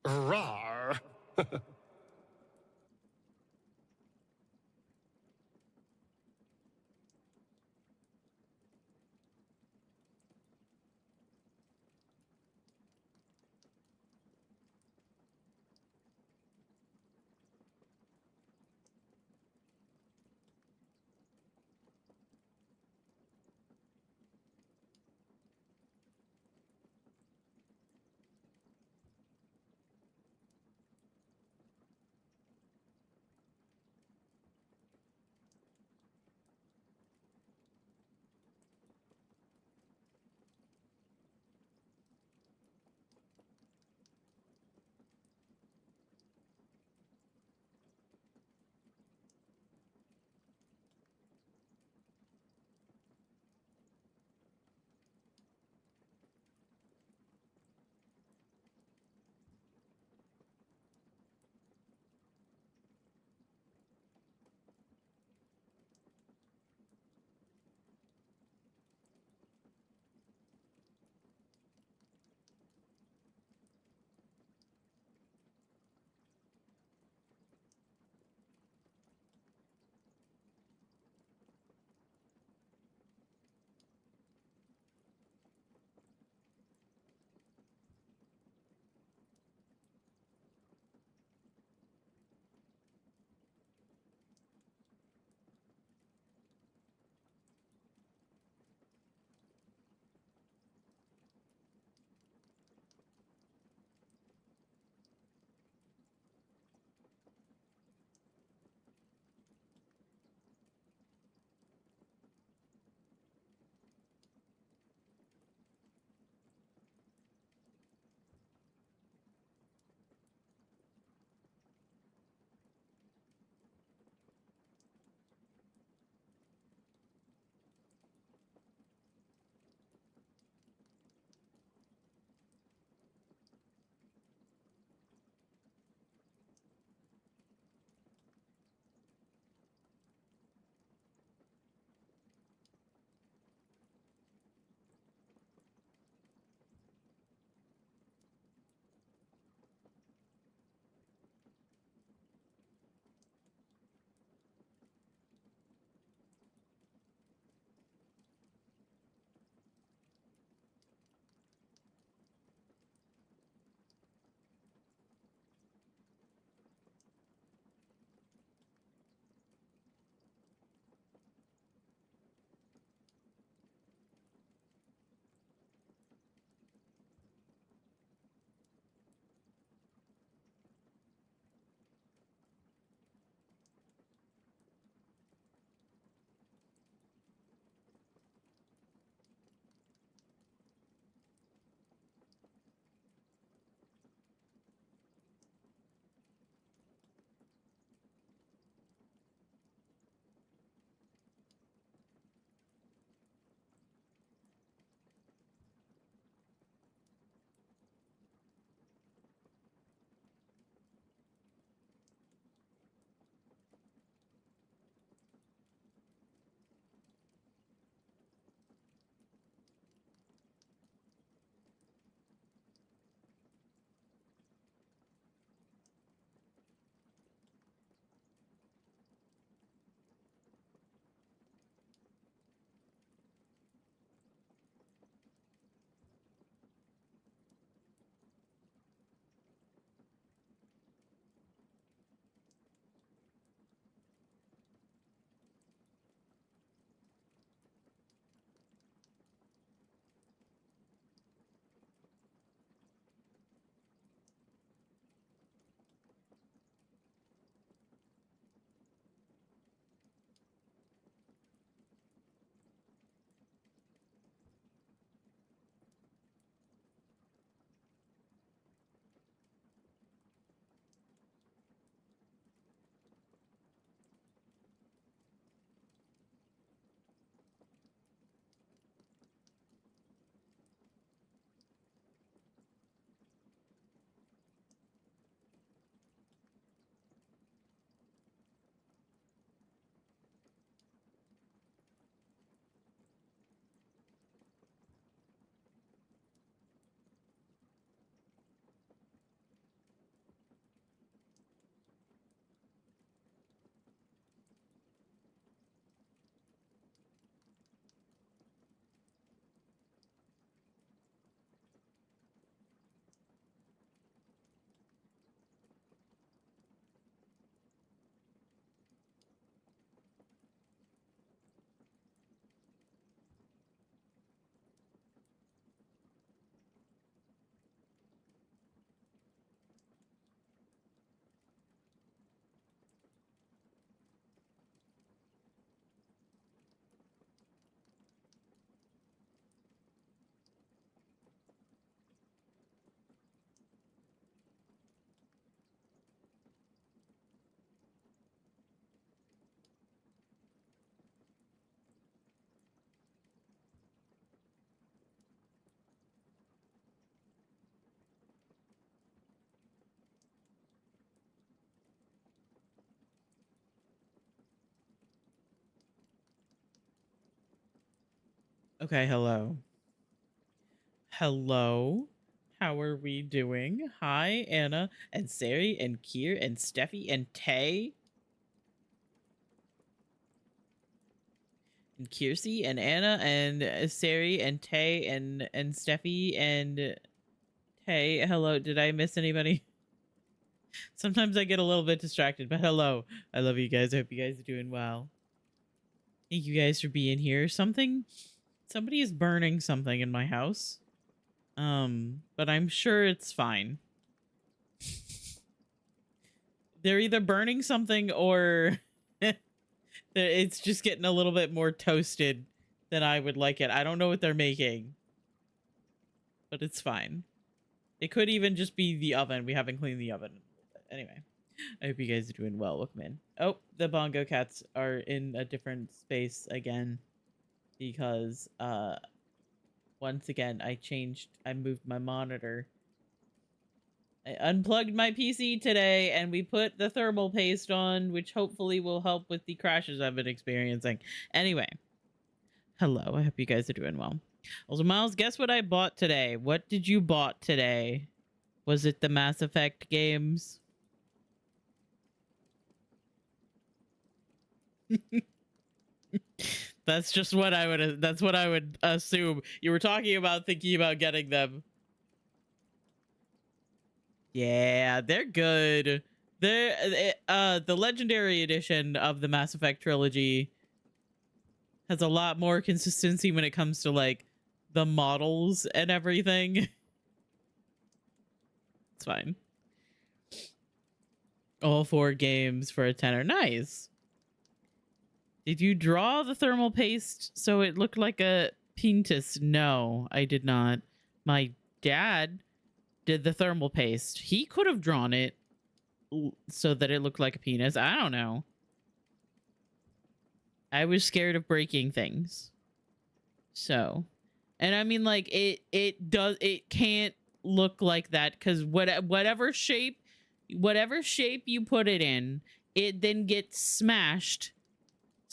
Rawr. Okay, hello. Hello. How are we doing? Hi, Anna and Sari and Kier and Steffi and Tay and Kiersey and Anna and Sari and Tay and Steffi and Tay. Hello. Did I miss anybody? Sometimes I get a little bit distracted, but hello. I love you guys. I hope you guys are doing well. Thank you guys for being here. Somebody is burning something in my house. But I'm sure it's fine. They're either burning something or it's just getting a little bit more toasted than I would like it. I don't know what they're making, but it's fine. It could even just be the oven. We haven't cleaned the oven. Anyway, I hope you guys are doing well. Welcome in. Oh, the bongo cats are in a different space again because once again I moved my monitor. I unplugged my PC today and we put the thermal paste on, which hopefully will help with the crashes I've been experiencing. Anyway, hello. I hope you guys are doing well. Also, Miles, guess what I bought today? What did you bought today? Was it the Mass Effect games? That's just what that's what I would assume. You were talking about thinking about getting them. Yeah, they're good. The legendary edition of the Mass Effect trilogy has a lot more consistency when it comes to like the models and everything. It's fine. All 4 games for a tenner. Nice. Did you draw the thermal paste so it looked like a penis? No, I did not. My dad did the thermal paste. He could have drawn it so that it looked like a penis. I don't know. I was scared of breaking things. So, and I mean, like it can't look like that because whatever shape you put it in, it then gets smashed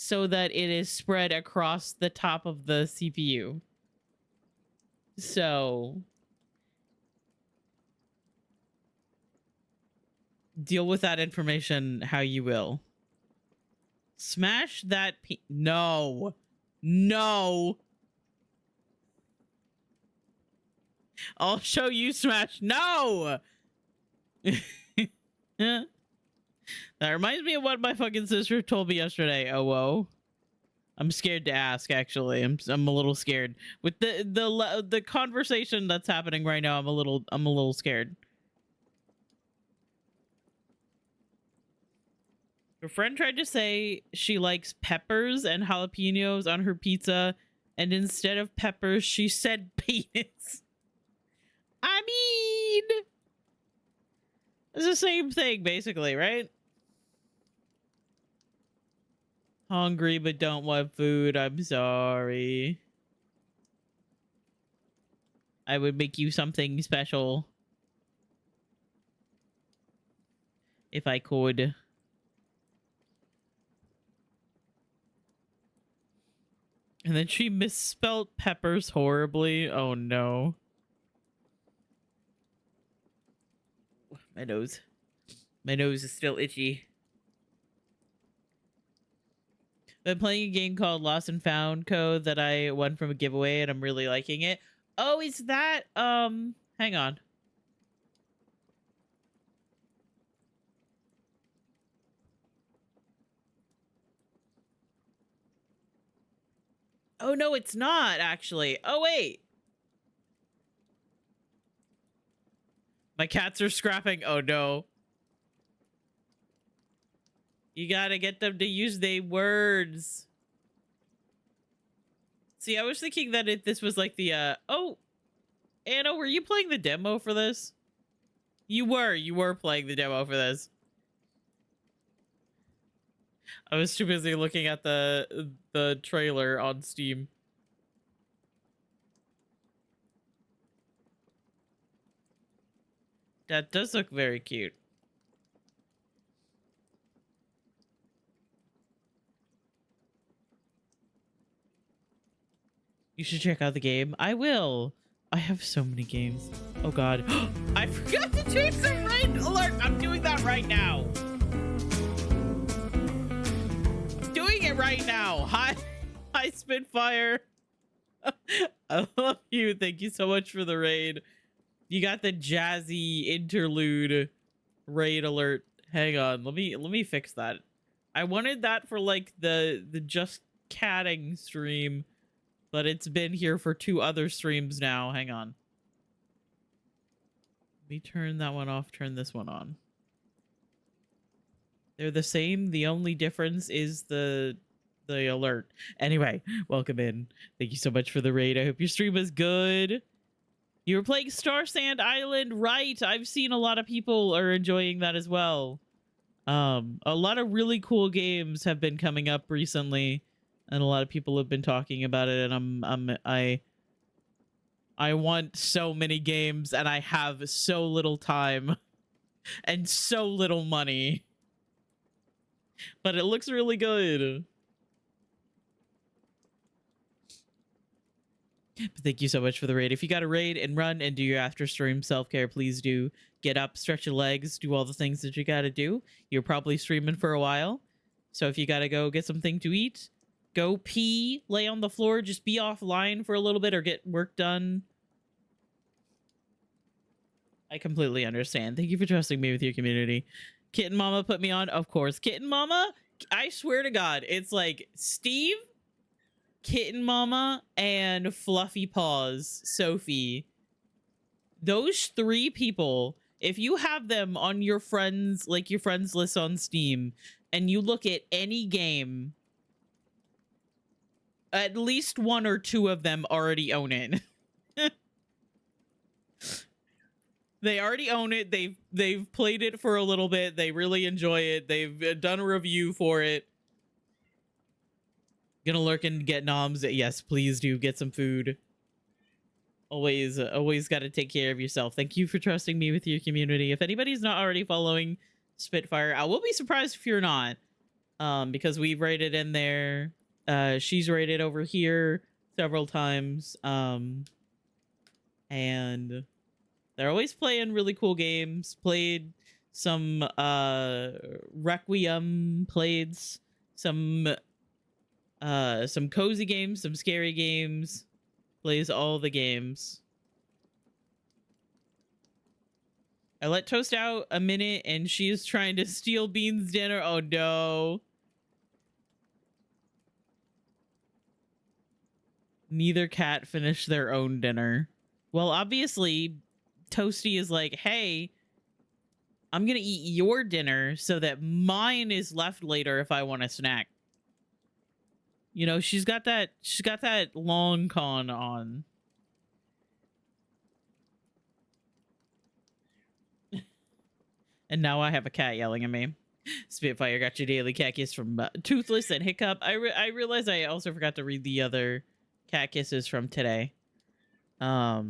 so that it is spread across the top of the CPU. So deal with that information how you will. Smash that no. No. I'll show you smash. No. That reminds me of what my fucking sister told me yesterday. Oh, whoa. I'm scared to ask. Actually, I'm a little scared with the conversation that's happening right now. I'm a little scared. Her friend tried to say she likes peppers and jalapenos on her pizza, and instead of peppers, she said peanuts. I mean, it's the same thing, basically, right? Hungry but don't want food. I'm sorry. I would make you something special if I could. And then she misspelled peppers horribly. Oh no. My nose. My nose is still itchy. Been playing a game called Lost and Found Code that I won from a giveaway and I'm really liking it. Oh, is that hang on. Oh no, it's not actually. Oh wait. My cats are scrapping. Oh no. You gotta get them to use their words. See, I was thinking that this was like the oh, Anna, were you playing the demo for this? You were playing the demo for this. I was too busy looking at the trailer on Steam. That does look very cute. You should check out the game. I will. I have so many games. Oh god. I forgot to change the raid alert. I'm doing that right now. I'm doing it right now. Hi, Spitfire. I love you. Thank you so much for the raid. You got the jazzy interlude raid alert. Hang on. Let me fix that. I wanted that for like the just catting stream, but it's been here for 2 other streams now. Hang on. Let me turn that one off, turn this one on. They're the same. The only difference is the alert. Anyway, welcome in. Thank you so much for the raid. I hope your stream is good. You were playing Star Sand Island, right? I've seen a lot of people are enjoying that as well. A lot of really cool games have been coming up recently, and a lot of people have been talking about it, and I want so many games, and I have so little time and so little money. But it looks really good. But thank you so much for the raid. If you got to raid and run and do your after stream self-care, please do get up, stretch your legs, do all the things that you got to do. You're probably streaming for a while. So if you got to go get something to eat, go pee, lay on the floor, just be offline for a little bit or get work done. I completely understand. Thank you for trusting me with your community. Kitten Mama put me on. Of course. Kitten Mama, I swear to God, it's like Steve, Kitten Mama, and Fluffy Paws, Sophie. Those 3 people, if you have them on your friends, like your friends list on Steam, and you look at any game, at least 1 or 2 of them already own it. They already own it. They've played it for a little bit. They really enjoy it. They've done a review for it. Gonna lurk and get noms. Yes, please do get some food. Always got to take care of yourself. Thank you for trusting me with your community. If anybody's not already following Spitfire, I will be surprised if you're not, because we've rated in there. She's rated over here several times, and they're always playing really cool games. Played some Requiem, played some cozy games, some scary games. Plays all the games. I let Toast out a minute and she is trying to steal Bean's dinner. Oh no. Neither cat finished their own dinner. Well, obviously, Toasty is like, hey, I'm gonna eat your dinner so that mine is left later if I want a snack. You know, she's got that long con on. And now I have a cat yelling at me. Spitfire got your daily cat kiss from Toothless and Hiccup. I realized I also forgot to read the other cat kisses from today. Yeah,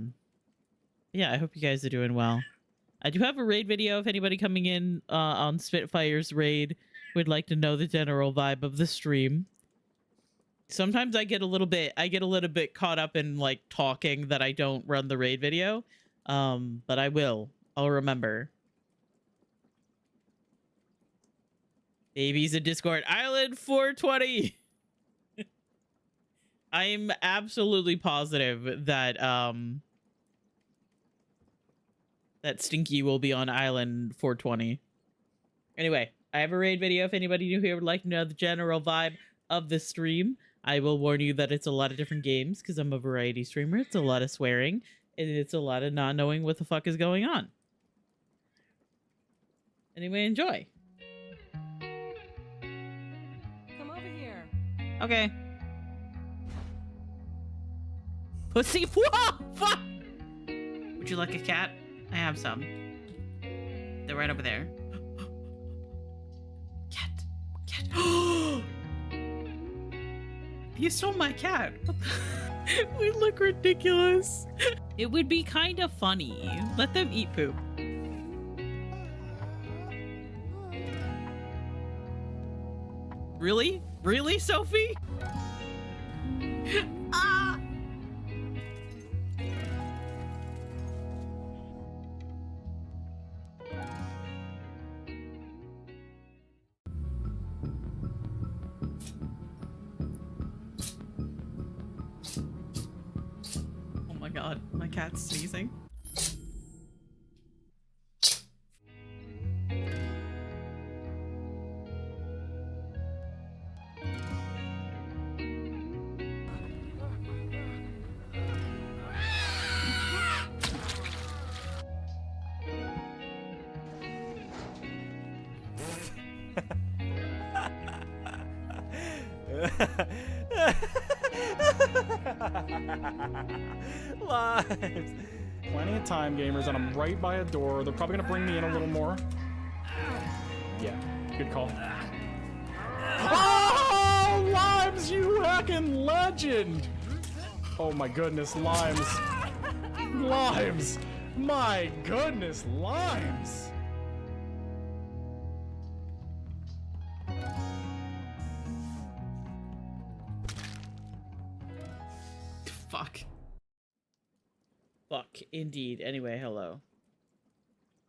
I hope you guys are doing well. I do have a raid video if anybody coming in on Spitfire's raid would like to know the general vibe of the stream. Sometimes I get a little bit caught up in like talking that I don't run the raid video. But I'll remember. Babies in Discord Island 420. I'm absolutely positive that that Stinky will be on Island 420. Anyway, I have a raid video if anybody new here would like to know the general vibe of the stream. I will warn you that it's a lot of different games because I'm a variety streamer. It's a lot of swearing and it's a lot of not knowing what the fuck is going on. Anyway, enjoy. Come over here. Okay. Pussy. Whoa! Fuck! Would you like a cat? I have some. They're right over there. Cat. Cat. You stole my cat. We look ridiculous. It would be kind of funny. Let them eat poop. Really? Really, Sophie? Ah! My cat's sneezing. Lives. Plenty of time, gamers, and I'm right by a door. They're probably gonna bring me in a little more. Yeah, good call. Oh, Limes, you heckin' legend! Oh my goodness, Limes. Limes! My goodness, Limes! Fuck. Fuck, indeed. Anyway, hello.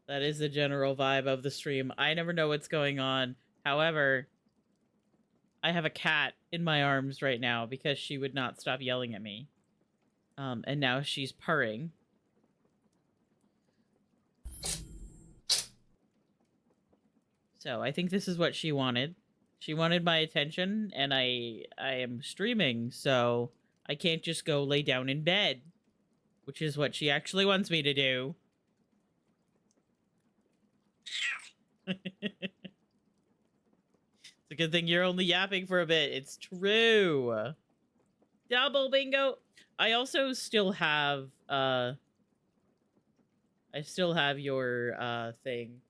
That is the general vibe of the stream. I never know what's going on. However, I have a cat in my arms right now because she would not stop yelling at me. And now she's purring. So I think this is what she wanted. She wanted my attention, and I am streaming, so I can't just go lay down in bed, which is what she actually wants me to do. It's a good thing you're only yapping for a bit. It's true. Double bingo. I also still have your thing.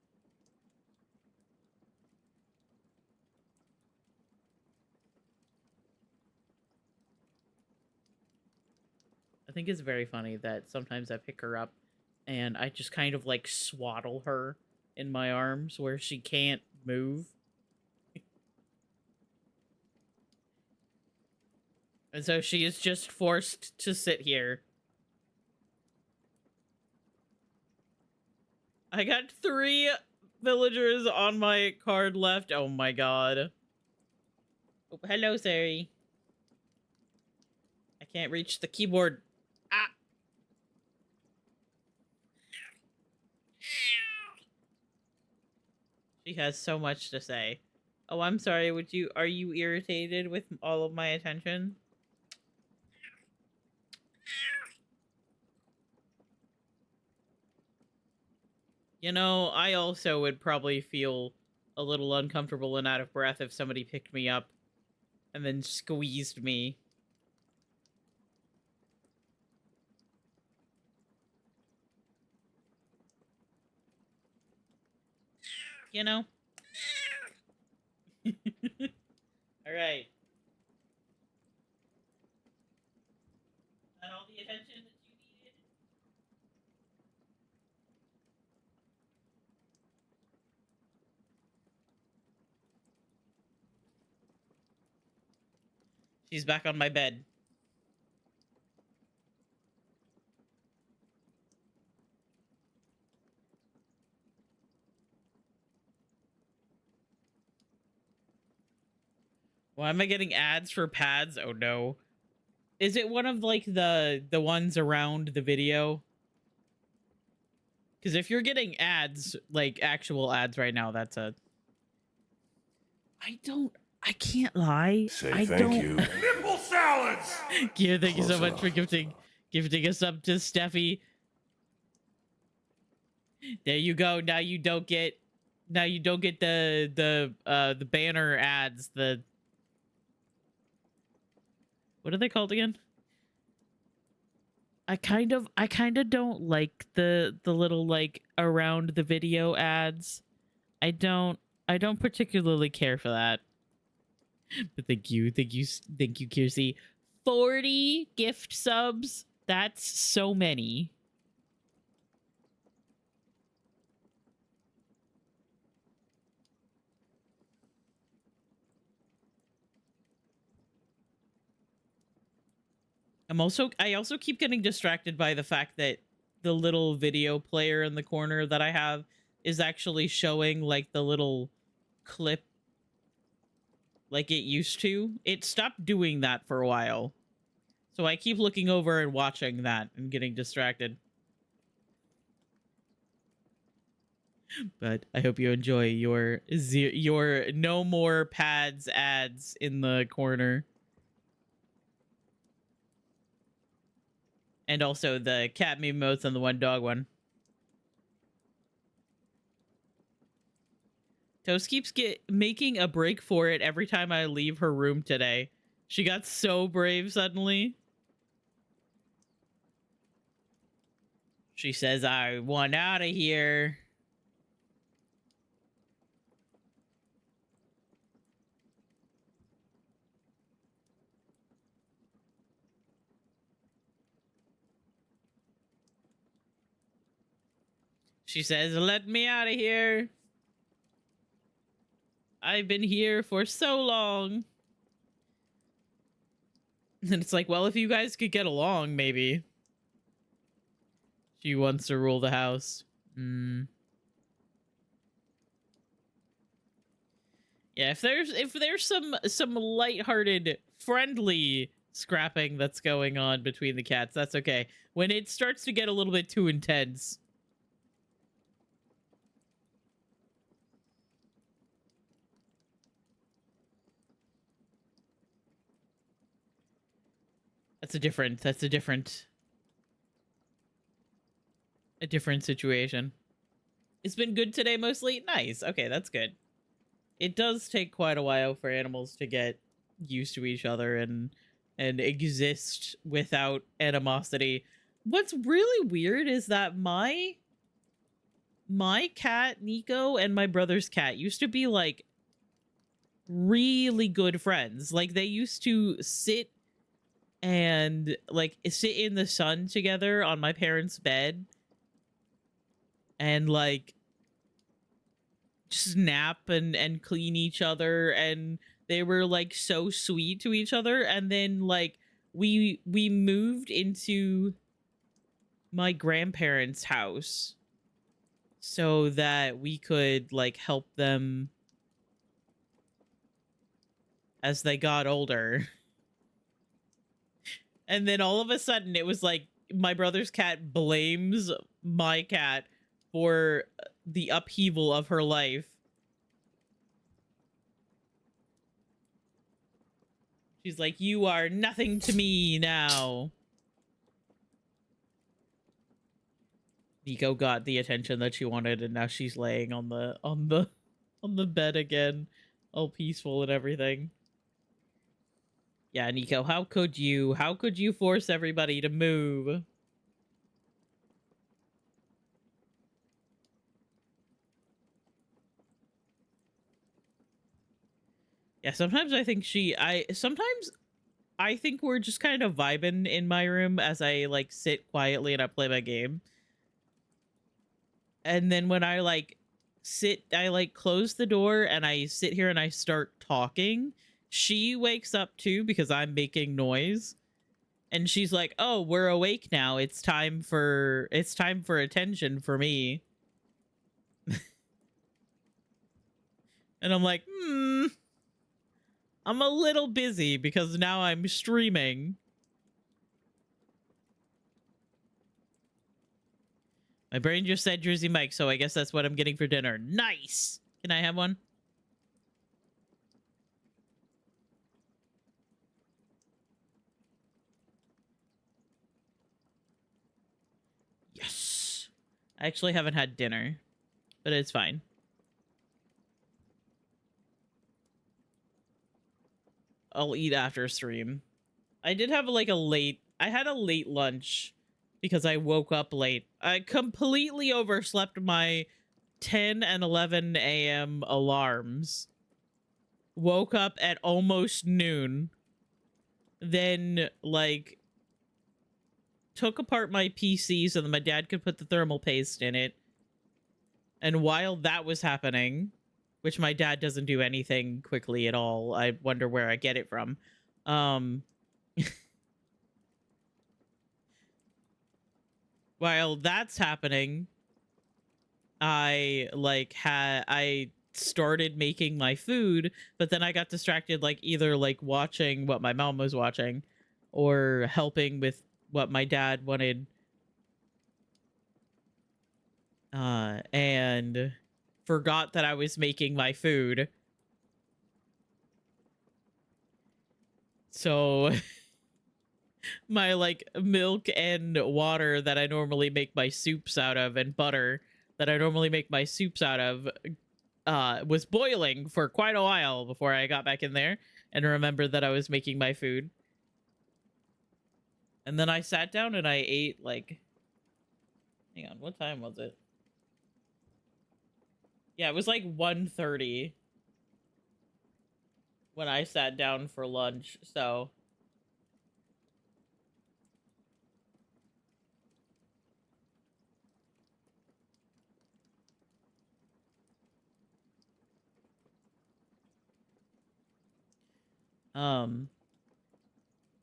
I think it's very funny that sometimes I pick her up and I just kind of like swaddle her in my arms where she can't move. And so she is just forced to sit here. I got 3 villagers on my card left. Oh my god. Oh, hello, Sari. I can't reach the keyboard. Ah. She has so much to say. Oh, I'm sorry. Are you irritated with all of my attention? You know, I also would probably feel a little uncomfortable and out of breath if somebody picked me up and then squeezed me. You know? All right. That all the attention that you needed? She's back on my bed. Why am I getting ads for pads? Oh no. Is it one of like the ones around the video? Because if you're getting ads, like actual ads right now, that's a... I can't lie. Say I thank don't... you. Nipple salads! Yeah, thank you so Close much for enough. gifting us up to Steffi. There you go. Now you don't get the banner ads, the... What are they called again? I kind of don't like the little like around the video ads. I don't particularly care for that. But thank you, Kiersey. 40 gift subs. That's so many. I also keep getting distracted by the fact that the little video player in the corner that I have is actually showing like the little clip like it used to. It stopped doing that for a while. So I keep looking over and watching that and getting distracted. But I hope you enjoy your no more pads ads in the corner. And also the cat meme emotes and the one dog one. Toast keeps making a break for it every time I leave her room today. She got so brave suddenly. She says, I want out of here. She says, let me out of here. I've been here for so long. And it's like, well, if you guys could get along, maybe. She wants to rule the house. Yeah, if there's some lighthearted, friendly scrapping that's going on between the cats, that's okay. When it starts to get a little bit too intense. That's a different situation. It's been good today mostly. Nice. Okay, that's good. It does take quite a while for animals to get used to each other and exist without animosity. What's really weird is that my cat Nico and my brother's cat used to be like really good friends. Like they used to sit in the sun together on my parents' bed and like just nap and clean each other, and they were like so sweet to each other. And then like we moved into my grandparents' house so that we could like help them as they got older. And then all of a sudden it was like my brother's cat blames my cat for the upheaval of her life. She's like, you are nothing to me now. Nico got the attention that she wanted, and now she's laying on the bed again, all peaceful and everything. Yeah, Nico, how could you force everybody to move? Yeah, sometimes I think sometimes I think we're just kind of vibing in my room as I like sit quietly and I play my game. And then when I like I like close the door and I sit here and I start talking, she wakes up too because I'm making noise. And she's like, "Oh, we're awake now. It's time for attention for me." And I'm like, I'm a little busy because now I'm streaming. My brain just said Jersey Mike, so I guess that's what I'm getting for dinner. Nice! Can I have one? Yes! I actually haven't had dinner, but it's fine. I'll eat after stream. I did have like I had a late lunch because I woke up late. I completely overslept my 10 and 11 a.m. alarms. Woke up at almost noon. Then like took apart my PC so that my dad could put the thermal paste in it. And while that was happening, which my dad doesn't do anything quickly at all, I wonder where I get it from. While that's happening, I started making my food, but then I got distracted, like either like watching what my mom was watching or helping with what my dad wanted. And forgot that I was making my food. So my like milk and water that I normally make my soups out of and butter that I normally make my soups out of was boiling for quite a while before I got back in there and remembered that I was making my food. And then I sat down and I ate like, hang on, what time was it? Yeah, it was like 1:30 when I sat down for lunch. So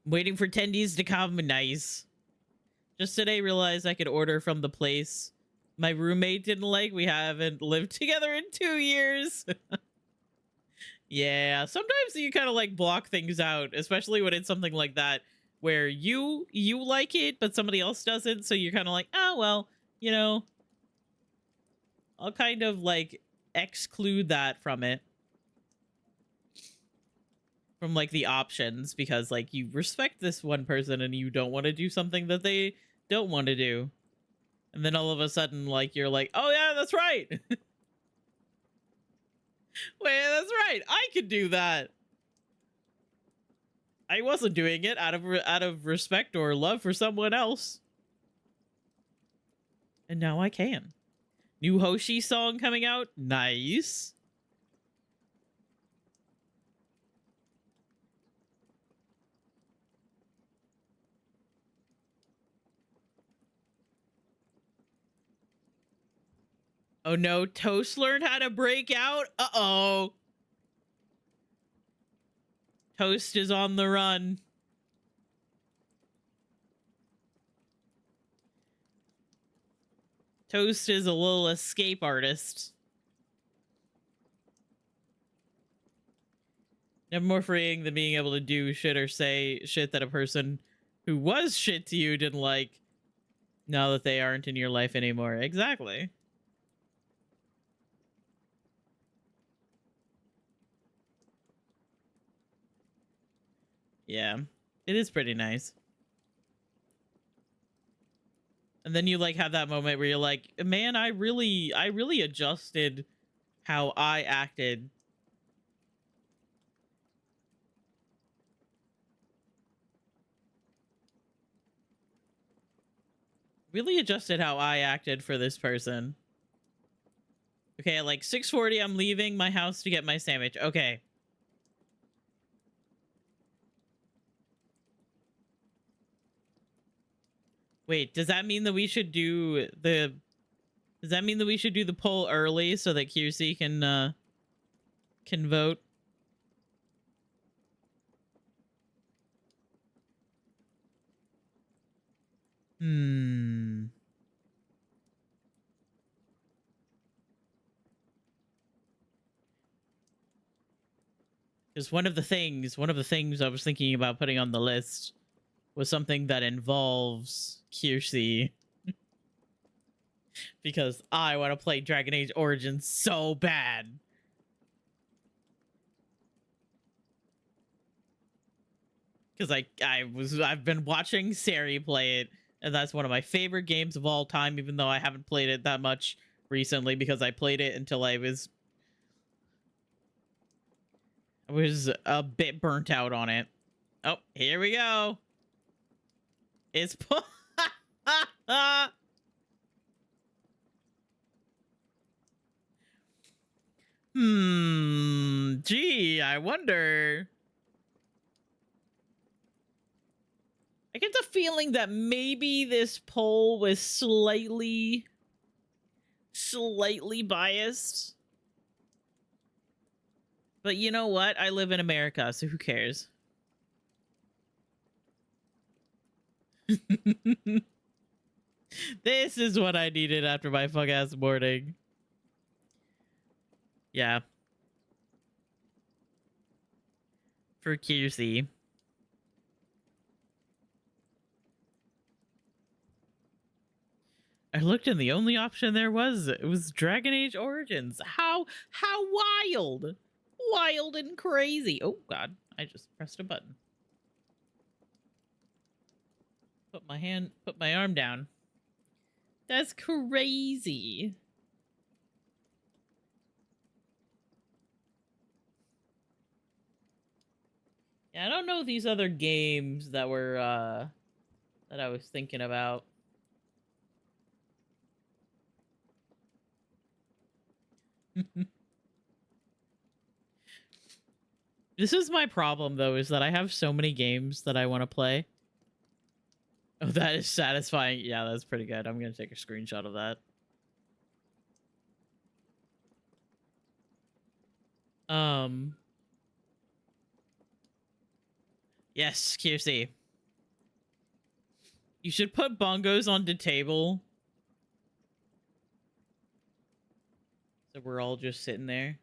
waiting for tendies to come. Nice. Just today realized I could order from the place my roommate didn't like. We haven't lived together in 2 years. Yeah, sometimes you kind of like block things out, especially when it's something like that where you like it but somebody else doesn't, so you're kind of like, oh well, you know, I'll kind of like exclude that from it, from like the options, because like you respect this one person and you don't want to do something that they don't want to do. And then all of a sudden, like, you're like, oh yeah, that's right. Wait, that's right. I could do that. I wasn't doing it out of respect or love for someone else. And now I can. New Hoshi song coming out. Nice. Oh no, Toast learned how to break out? Uh-oh. Toast is on the run. Toast is a little escape artist. Never more freeing than being able to do shit or say shit that a person who was shit to you didn't like now that they aren't in your life anymore. Exactly. Yeah, it is pretty nice. And then you like have that moment where you're like, man, I really adjusted how I acted. Really adjusted how I acted for this person. Okay, at like 6:40, I'm leaving my house to get my sandwich. Okay. Wait, does that mean that we should do the... Does that mean that we should do the poll early so that QC can vote? Hmm. Because one of the things I was thinking about putting on the list was something that involves QC. Because I want to play Dragon Age Origins so bad. Because I've been watching Sari play it, and that's one of my favorite games of all time, even though I haven't played it that much recently because I played it until I was a bit burnt out on it. Oh, here we go. It's gee, I wonder. I get the feeling that maybe this poll was slightly biased. But you know what? I live in America, so who cares? This is what I needed after my fuck ass morning. Yeah. For QC. I looked and the only option there was Dragon Age Origins. How wild. Wild and crazy. Oh god, I just pressed a button. Put my arm down. That's crazy. Yeah, I don't know these other games that were that I was thinking about. This is my problem though, is that I have so many games that I want to play. Oh, that is satisfying. Yeah, that's pretty good. I'm gonna take a screenshot of that. Yes, QC. You should put bongos on the table. So we're all just sitting there.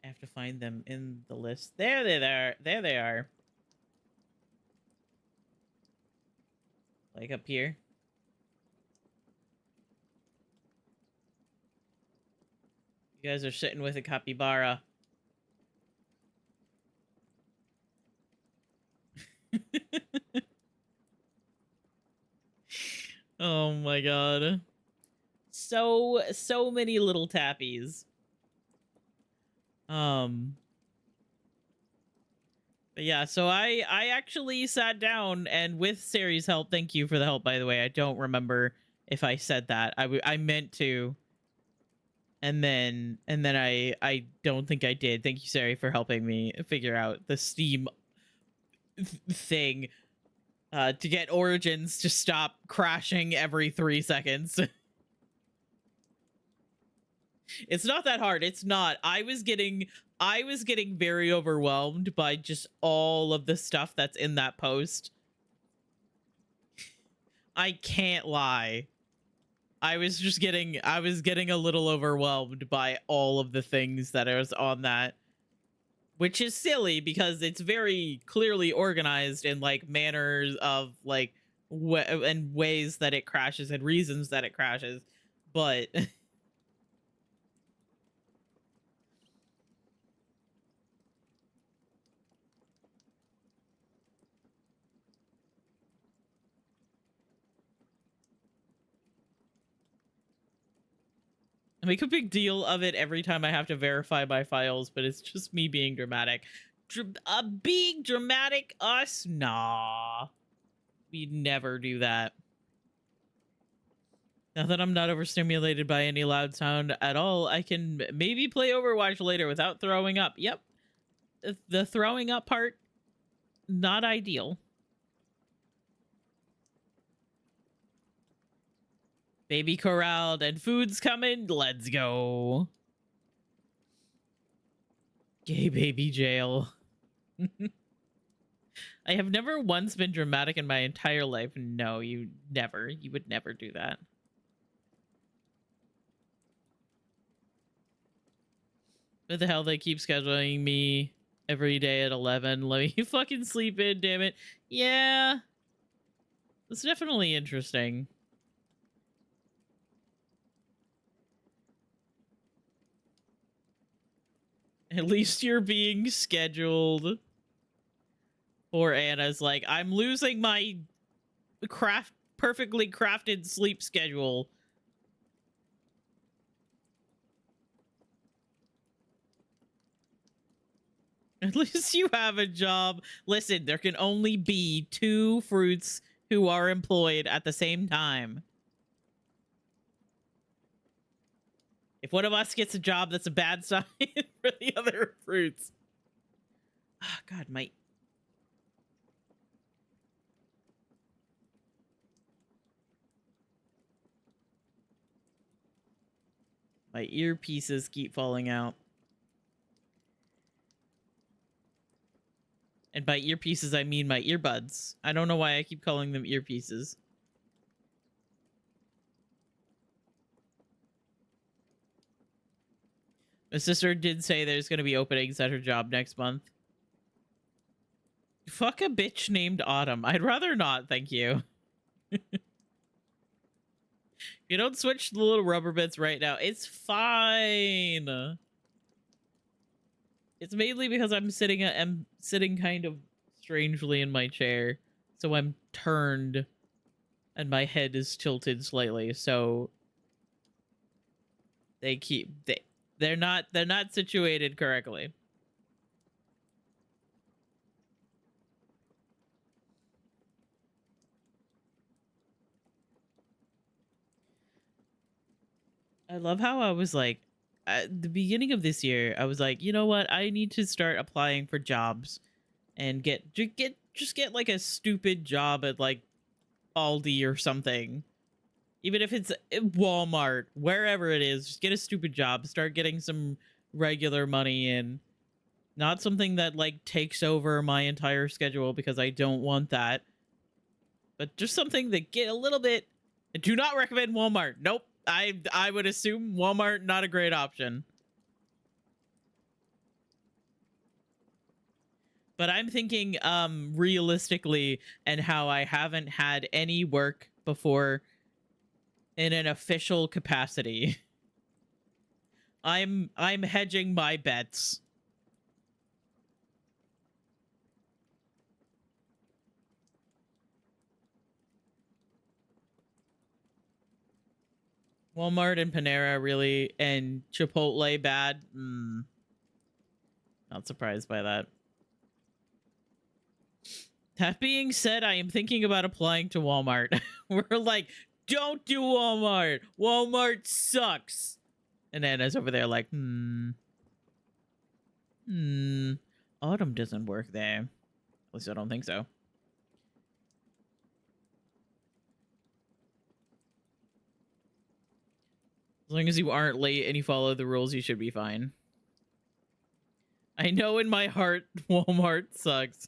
I have to find them in the list. There they are. There they are. Like up here. You guys are sitting with a capybara. Oh my god. So many little tappies. But yeah, so I actually sat down and with Sari's help, thank you for the help by the way. I don't remember if I said that. I meant to. And then I don't think I did. Thank you, Sari, for helping me figure out the Steam thing to get Origins to stop crashing every 3 seconds. It's not that hard. It's not. I was getting very overwhelmed by just all of the stuff that's in that post. I can't lie. I was getting a little overwhelmed by all of the things that was on that, which is silly because it's very clearly organized in like manners of like and ways that it crashes and reasons that it crashes, but I make a big deal of it every time I have to verify my files, but it's just me being dramatic. A big dramatic us? Nah. We'd never do that. Now that I'm not overstimulated by any loud sound at all, I can maybe play Overwatch later without throwing up. Yep. The throwing up part, not ideal. Baby corralled and food's coming. Let's go. Gay baby jail. I have never once been dramatic in my entire life. No, you never. You would never do that. What the hell? They keep scheduling me every day at 11. Let me fucking sleep in, damn it. Yeah. It's definitely interesting. At least you're being scheduled. Poor Anna's like, I'm losing my perfectly crafted sleep schedule. At least you have a job. Listen, there can only be 2 fruits who are employed at the same time. If one of us gets a job, that's a bad sign for the other fruits. Oh, God, my earpieces keep falling out. And by earpieces, I mean my earbuds. I don't know why I keep calling them earpieces. My sister did say there's going to be openings at her job next month. Fuck a bitch named Autumn. I'd rather not, thank you. you don't switch the little rubber bits right now, it's fine. It's mainly because I'm sitting kind of strangely in my chair, so I'm turned and my head is tilted slightly, so they're not situated correctly. I love how I was like, at the beginning of this year, I was like, you know what? I need to start applying for jobs and get like a stupid job at like Aldi or something. Even if it's Walmart, wherever it is, just get a stupid job. Start getting some regular money in. Not something that like takes over my entire schedule because I don't want that. But just something that get a little bit. I do not recommend Walmart. Nope. I would assume Walmart not a great option. But I'm thinking realistically and how I haven't had any work before in an official capacity. I'm hedging my bets. Walmart and Panera really, and Chipotle bad. Not surprised by that. That being said, I am thinking about applying to Walmart. We're like, don't do Walmart. Walmart sucks. And Anna's over there like, Autumn doesn't work there. At least I don't think so. As long as you aren't late and you follow the rules, you should be fine. I know in my heart, Walmart sucks.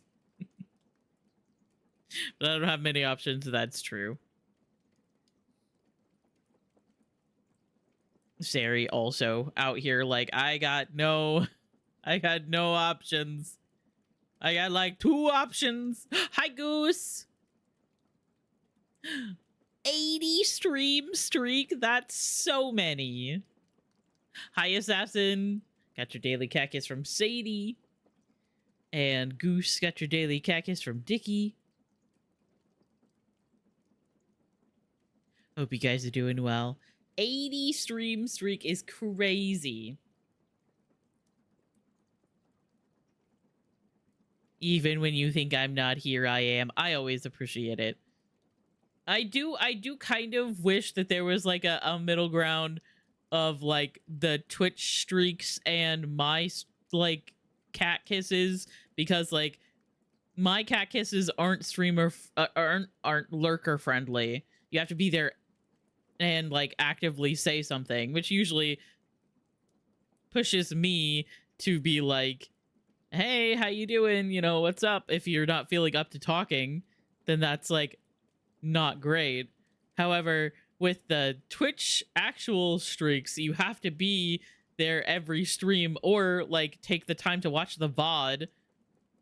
But I don't have many options, that's true. Sari also out here like, I got no options. I got like 2 options. Hi, Goose. 80 stream streak. That's so many. Hi, Assassin. Got your daily cactus from Sadie. And Goose got your daily cactus from Dickie. Hope you guys are doing well. 80 stream streak is crazy. Even when you think I'm not here, I am. I always appreciate it. I do kind of wish that there was like a middle ground of like the Twitch streaks and my like cat kisses, because like my cat kisses aren't aren't lurker friendly. You have to be there and like actively say something, which usually pushes me to be like, hey, how you doing? You know, what's up? If you're not feeling up to talking, then that's like not great. However, with the Twitch actual streaks, you have to be there every stream or like take the time to watch the VOD.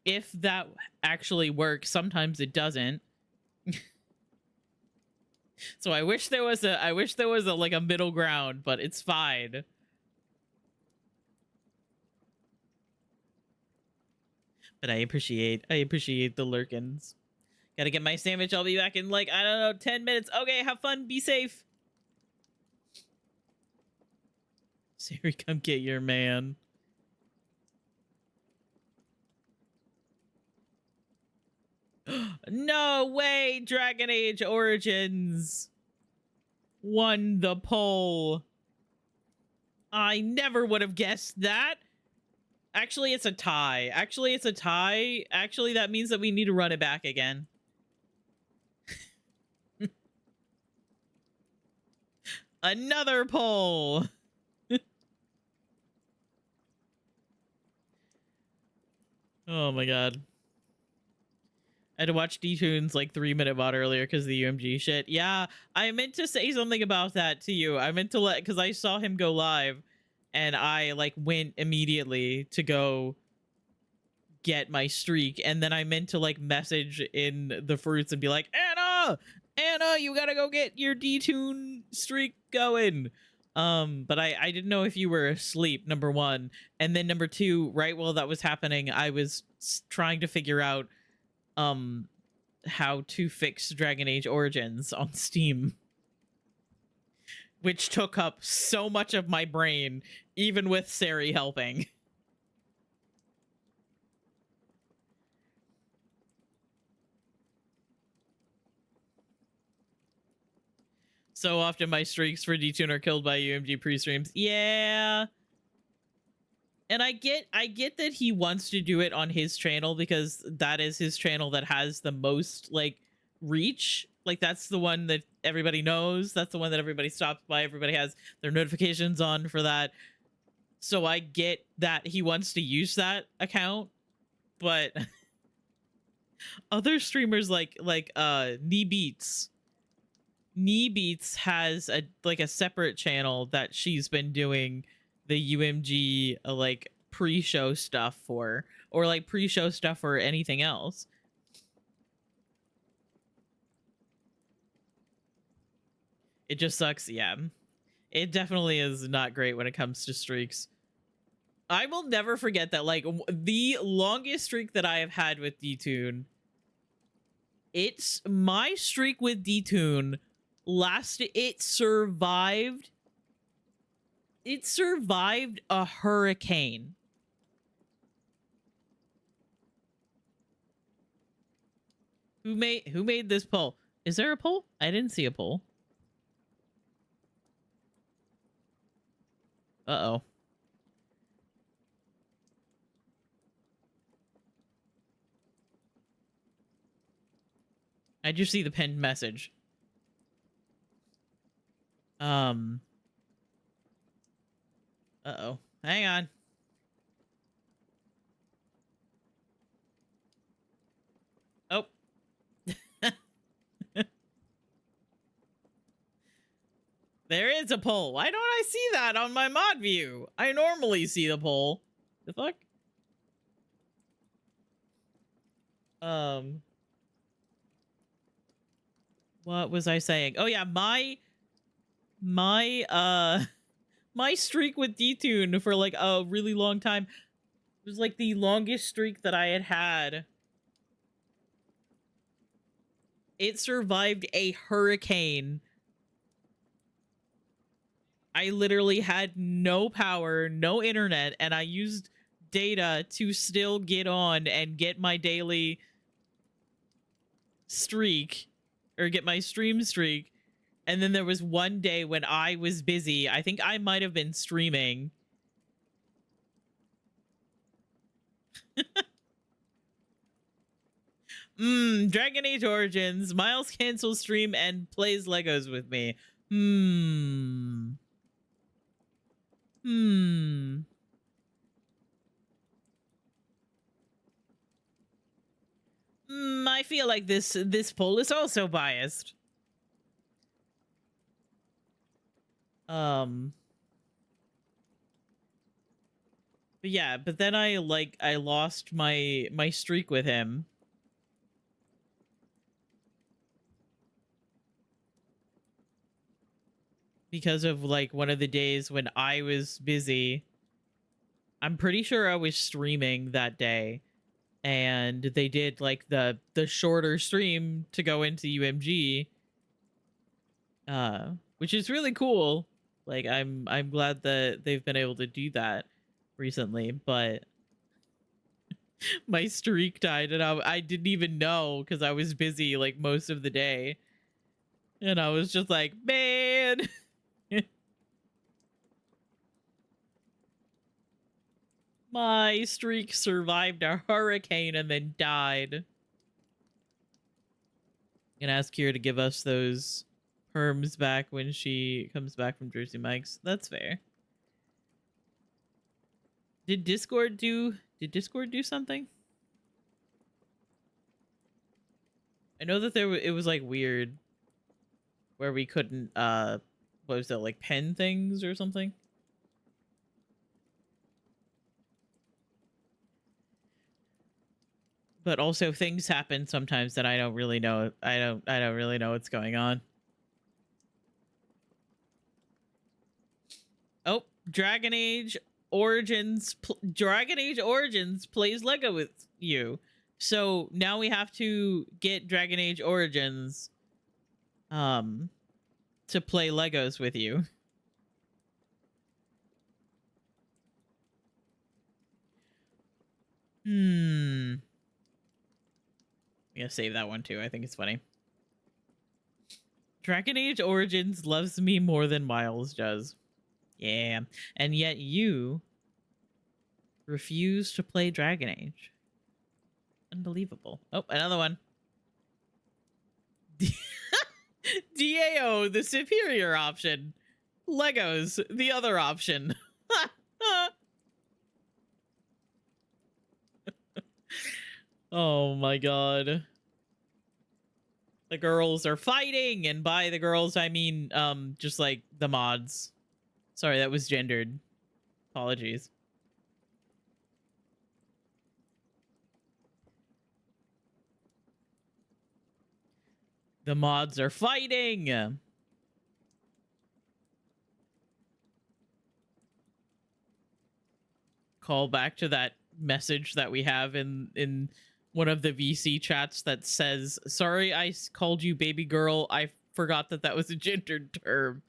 If that actually works, sometimes it doesn't. So I wish there was a like a middle ground, but it's fine. But I appreciate the lurkins. Gotta get my sandwich. I'll be back in like, I don't know, 10 minutes. Okay, have fun. Be safe. Siri, come get your man. No way! Dragon Age Origins won the poll. I never would have guessed that. Actually, it's a tie. Actually, that means that we need to run it back again. Another poll. Oh my god. I had to watch D-Tunes like 3-minute VOD earlier because of the UMG shit. Yeah, I meant to say something about that to you. I meant to because I saw him go live and I like went immediately to go get my streak, and then I meant to like message in the fruits and be like, Anna, Anna, you gotta go get your D-Tune streak going. But I didn't know if you were asleep, number one. And then number two, right while that was happening, I was trying to figure out how to fix Dragon Age Origins on Steam, which took up so much of my brain, even with Sari helping. So often my streaks for D-Tune are killed by UMG pre-streams. Yeah. And I get that he wants to do it on his channel because that is his channel that has the most like reach. Like that's the one that everybody knows. That's the one that everybody stops by. Everybody has their notifications on for that. So I get that he wants to use that account, but other streamers like Knee Beats has a separate channel that she's been doing the UMG like pre-show stuff for, or like pre-show stuff for anything else. It just sucks. Yeah, it definitely is not great when it comes to streaks. I will never forget that, like, the longest streak that I have had with D-Tune, it's my streak with D-Tune lasted, it survived a hurricane. Who made this poll? Is there a poll? I didn't see a poll. Uh-oh. I just see the pinned message. Uh-oh. Hang on. Oh. There is a poll. Why don't I see that on my mod view? I normally see the poll. The fuck? What was I saying? Oh yeah, my streak with D-Tune for like a really long time. It was like the longest streak that I had. It survived a hurricane. I literally had no power, no internet, and I used data to still get on and get my daily streak, or get my stream streak. And then there was one day when I was busy. I think I might have been streaming. Dragon Age Origins. Miles cancels stream and plays Legos with me. I feel like this poll is also biased. But yeah, but then I lost my streak with him. Because of like one of the days when I was busy. I'm pretty sure I was streaming that day, and they did like the shorter stream to go into UMG, which is really cool. Like I'm glad that they've been able to do that recently, but my streak died and I didn't even know because I was busy like most of the day, and I was just like, man. My streak survived a hurricane and then died. Gonna ask Kira to give us those perms back when she comes back from Jersey Mike's. That's fair. Did Discord do something? I know that it was like weird where we couldn't what was that, like pen things or something? but also things happen sometimes that I don't really know. I don't really know what's going on. Oh, Dragon Age Origins plays Lego with you. So now we have to get Dragon Age Origins to play Legos with you. I'm gonna save that one too. I think it's funny. Dragon Age Origins loves me more than Miles does. Yeah. And yet you refuse to play Dragon Age. Unbelievable. Oh, another one. DAO, the superior option. Legos, the other option. Oh my god. The girls are fighting, and by the girls I mean just like the mods. Sorry, that was gendered. Apologies. The mods are fighting. Call back to that message that we have in one of the VC chats that says, "Sorry, I called you baby girl. I forgot that that was a gendered term."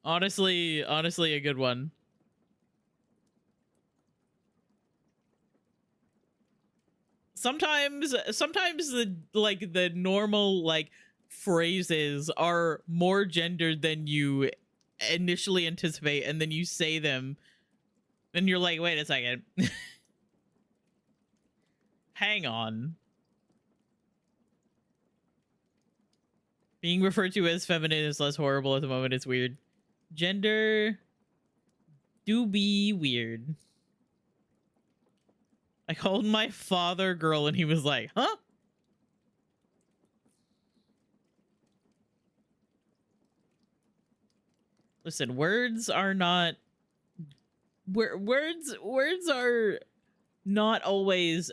honestly, a good one. Sometimes the normal like phrases are more gendered than you initially anticipate, and then you say them and you're like, wait a second. Hang on. Being referred to as feminine is less horrible at the moment. It's weird. Gender do be weird. I called my father girl and he was like, huh? Listen, words are not words are not always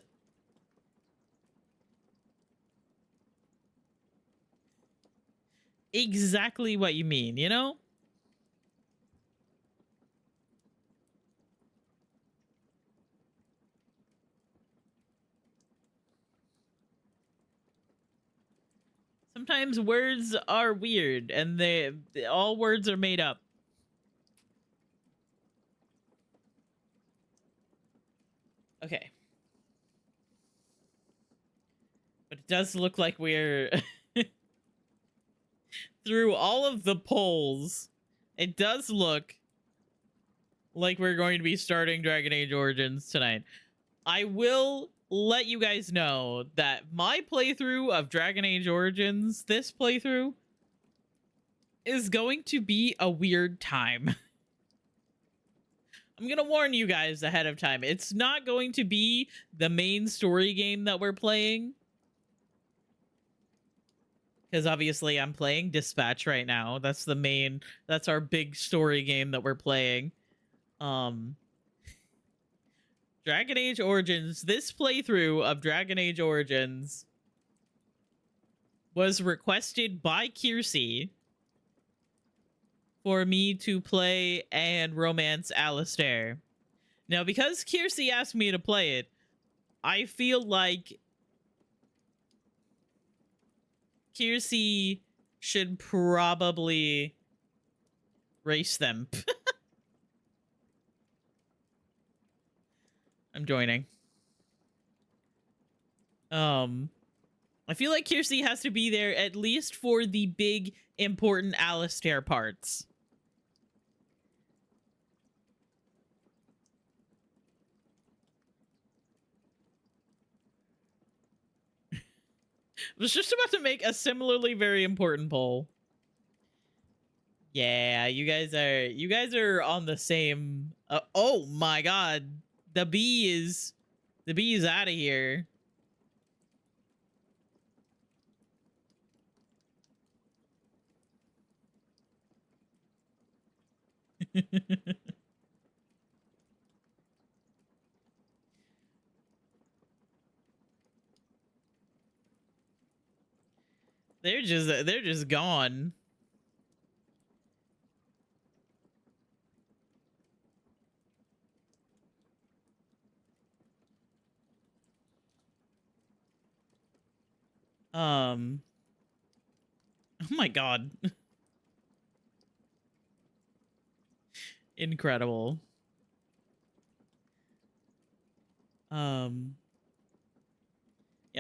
exactly what you mean, you know? Sometimes words are weird, and all words are made up. Okay. But it does look like we're through all of the polls. It does look like we're going to be starting Dragon Age Origins tonight. I will let you guys know that my playthrough of Dragon Age Origins, this playthrough, is going to be a weird time. I'm gonna warn you guys ahead of time. It's not going to be the main story game that we're playing, because obviously I'm playing Dispatch right now. That's our big story game that we're playing. Dragon Age Origins, this playthrough of Dragon Age Origins was requested by Kiersey for me to play and romance Alistair. Now, because Kiersey asked me to play it, I feel like Kiersey should probably race them. I'm joining. I feel like Kiersey has to be there at least for the big, important Alistair parts. I was just about to make a similarly very important poll. Yeah, you guys are on the same. Oh my god, the bee is out of here. They're just gone. Oh my god. Incredible. Yeah,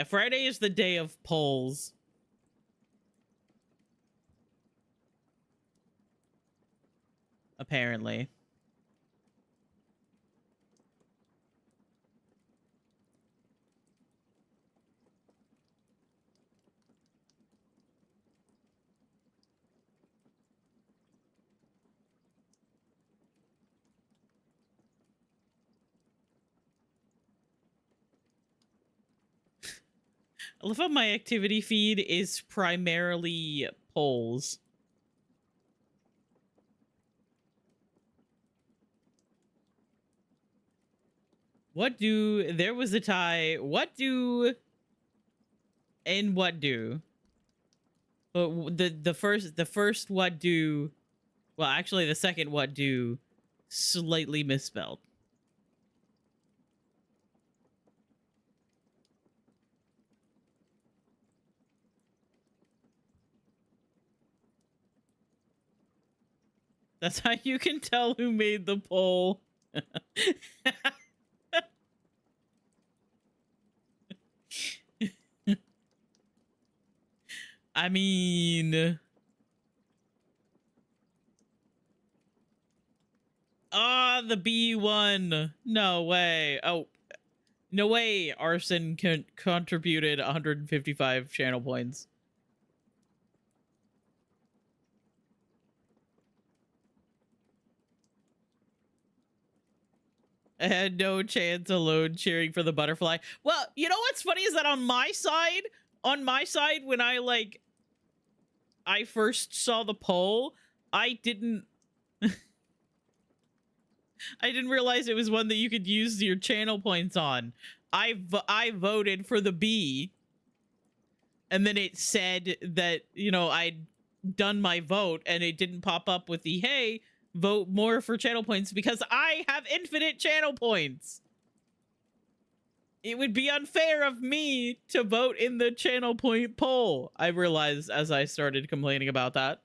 Friday is the day of polls. Apparently. I love how my activity feed is primarily polls. There was a tie. What do and what do? But the first what do, well, actually the second what do slightly misspelled. That's how you can tell who made the poll. I mean, the B one. No way. Oh, no way. Arson contributed 155 channel points. I had no chance alone cheering for the butterfly. Well, you know what's funny is that on my side, when I first saw the poll, I didn't realize it was one that you could use your channel points on. I voted for the B, and then it said that, you know, I'd done my vote, and it didn't pop up with the, hey, vote more for channel points, because I have infinite channel points. It would be unfair of me to vote in the channel point poll, I realized as I started complaining about that.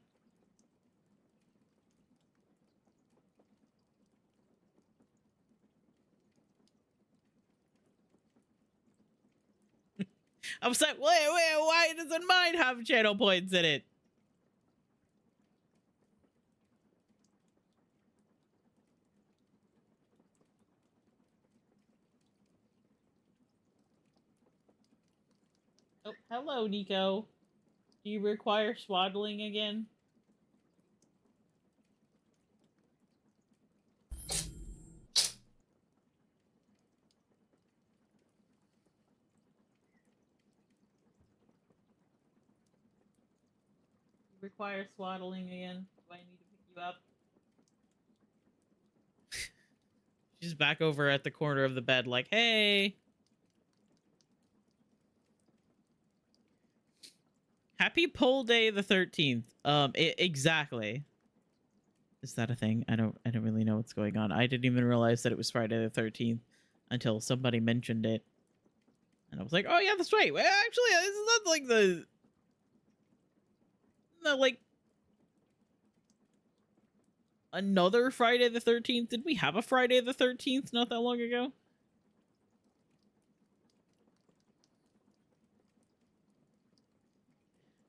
I was like, wait, why doesn't mine have channel points in it? Oh, hello, Nico. Do you require swaddling again? Require swaddling again? Do I need to pick you up? She's back over at the corner of the bed like, hey. Happy poll day the 13th. Exactly. Is that a thing? I don't really know what's going on. I didn't even realize that it was Friday the 13th until somebody mentioned it. And I was like, oh yeah, that's right. Well, actually, this is not like like another Friday the 13th. Did we have a Friday the 13th not that long ago?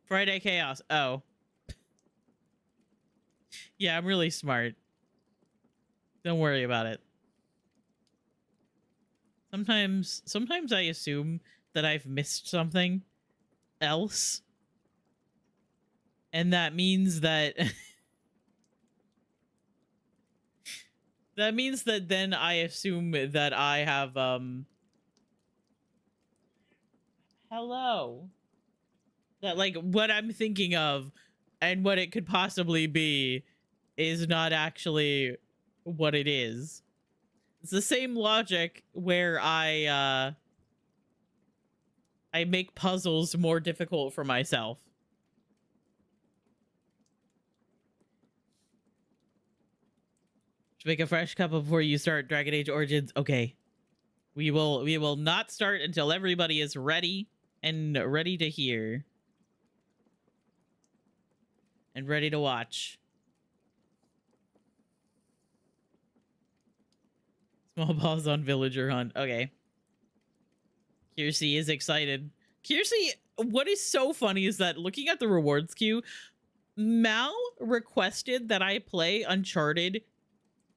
Friday Chaos. Oh. Yeah, I'm really smart. Don't worry about it. Sometimes I assume that I've missed something else. And that means that that means that then I assume that I have hello. That like what I'm thinking of and what it could possibly be is not actually what it is. It's the same logic where I make puzzles more difficult for myself. To make a fresh cup before you start Dragon Age Origins. Okay. We will not start until everybody is ready and ready to hear. And ready to watch. Small pause on villager hunt. Okay. Kiersey is excited. Kiersey, what is so funny is that looking at the rewards queue, Mal requested that I play Uncharted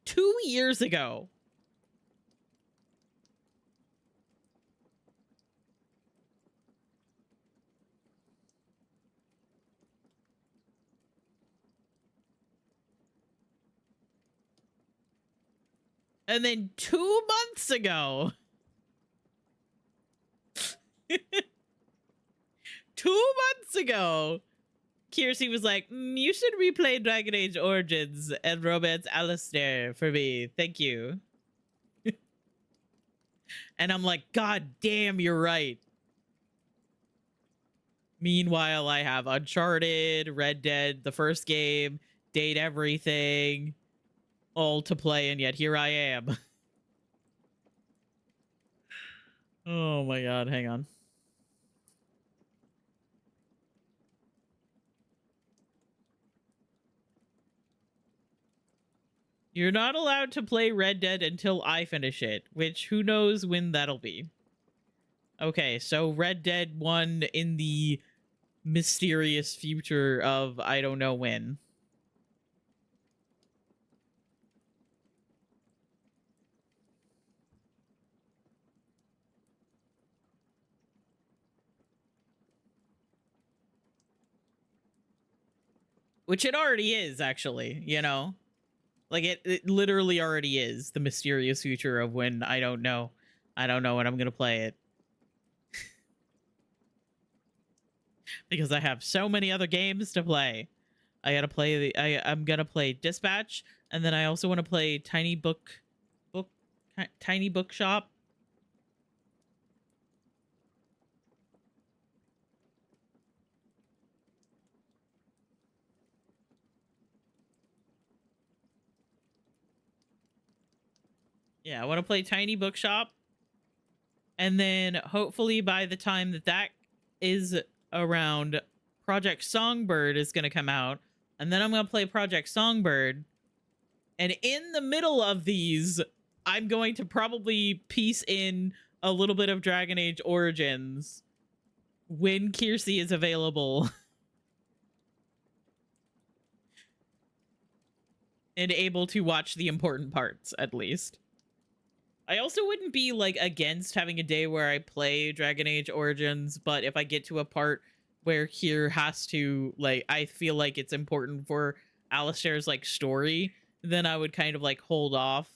2 years ago. And then 2 months ago, 2 months ago, Kiersey was like, you should replay Dragon Age Origins and Romance Alistair for me. Thank you. And I'm like, God damn, you're right. Meanwhile, I have Uncharted, Red Dead, the first game, Date Everything, all to play, and yet here I am. Oh my god, hang on. You're not allowed to play Red Dead until I finish it, which who knows when that'll be. Okay, so Red Dead 1 in the mysterious future of I don't know when. Which it already is, actually, you know? Like, it literally already is the mysterious future of when I don't know. I don't know when I'm gonna play it. Because I have so many other games to play. I gotta play the... I'm gonna play Dispatch, and then I also want to play Tiny Bookshop. Yeah, I want to play Tiny Bookshop. And then hopefully by the time that that is around, Project Songbird is going to come out. And then I'm going to play Project Songbird. And in the middle of these, I'm going to probably piece in a little bit of Dragon Age Origins when Kiersey is available. And able to watch the important parts, at least. I also wouldn't be, like, against having a day where I play Dragon Age Origins, but if I get to a part where Kier has to, like, I feel like it's important for Alistair's, like, story, then I would kind of, like, hold off.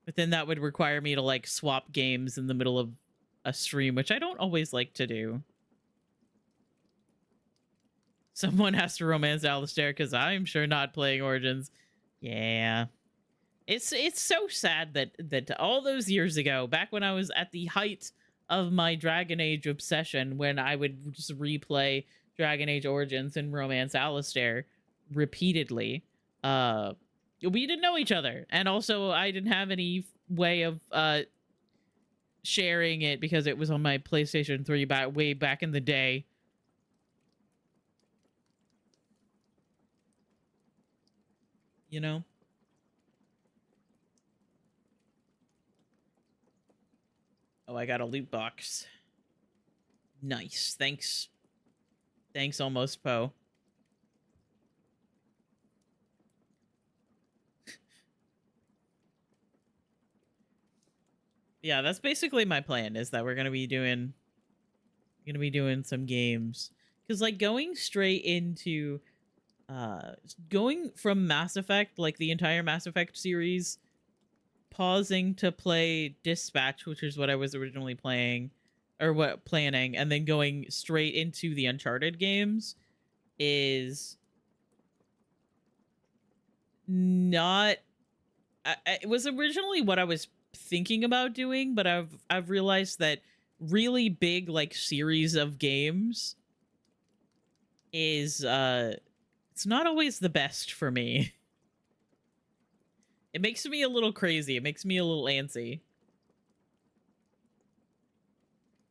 But then that would require me to, like, swap games in the middle of a stream, which I don't always like to do. Someone has to romance Alistair because I'm sure not playing Origins. Yeah. It's so sad that all those years ago, back when I was at the height of my Dragon Age obsession, when I would just replay Dragon Age Origins and romance Alistair repeatedly, we didn't know each other. And also I didn't have any way of sharing it because it was on my PlayStation 3 way back in the day. You know? Oh, I got a loot box. Nice. Thanks. Thanks, Almost Poe. Yeah, that's basically my plan, is that we're gonna be doing some games. Because, like, going straight into going from Mass Effect, like the entire Mass Effect series, pausing to play Dispatch, which is what I was originally playing, or what planning, and then going straight into the Uncharted games is not. It was originally what I was thinking about doing, but I've realized that really big like series of games is it's not always the best for me. It makes me a little crazy. It makes me a little antsy.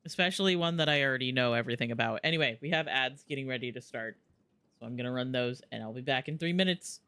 Especially one that I already know everything about. Anyway, we have ads getting ready to start. So I'm going to run those and I'll be back in 3 minutes.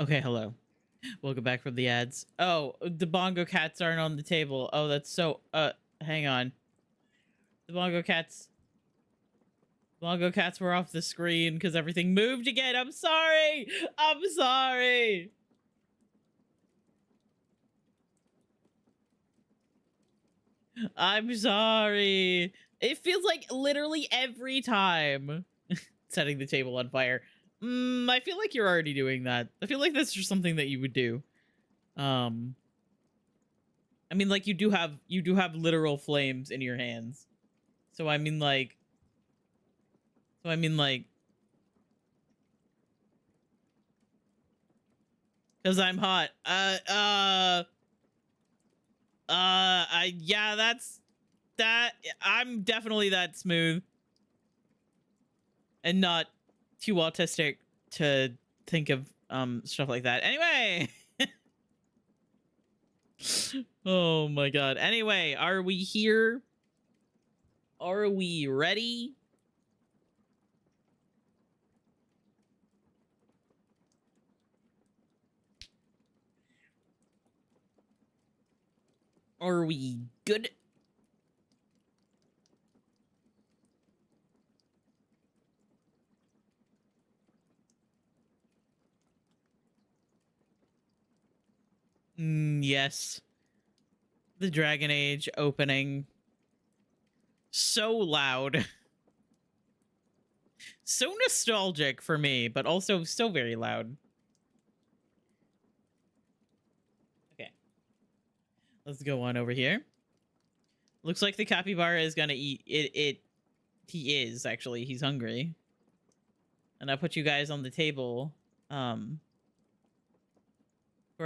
Okay, hello. Welcome back from the ads. Oh, the bongo cats aren't on the table. Oh, that's so hang on. The bongo cats were off the screen because everything moved again. I'm sorry. I'm sorry. I'm sorry. It feels like literally every time setting the table on fire. I feel like you're already doing that. I feel like that's just something that you would do. I mean, like you do have literal flames in your hands. So I mean like because I'm hot. Yeah, that. I'm definitely that smooth and not too autistic to think of stuff like that. Anyway. Oh my god. Anyway, are we here? Are we ready? Are we good? Yes. The Dragon Age opening. So loud. So nostalgic for me, but also so very loud. Okay. Let's go on over here. Looks like the capybara is gonna eat it. He is, actually. He's hungry. And I put you guys on the table for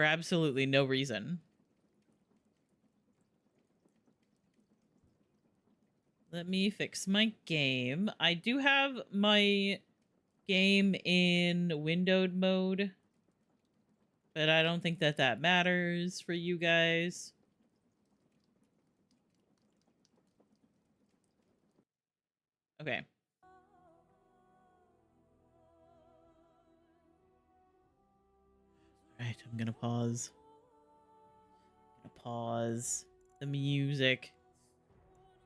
absolutely no reason. Let me fix my game. I do have my game in windowed mode, but I don't think that that matters for you guys. Okay. All right, I'm gonna pause. Pause the music,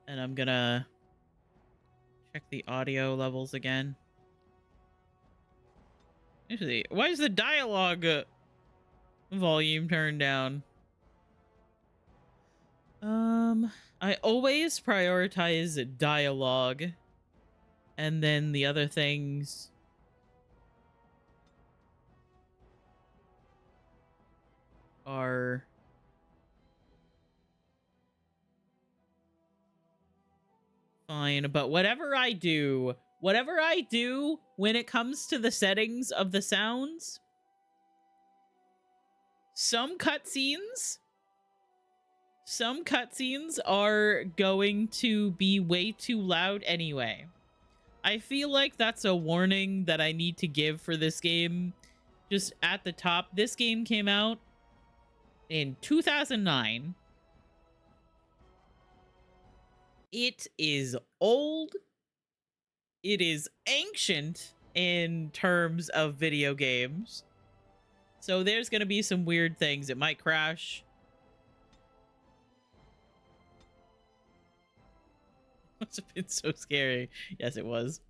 and I'm gonna check the audio levels again. Actually, why is the dialogue volume turned down? I always prioritize dialogue, and then the other things are fine. But whatever I do when it comes to the settings of the sounds, some cutscenes are going to be way too loud anyway. I feel like that's a warning that I need to give for this game. Just at the top, this game came out in 2009. It is old. It is ancient in terms of video games. So there's going to be some weird things. It might crash. Must have been so scary. Yes, it was.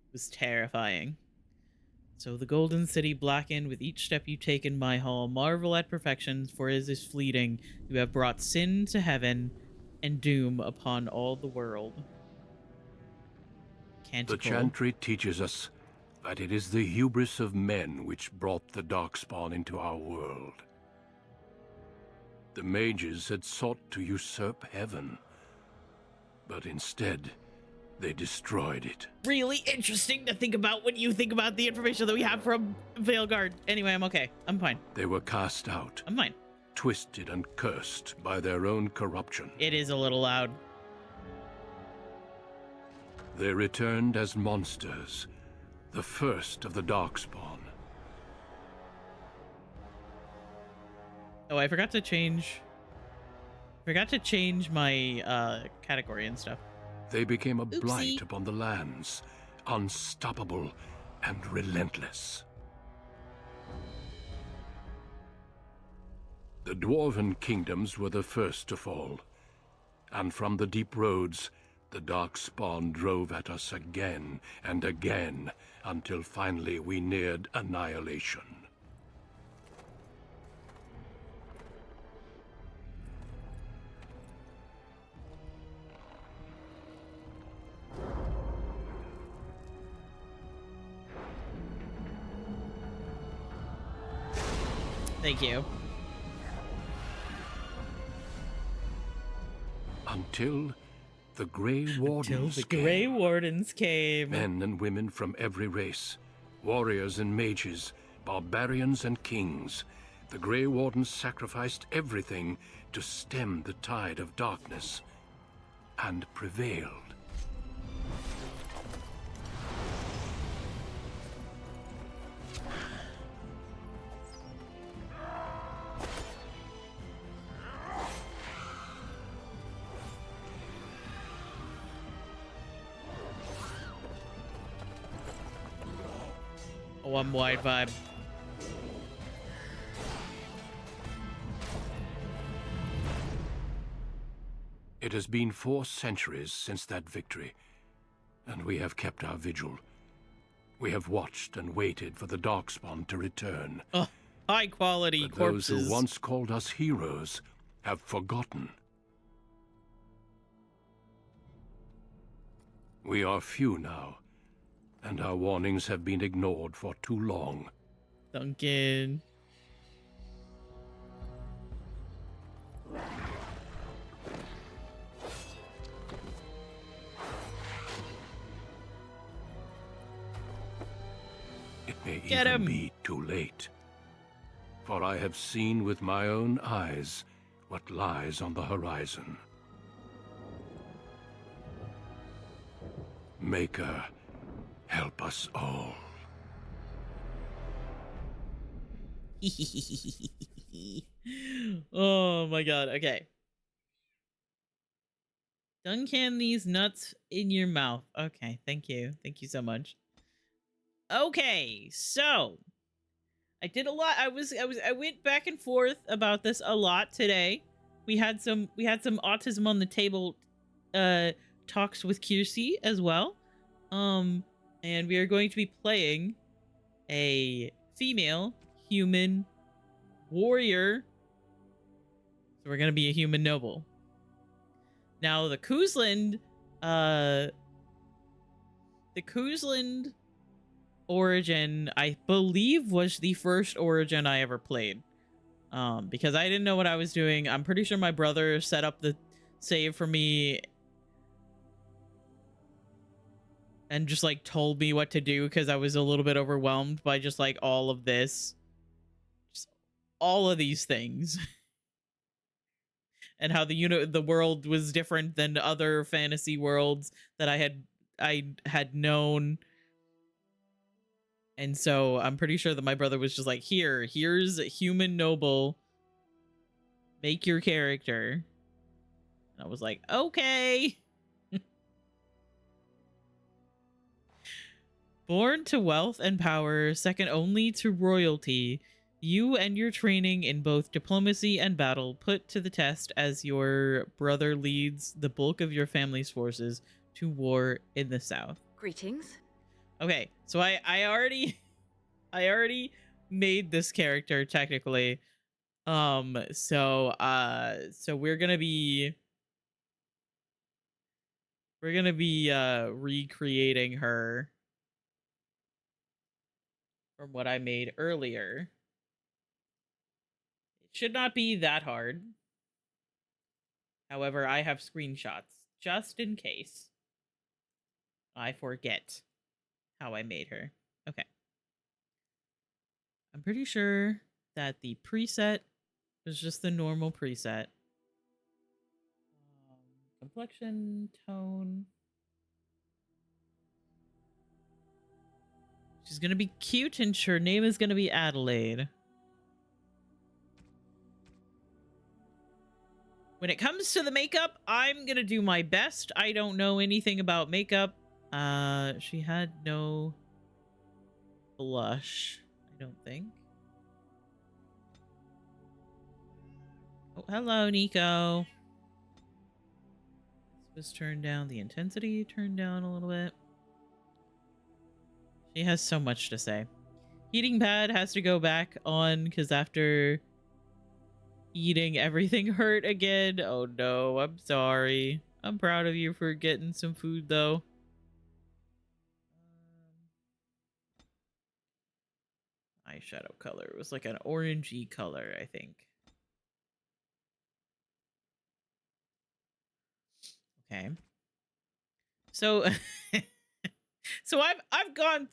It was terrifying. So the golden city blackened with each step you take in my hall. Marvel at perfection, for it is fleeting. You have brought sin to heaven and doom upon all the world. Canticle. The chantry teaches us that it is the hubris of men which brought the Darkspawn into our world. The mages had sought to usurp heaven, but instead, they destroyed it. Really interesting to think about when you think about the information that we have from Veilguard. Anyway, I'm okay. I'm fine. They were cast out. I'm fine. Twisted and cursed by their own corruption. It is a little loud. They returned as monsters, the first of the Darkspawn. Oh, I forgot to change my category and stuff. They became a Oopsie. blight upon the lands, unstoppable and relentless. The dwarven kingdoms were the first to fall, and from the deep roads, the Darkspawn drove at us again and again, until finally we neared annihilation. Thank you. Until the Grey Wardens Till the Grey Wardens came. Men and women from every race, warriors and mages, barbarians and kings. The Grey Wardens sacrificed everything to stem the tide of darkness, and prevailed. One wide vibe. It has been 4 centuries since that victory, and we have kept our vigil. We have watched and waited for the Darkspawn to return. Oh, high quality But corpses. those who once called us heroes have forgotten. We are few now, and our warnings have been ignored for too long. Duncan. It may Get even him. be too late. For I have seen with my own eyes what lies on the horizon. Maker, help us all. Oh my god. Okay. Duncan these nuts in your mouth. Okay, thank you. Thank you so much. Okay, so I did a lot. I went back and forth about this a lot today. We had some autism on the table talks with Kiersey as well. And we are going to be playing a female human warrior. So we're going to be a human noble. Now the Kuzland origin, I believe, was the first origin I ever played. Because I didn't know what I was doing. I'm pretty sure my brother set up the save for me and just like told me what to do because I was a little bit overwhelmed by just like all of this. Just all of these things. And how the world was different than other fantasy worlds that I had known. And so I'm pretty sure that my brother was just like, here's a human noble. Make your character. And I was like, okay. Born to wealth and power, second only to royalty, you and your training in both diplomacy and battle put to the test as your brother leads the bulk of your family's forces to war in the south. Greetings. Okay, so I already made this character technically. So we're gonna be recreating her from what I made earlier. It should not be that hard. However, I have screenshots just in case I forget how I made her. Okay. I'm pretty sure that the preset was just the normal preset. Complexion, tone. She's gonna be cute and her name is gonna be Adelaide. When it comes to the makeup, I'm gonna do my best. I don't know anything about makeup. She had no blush, I don't think. Oh, hello, Nico. This was turned down. The intensity turned down a little bit. She has so much to say. Heating pad has to go back on because after eating, everything hurt again. Oh no, I'm sorry. I'm proud of you for getting some food though. Eyeshadow color. It was like an orangey color, I think. Okay. So so I've gone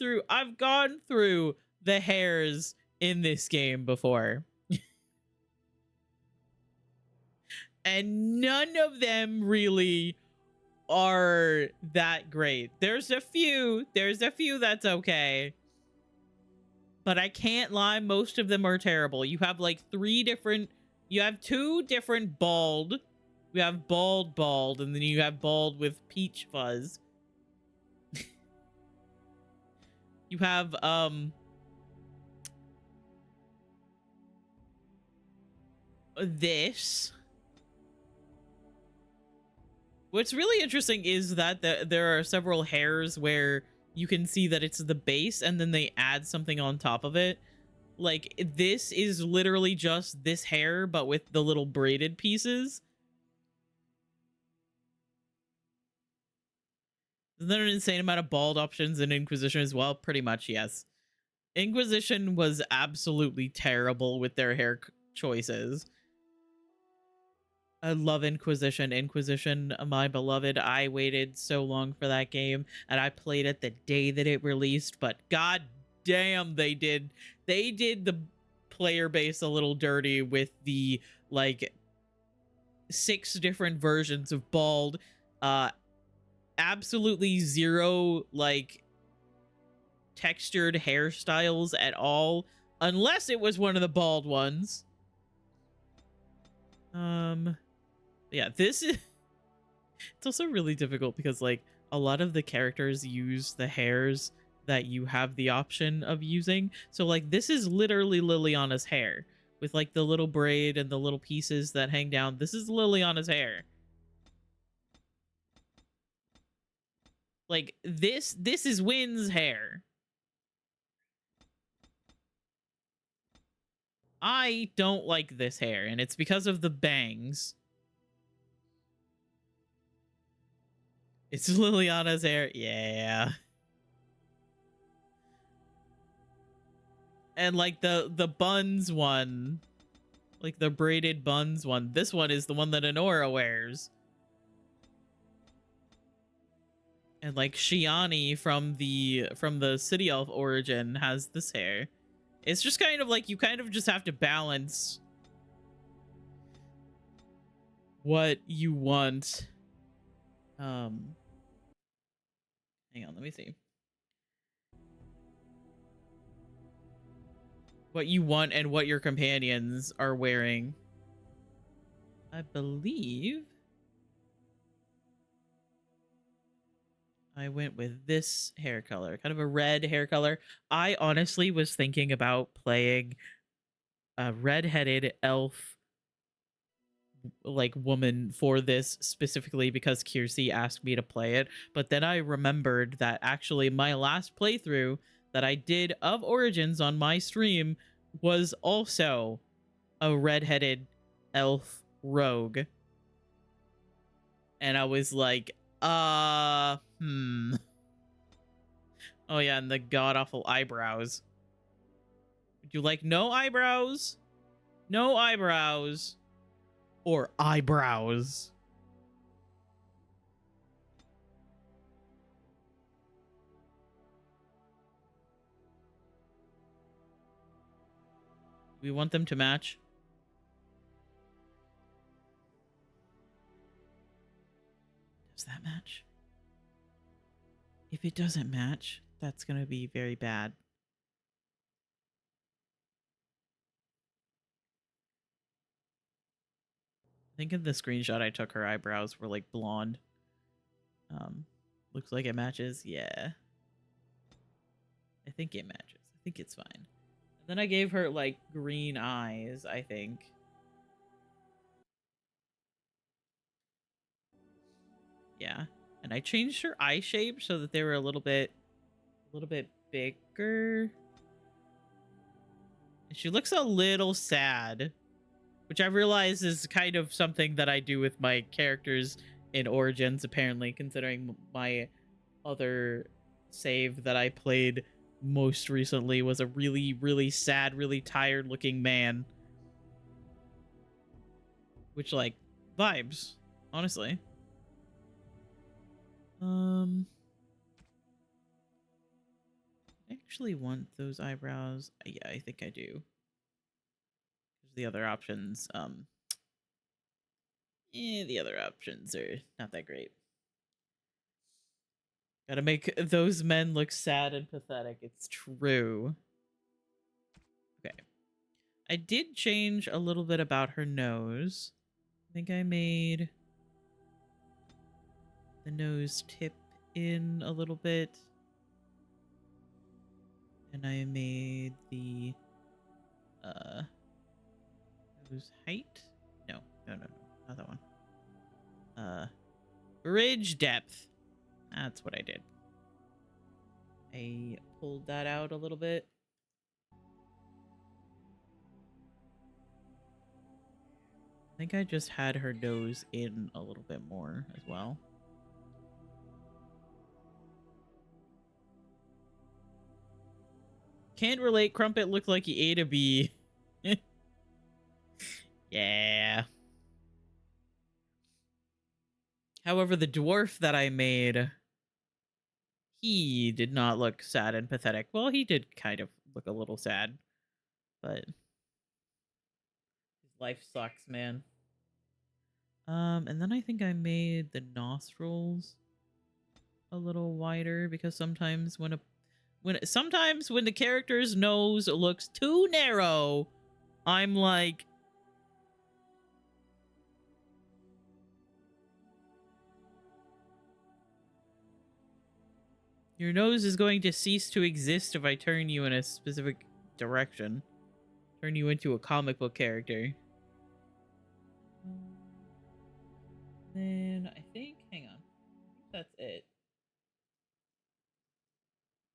through the hairs in this game before. And none of them really are that great. There's a few that's okay. But I can't lie, most of them are terrible. You have like you have 2 different bald. You have bald, and then you have bald with peach fuzz. You have this. What's really interesting is that there are several hairs where you can see that it's the base and then they add something on top of it. Like, this is literally just this hair, but with the little braided pieces. Isn't there an insane amount of bald options in Inquisition as well? Pretty much, yes. Inquisition was absolutely terrible with their hair choices. I love Inquisition. Inquisition, my beloved. I waited so long for that game, and I played it the day that it released, but god damn, they did the player base a little dirty with the, like, 6 different versions of bald. Absolutely zero, like, textured hairstyles at all, unless it was one of the bald ones. Yeah, this is it's also really difficult because, like, a lot of the characters use the hairs that you have the option of using. So, like, this is literally Liliana's hair with, like, the little braid and the little pieces that hang down. This is Liliana's hair. Like, this is Wynn's hair. I don't like this hair, and it's because of the bangs. It's Liliana's hair. Yeah. And, like, the buns one, like the braided buns one, this one is the one that Honora wears. And, like, Shiani from the City Elf origin has this hair. It's just kind of like, you kind of just have to balance what you want. Hang on, let me see. What you want and what your companions are wearing. I believe I went with this hair color, kind of a red hair color. I honestly was thinking about playing a redheaded elf, like, woman for this specifically because Kiersey asked me to play it. But then I remembered that actually my last playthrough that I did of Origins on my stream was also a redheaded elf rogue. And I was like, Oh yeah, and the god-awful eyebrows. Would you like no eyebrows? No eyebrows? Or eyebrows? We want them to match. Does that match? If it doesn't match, that's going to be very bad. I think in the screenshot I took, her eyebrows were, like, blonde. Looks like it matches. Yeah. I think it matches. I think it's fine. And then I gave her, like, green eyes, I think. Yeah. And I changed her eye shape so that they were a little bit bigger. And she looks a little sad, which I realize is kind of something that I do with my characters in Origins, apparently, considering my other save that I played most recently was a really, really sad, really tired looking man. Which, like, vibes, honestly. I actually want those eyebrows. Yeah, I think I do. The other options, the other options are not that great. Gotta make those men look sad and pathetic. It's true. Okay. I did change a little bit about her nose. I think I made the nose tip in a little bit. And I made the nose height. No, not that one. Ridge depth. That's what I did. I pulled that out a little bit. I think I just had her nose in a little bit more as well. Can't relate. Crumpet looked like he ate a bee. Yeah. However, the dwarf that I made, he did not look sad and pathetic. Well, he did kind of look a little sad, but his life sucks, man. And then I think I made the nostrils a little wider because sometimes when the character's nose looks too narrow, I'm like, your nose is going to cease to exist if I turn you in a specific direction. Turn you into a comic book character. Then I think, hang on. I think that's it.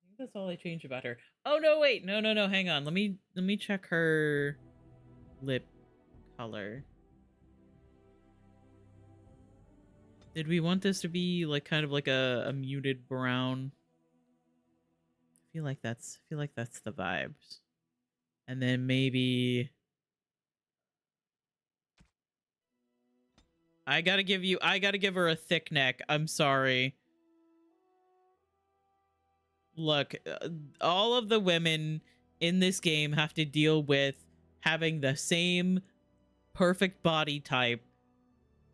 I think that's all I changed about her. Oh no, wait, no, hang on. Let me check her lip color. Did we want this to be like kind of like a muted brown? I feel like that's the vibes. And then maybe I gotta give her a thick neck. I'm sorry. Look, all of the women in this game have to deal with having the same perfect body type.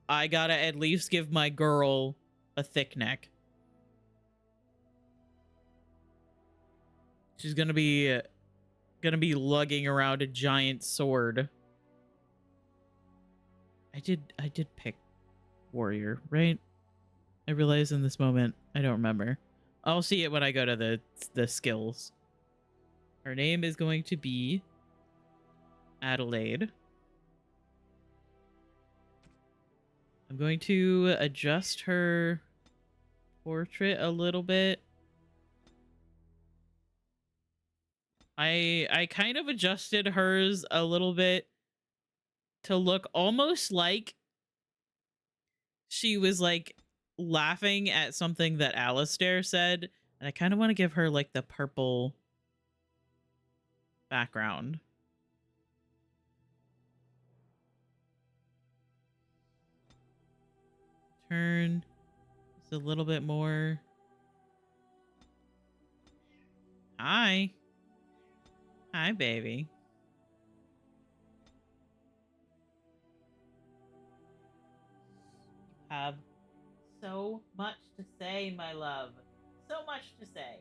I gotta at least give my girl a thick neck. She's gonna be lugging around a giant sword. I did pick warrior, right? I realize in this moment I don't remember. I'll see it when I go to the skills. Her name is going to be Adelaide. I'm going to adjust her portrait a little bit. I kind of adjusted hers a little bit to look almost like she was like laughing at something that Alistair said, and I kind of want to give her like the purple background. Turn just a little bit more. Hi, baby. Have so much to say, my love. So much to say.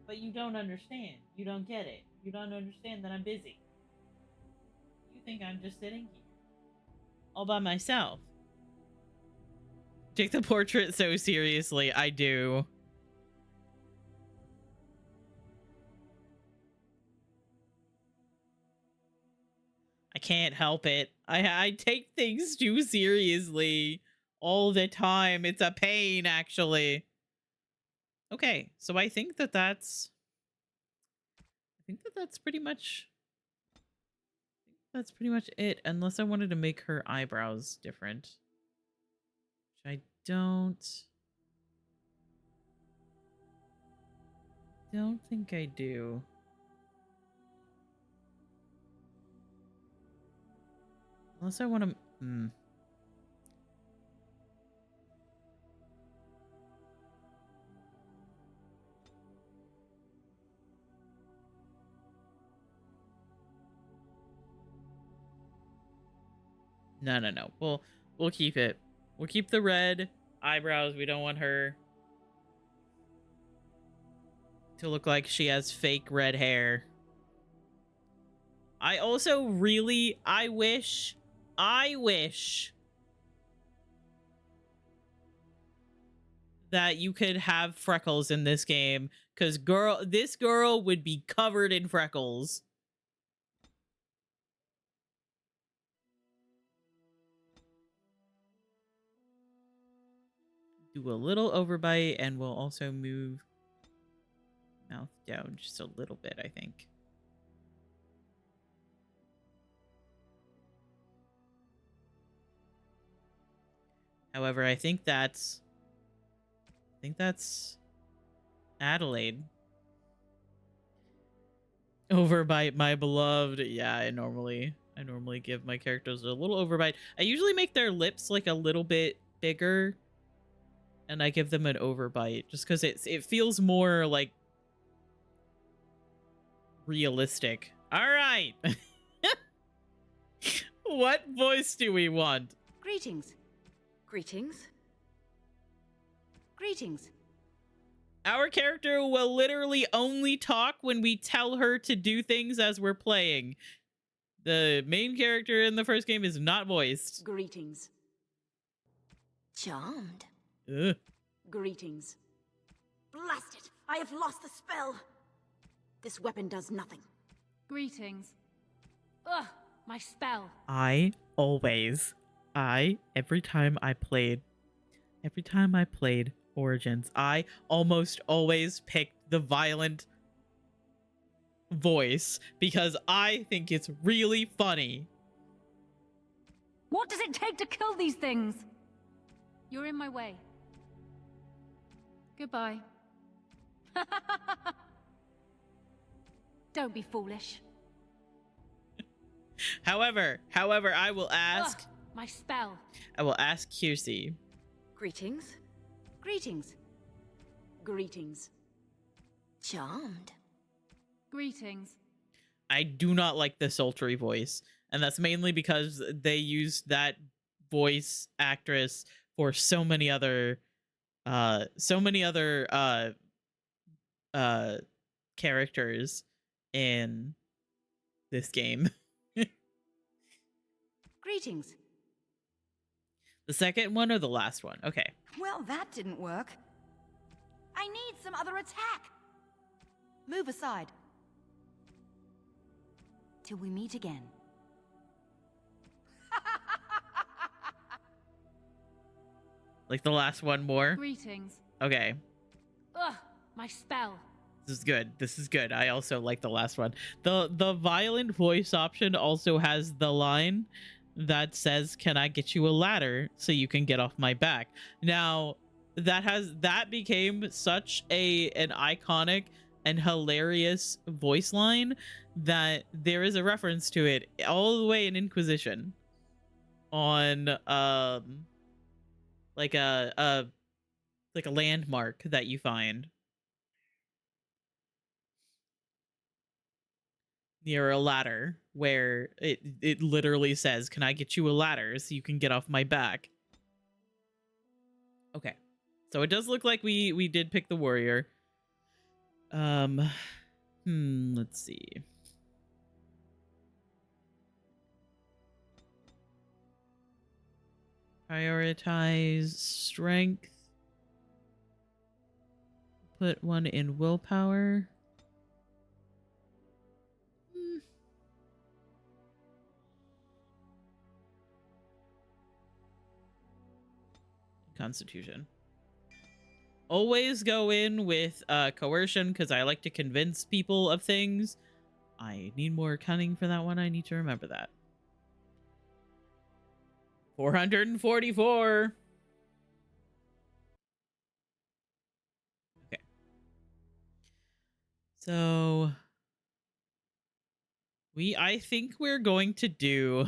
But you don't understand. You don't get it. You don't understand that I'm busy. You think I'm just sitting here all by myself. Take the portrait so seriously. I do. I can't help it. I take things too seriously all the time. It's a pain, actually. Okay, so I think that's pretty much it, unless I wanted to make her eyebrows different, which I don't think I do. Unless I want to No. We'll keep it. We'll keep the red eyebrows. We don't want her to look like she has fake red hair. I also really I wish that you could have freckles in this game, because this girl would be covered in freckles. do a little overbite, and we'll also move mouth down just a little bit, I think. However, I think that's Adelaide. Overbite, my beloved. Yeah, I normally give my characters a little overbite. I usually make their lips like a little bit bigger, and I give them an overbite just because it feels more like realistic. All right. What voice do we want? Greetings. Greetings. Greetings. Our character will literally only talk when we tell her to do things as we're playing. The main character in the first game is not voiced. Greetings. Charmed. Ugh. Greetings. Blast it! I have lost the spell! This weapon does nothing. Greetings. Ugh, my spell. Every time I played Origins, I almost always picked the violent voice because I think it's really funny. What does it take to kill these things? You're in my way. Goodbye. Don't be foolish. However, I will ask. Ugh, my spell. I will ask Kiersey. Greetings. Greetings. Greetings. Charmed. Greetings. I do not like the sultry voice, and that's mainly because they used that voice actress for so many other characters in this game. Greetings. The second one or the last one? Okay. Well, that didn't work. I need some other attack. Move aside. Till we meet again. Like the last one more? Greetings. Okay. Ugh, my spell. This is good. This is good. I also like the last one. The violent voice option also has the line that says, "Can I get you a ladder so you can get off my back?" Now, that became such an iconic and hilarious voice line that there is a reference to it all the way in Inquisition on like a landmark that you find near a ladder where it literally says, "Can I get you a ladder so you can get off my back?" Okay. So it does look like we did pick the warrior. Let's see. Prioritize strength. Put one in willpower. Constitution. Always go in with coercion because I like to convince people of things. I need more cunning for that one. I need to remember that. 444. Okay. So I think we're going to do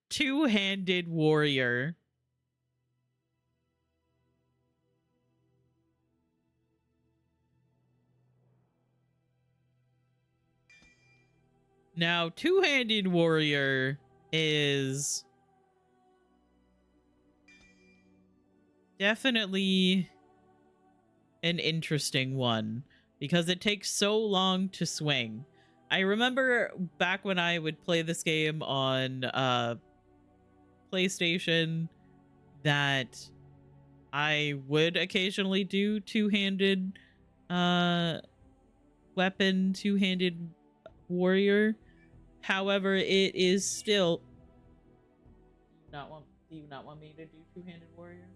two-handed warrior. Now, two-handed warrior is definitely an interesting one because it takes so long to swing. I remember back when I would play this game on PlayStation that I would occasionally do two-handed weapon, two-handed warrior. However, it is still do you not want me to do two-handed warrior?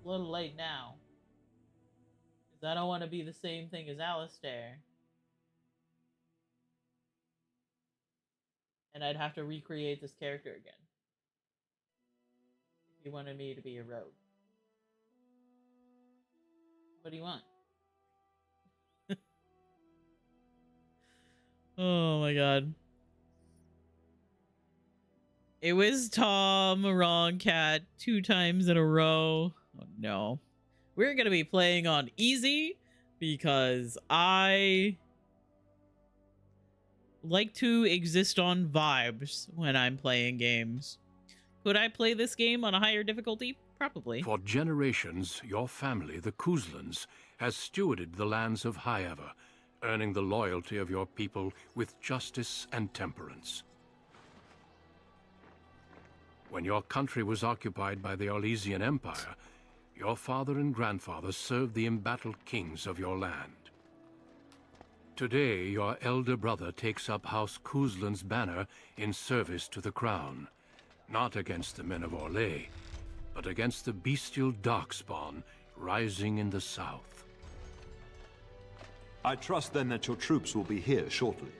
a little late now. Because I don't want to be the same thing as Alistair. And I'd have to recreate this character again. If you wanted me to be a rogue. What do you want? Oh my god. It was Tom, wrong cat, 2 times in a row. Oh no. We're gonna be playing on easy because I like to exist on vibes when I'm playing games. Could I play this game on a higher difficulty? Probably. For generations, your family, the Kuzlans, has stewarded the lands of Highever, earning the loyalty of your people with justice and temperance. When your country was occupied by the Orlesian Empire, your father and grandfather served the embattled kings of your land. Today, your elder brother takes up House Kuzlan's banner in service to the crown, not against the men of Orlais, but against the bestial darkspawn rising in the south. I trust then that your troops will be here shortly.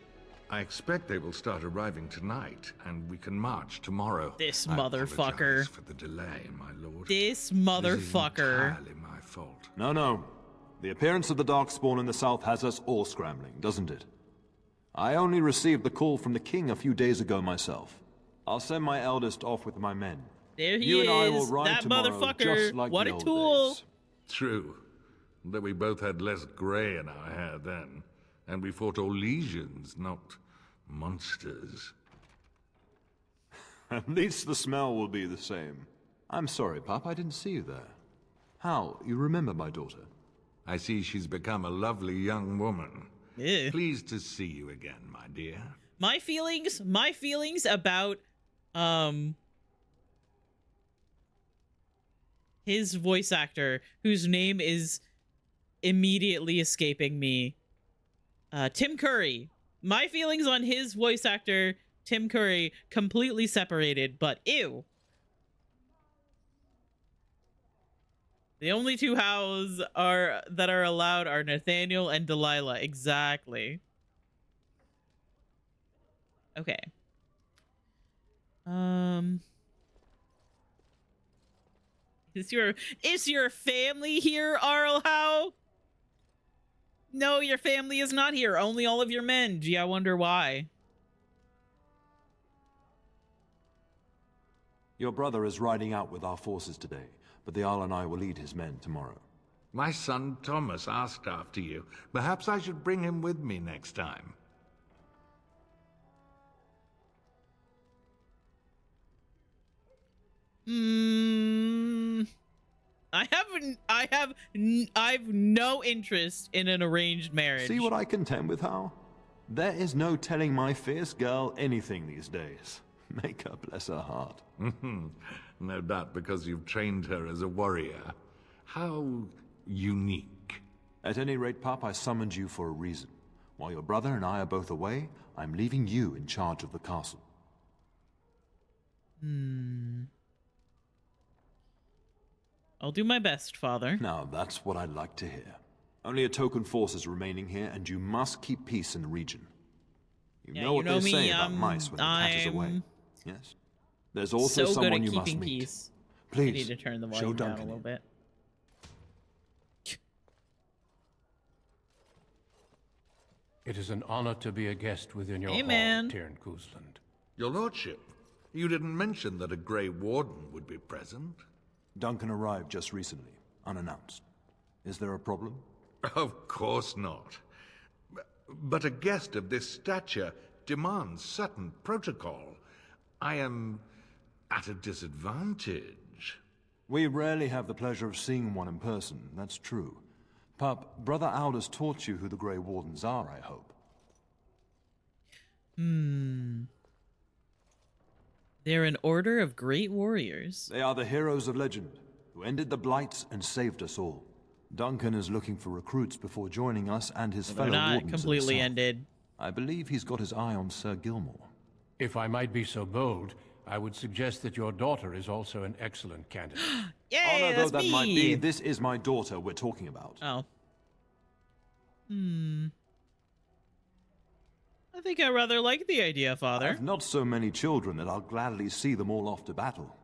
I expect they will start arriving tonight, and we can march tomorrow. This I motherfucker. apologize for the delay, my lord. This This is motherfucker. entirely my fault. No. The appearance of the Darkspawn in the south has us all scrambling, doesn't it? I only received the call from the king a few days ago myself. I'll send my eldest off with my men. There he You is. and I will ride That tomorrow motherfucker. just like What the a old tool. days. True. Though we both had less grey in our hair then. And we fought Orlesians, not monsters. At least the smell will be the same. I'm sorry, Pop, I didn't see you there. How? You remember my daughter? I see she's become a lovely young woman. Ew. Pleased to see you again, my dear. My feelings about his voice actor, whose name is immediately escaping me. Tim Curry. My feelings on his voice actor, Tim Curry, completely separated, but ew. The only 2 hows that are allowed are Nathaniel and Delilah. Exactly. Okay. Is your family here, Arl Howe? No, your family is not here. Only all of your men. Gee, I wonder why. Your brother is riding out with our forces today, but the Jarl and I will lead his men tomorrow. My son Thomas asked after you. Perhaps I should bring him with me next time. I've no interest in an arranged marriage. See what I contend with, Hal? There is no telling my fierce girl anything these days. Make her bless her heart. No doubt because you've trained her as a warrior. How unique. At any rate, Pop, I summoned you for a reason. While your brother and I are both away, I'm leaving you in charge of the castle. I'll do my best, Father. Now, that's what I'd like to hear. Only a token force is remaining here, and you must keep peace in the region. You know what they say about mice when the cat is away. Yes? There's also So good someone at you must keeping meet. peace. I Please, need to turn the show volume down a Duncan little in. bit. It is an honor to be a guest within your Hey, hall, man. Tyrn Kuzland. Your lordship, you didn't mention that a Grey Warden would be present. Duncan arrived just recently, unannounced. Is there a problem? Of course not. But a guest of this stature demands certain protocol. I am at a disadvantage. We rarely have the pleasure of seeing one in person, that's true. Pup, Brother Aldous taught you who the Grey Wardens are, I hope. They're an order of great warriors. They are the heroes of legend, who ended the Blights and saved us all. Duncan is looking for recruits before joining us and his They're fellow not wardens in the completely south. ended. I believe he's got his eye on Sir Gilmore. If I might be so bold, I would suggest that your daughter is also an excellent candidate. Yay, Honor though that's that me. might be, this is my daughter we're talking about. Oh. I think I rather like the idea, Father. I've not so many children that I'll gladly see them all off to battle.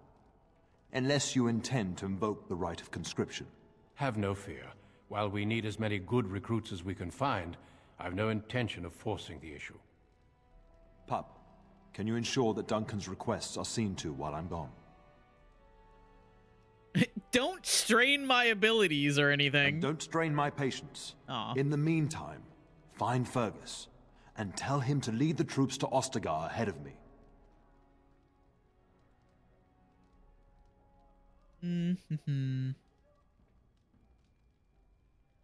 Unless you intend to invoke the right of conscription. Have no fear. While we need as many good recruits as we can find, I've no intention of forcing the issue. Pup, can you ensure that Duncan's requests are seen to while I'm gone? Don't strain my abilities or anything. And don't strain my patience. Aw. In the meantime, find Fergus and tell him to lead the troops to Ostagar ahead of me.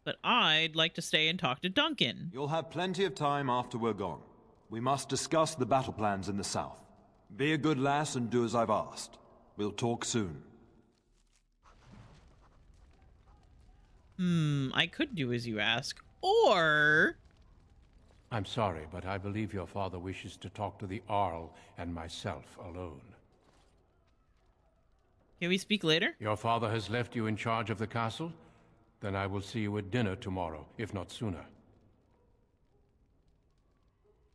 But I'd like to stay and talk to Duncan. You'll have plenty of time after we're gone. We must discuss the battle plans in the south. Be a good lass and do as I've asked. We'll talk soon. I could do as you ask. Or... I'm sorry, but I believe your father wishes to talk to the Arl and myself alone. Can we speak later? Your father has left you in charge of the castle? Then I will see you at dinner tomorrow, if not sooner.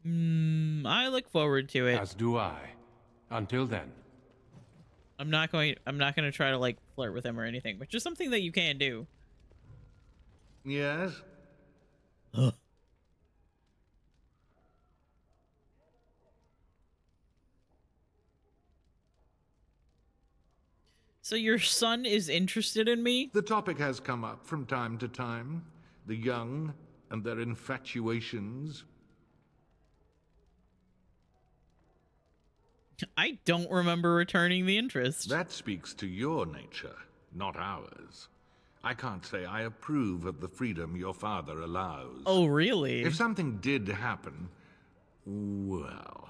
I look forward to it. As do I. Until then. I'm not going to try to like flirt with him or anything, but just something that you can do. Yes? So your son is interested in me? The topic has come up from time to time. The young and their infatuations. I don't remember returning the interest. That speaks to your nature, not ours. I can't say I approve of the freedom your father allows. Oh, really? If something did happen, well,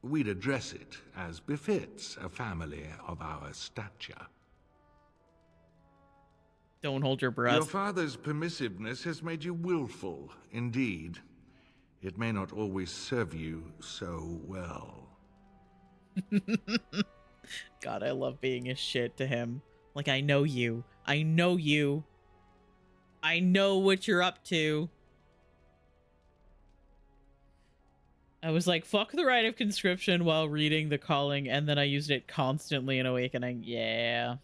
we'd address it as befits a family of our stature. Don't hold your breath. Your father's permissiveness has made you willful, indeed. It may not always serve you so well. God, I love being a shit to him. Like, I know you. I know you. I know what you're up to. I was like, fuck the right of conscription while reading The Calling, and then I used it constantly in Awakening. Yeah.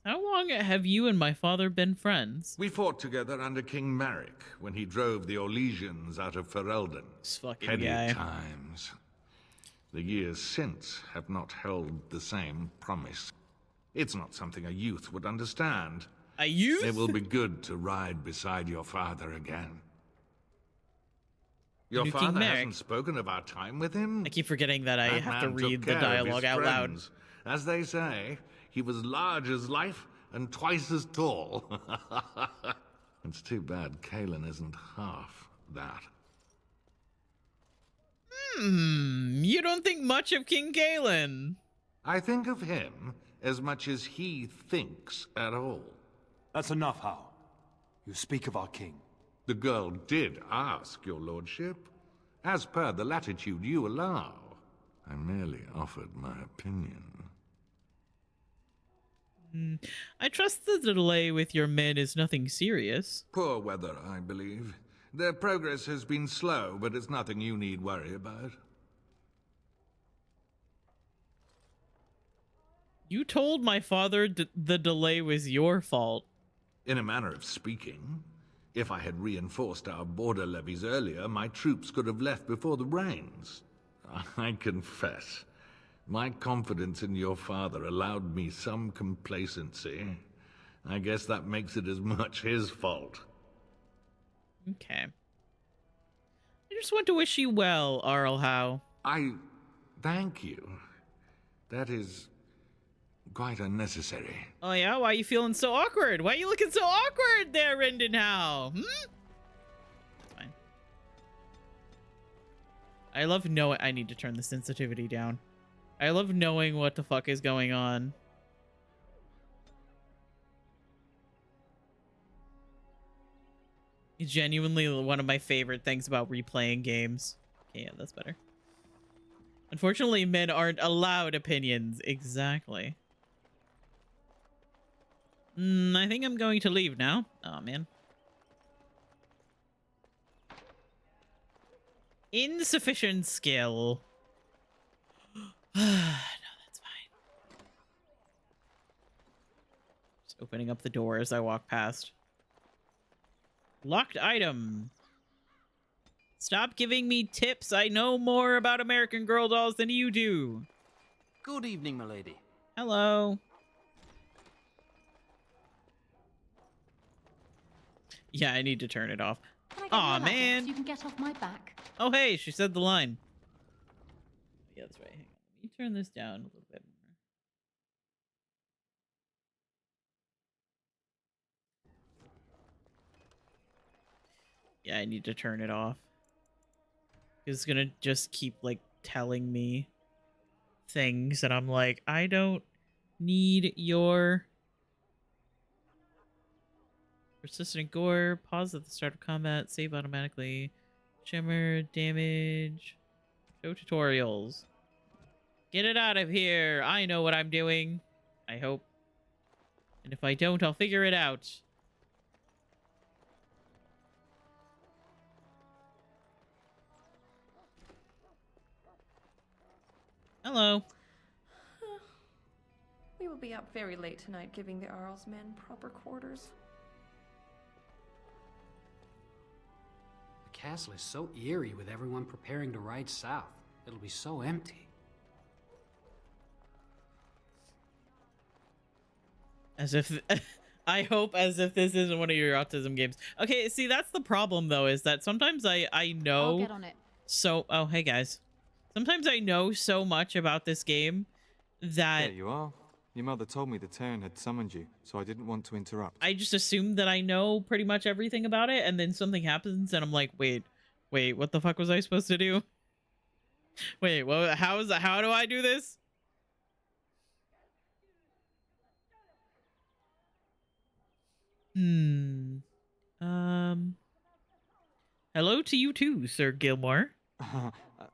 How long have you and my father been friends? We fought together under King Maric when he drove the Orlesians out of Ferelden. This fucking Heady guy. times. The years since have not held the same promise. It's not something a youth would understand. A youth? It will be good to ride beside your father again. Your New King father Maric. hasn't spoken of our time with him? I keep forgetting that I That have to man took read the care of his dialogue out loud. friends. As they say, he was large as life and twice as tall. It's too bad Kalen isn't half that. You don't think much of King Galen. I think of him as much as he thinks at all. That's enough, Hal. You speak of our king. The girl did ask, your lordship, as per the latitude you allow. I merely offered my opinion. I trust the delay with your men is nothing serious. Poor weather, I believe. Their progress has been slow, but it's nothing you need worry about. You told my father the delay was your fault. In a manner of speaking, if I had reinforced our border levies earlier, my troops could have left before the rains. I confess, my confidence in your father allowed me some complacency. I guess that makes it as much his fault. Okay. I just want to wish you well, Arl Howe. I thank you. That is quite unnecessary. Oh yeah? Why are you feeling so awkward? Why are you looking so awkward there, Rendon Howe? It's fine. I love knowing... I need to turn the sensitivity down. I love knowing what the fuck is going on. It's genuinely one of my favorite things about replaying games. Okay, yeah, that's better. Unfortunately, men aren't allowed opinions. Exactly. I think I'm going to leave now. Oh, man. Insufficient skill. No, that's fine. Just opening up the door as I walk past. Locked item. Stop giving me tips. I know more about American Girl dolls than you do. Good evening, milady. Hello. Yeah, I need to turn it off. Aw, man. So you can get off my back. Oh, hey, she said the line. Yeah, that's right. Hang on. Let me turn this down a little bit more. Yeah, I need to turn it off. It's gonna just keep, like, telling me things, and I'm like, I don't need your persistent gore. Pause at the start of combat. Save automatically. Shimmer, damage. Show tutorials. Get it out of here. I know what I'm doing. I hope. And if I don't, I'll figure it out. Hello. We will be up very late tonight giving the Arl's men proper quarters. The castle is so eerie with everyone preparing to ride south. It'll be so empty. As if... I hope as if this isn't one of your autism games. Okay, see, that's the problem, though, is that sometimes I know... I'll get on it. So... Oh, hey, guys. Sometimes I know so much about this game that... There you are. Your mother told me the Terran had summoned you, so I didn't want to interrupt. I just assumed that I know pretty much everything about it, and then something happens, and I'm like, wait, what the fuck was I supposed to do? Wait, well, how do I do this? Hello to you too, Sir Gilmore.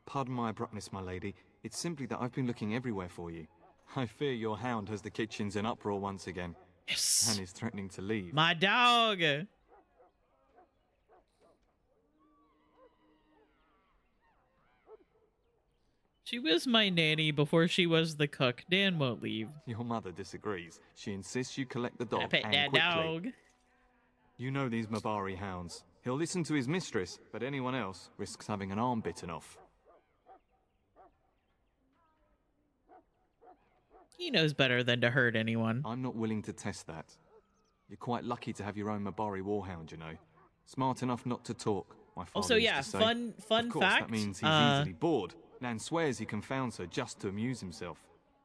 Pardon my abruptness, my lady. It's simply that I've been looking everywhere for you. I fear your hound has the kitchens in uproar once again. Yes. And is threatening to leave. My dog. She was my nanny before she was the cook. Dan won't leave. Your mother disagrees. She insists you collect the dog I pet and that quickly. dog. You know these Mabari hounds. He'll listen to his mistress, but anyone else risks having an arm bitten off. He knows better than to hurt anyone. I'm not willing to test that. You're quite lucky to have your own Mabari warhound, you know. Smart enough not to talk, my father Also, used yeah, to say. fun of course, fact. That means he's easily bored. Nan swears he confounds her just to amuse himself.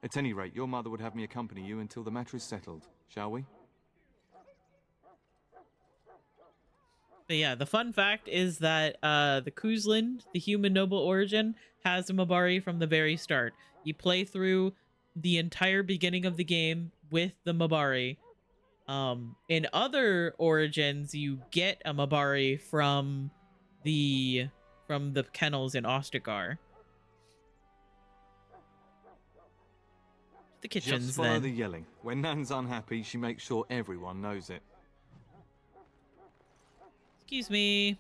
At any rate, your mother would have me accompany you until the matter is settled. Shall we? But yeah, the fun fact is that the Kuzland, the human noble origin, has a Mabari from the very start. You play through the entire beginning of the game with the Mabari. In other origins, you get a Mabari from the kennels in Ostagar. The kitchens, just follow then. the yelling. When Nan's unhappy, she makes sure everyone knows it. Excuse me.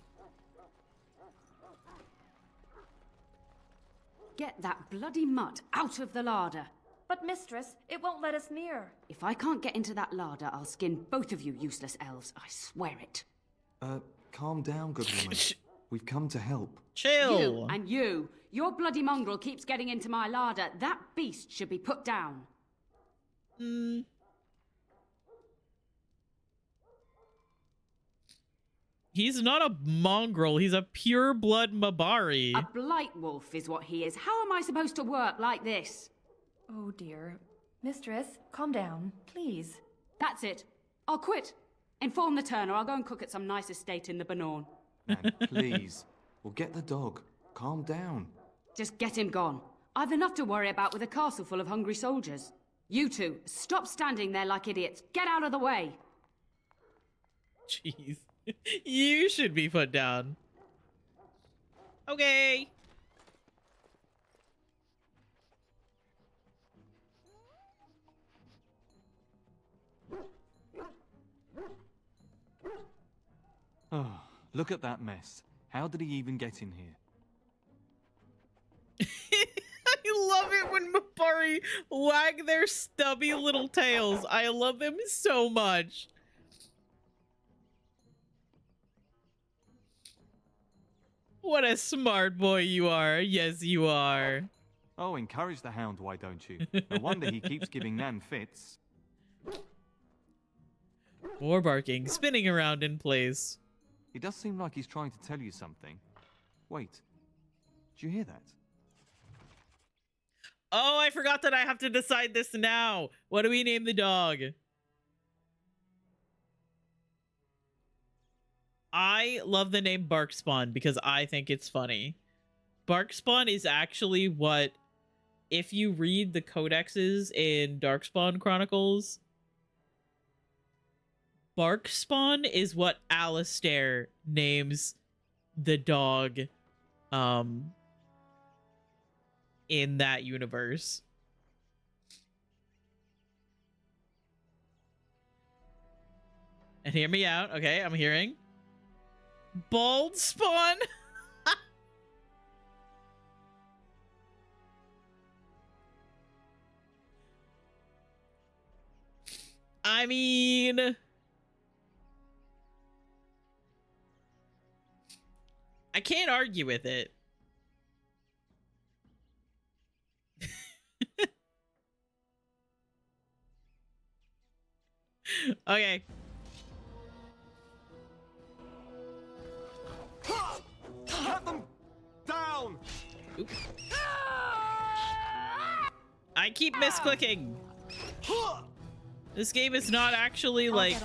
Get that bloody mutt out of the larder. But mistress, it won't let us near. If I can't get into that larder, I'll skin both of you useless elves. I swear it. Calm down, good woman. We've come to help. Chill. You and you. Your bloody mongrel keeps getting into my larder. That beast should be put down. He's not a mongrel. He's a pure-blood Mabari. A blight wolf is what he is. How am I supposed to work like this? Oh dear. Mistress, calm down, please. That's it. I'll quit. Inform the turner. I'll go and cook at some nice estate in the Banorn. Nan, please. We'll get the dog. Calm down. Just get him gone. I've enough to worry about with a castle full of hungry soldiers. You two, stop standing there like idiots. Get out of the way. Jeez. You should be put down. Okay. Look at that mess. How did he even get in here? I love it when Mabari wag their stubby little tails. I love them so much. What a smart boy you are. Yes, you are. Oh, encourage the hound, why don't you? No wonder he keeps giving Nan fits. More barking, spinning around in place. He does seem like he's trying to tell you something. Wait, did you hear that? Oh, I forgot that I have to decide this now. What do we name the dog? I love the name Barkspawn because I think it's funny. Barkspawn is actually what, if you read the codexes in Darkspawn Chronicles, Barkspawn is what Alistair names the dog in that universe. And hear me out. Okay, I'm hearing. Bald Spawn. I mean, I can't argue with it. Okay. Cut them down! Oop. I keep misclicking. This game is not actually like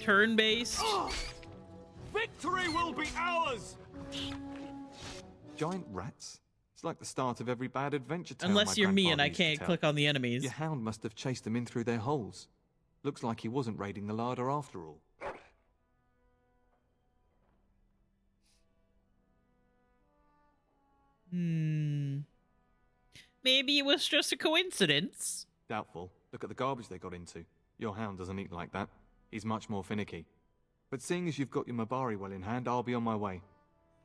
turn-based. Victory will be ours! Giant rats? It's like the start of every bad adventure tale. Unless you're me and I can't click on the enemies. Your hound must have chased them in through their holes. Looks like he wasn't raiding the larder after all. Maybe it was just a coincidence. Doubtful. Look at the garbage they got into. Your hound doesn't eat like that. He's much more finicky. But seeing as you've got your Mabari well in hand, I'll be on my way.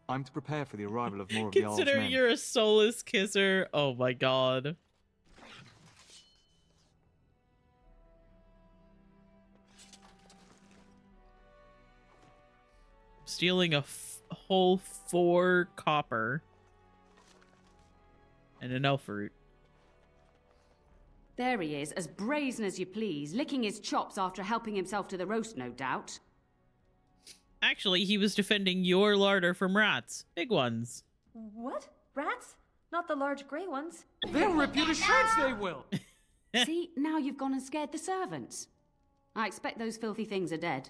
I'm to prepare for the arrival of more of the Jarl's men. Consider you're a soulless kisser. Oh my god. Stealing a whole 4 copper. And an elf fruit. There he is, as brazen as you please, licking his chops after helping himself to the roast, no doubt. Actually, he was defending your larder from rats. Big ones. What? Rats? Not the large grey ones. They'll rip you to shreds, they will! See, now you've gone and scared the servants. I expect those filthy things are dead.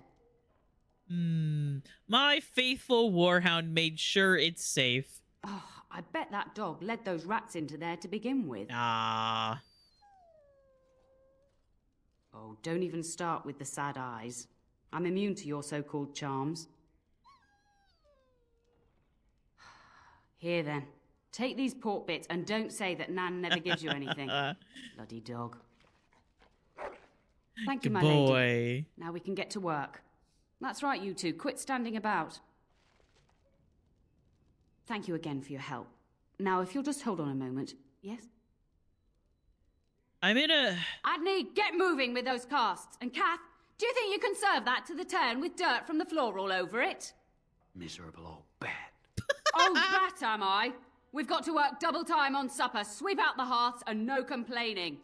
My faithful warhound made sure it's safe. Oh, I bet that dog led those rats into there to begin with. Ah. Oh, don't even start with the sad eyes. I'm immune to your so-called charms. Here then, take these pork bits and don't say that Nan never gives you anything. Bloody dog. Thank you, my lady. Now we can get to work. That's right, you two. Quit standing about. Thank you again for your help. Now, if you'll just hold on a moment. Yes? I'm in a... Adney, get moving with those casts. And Kath, do you think you can serve that to the turn with dirt from the floor all over it? Miserable old bat. Oh, that am I. We've got to work double time on supper, sweep out the hearths, and no complaining.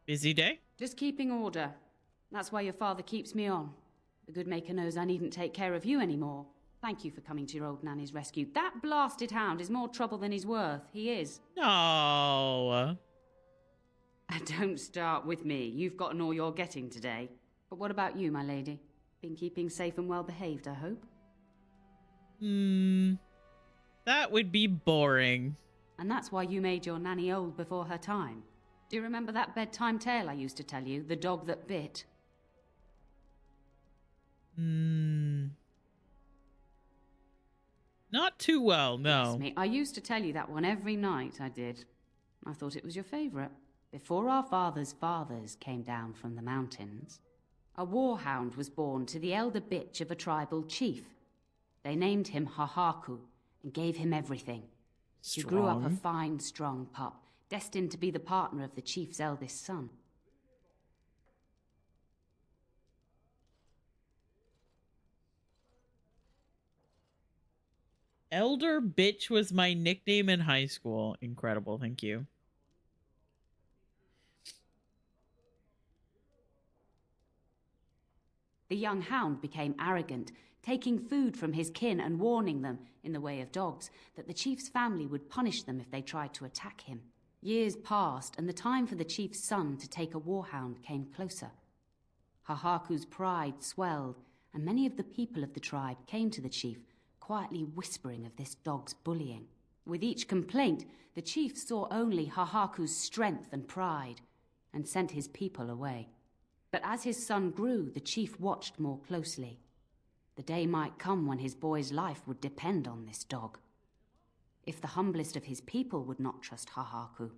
Busy day? Just keeping order. That's why your father keeps me on. The good maker knows I needn't take care of you anymore. Thank you for coming to your old nanny's rescue. That blasted hound is more trouble than he's worth. He is. No. And don't start with me. You've gotten all you're getting today. But what about you, my lady? Been keeping safe and well behaved, I hope? That would be boring. And that's why you made your nanny old before her time. Do you remember that bedtime tale I used to tell you? The dog that bit? Not too well, no. Bless me. I used to tell you that one every night, I did. I thought it was your favourite. Before our fathers' fathers came down from the mountains, a warhound was born to the elder bitch of a tribal chief. They named him Hahaku and gave him everything. He grew up a fine, strong pup, destined to be the partner of the chief's eldest son. Elder bitch was my nickname in high school. Incredible, thank you. The young hound became arrogant, taking food from his kin and warning them, in the way of dogs, that the chief's family would punish them if they tried to attack him. Years passed, and the time for the chief's son to take a warhound came closer. Hahaku's pride swelled, and many of the people of the tribe came to the chief, quietly whispering of this dog's bullying. With each complaint, the chief saw only Hahaku's strength and pride, and sent his people away. But as his son grew, the chief watched more closely. The day might come when his boy's life would depend on this dog. If the humblest of his people would not trust Hahaku,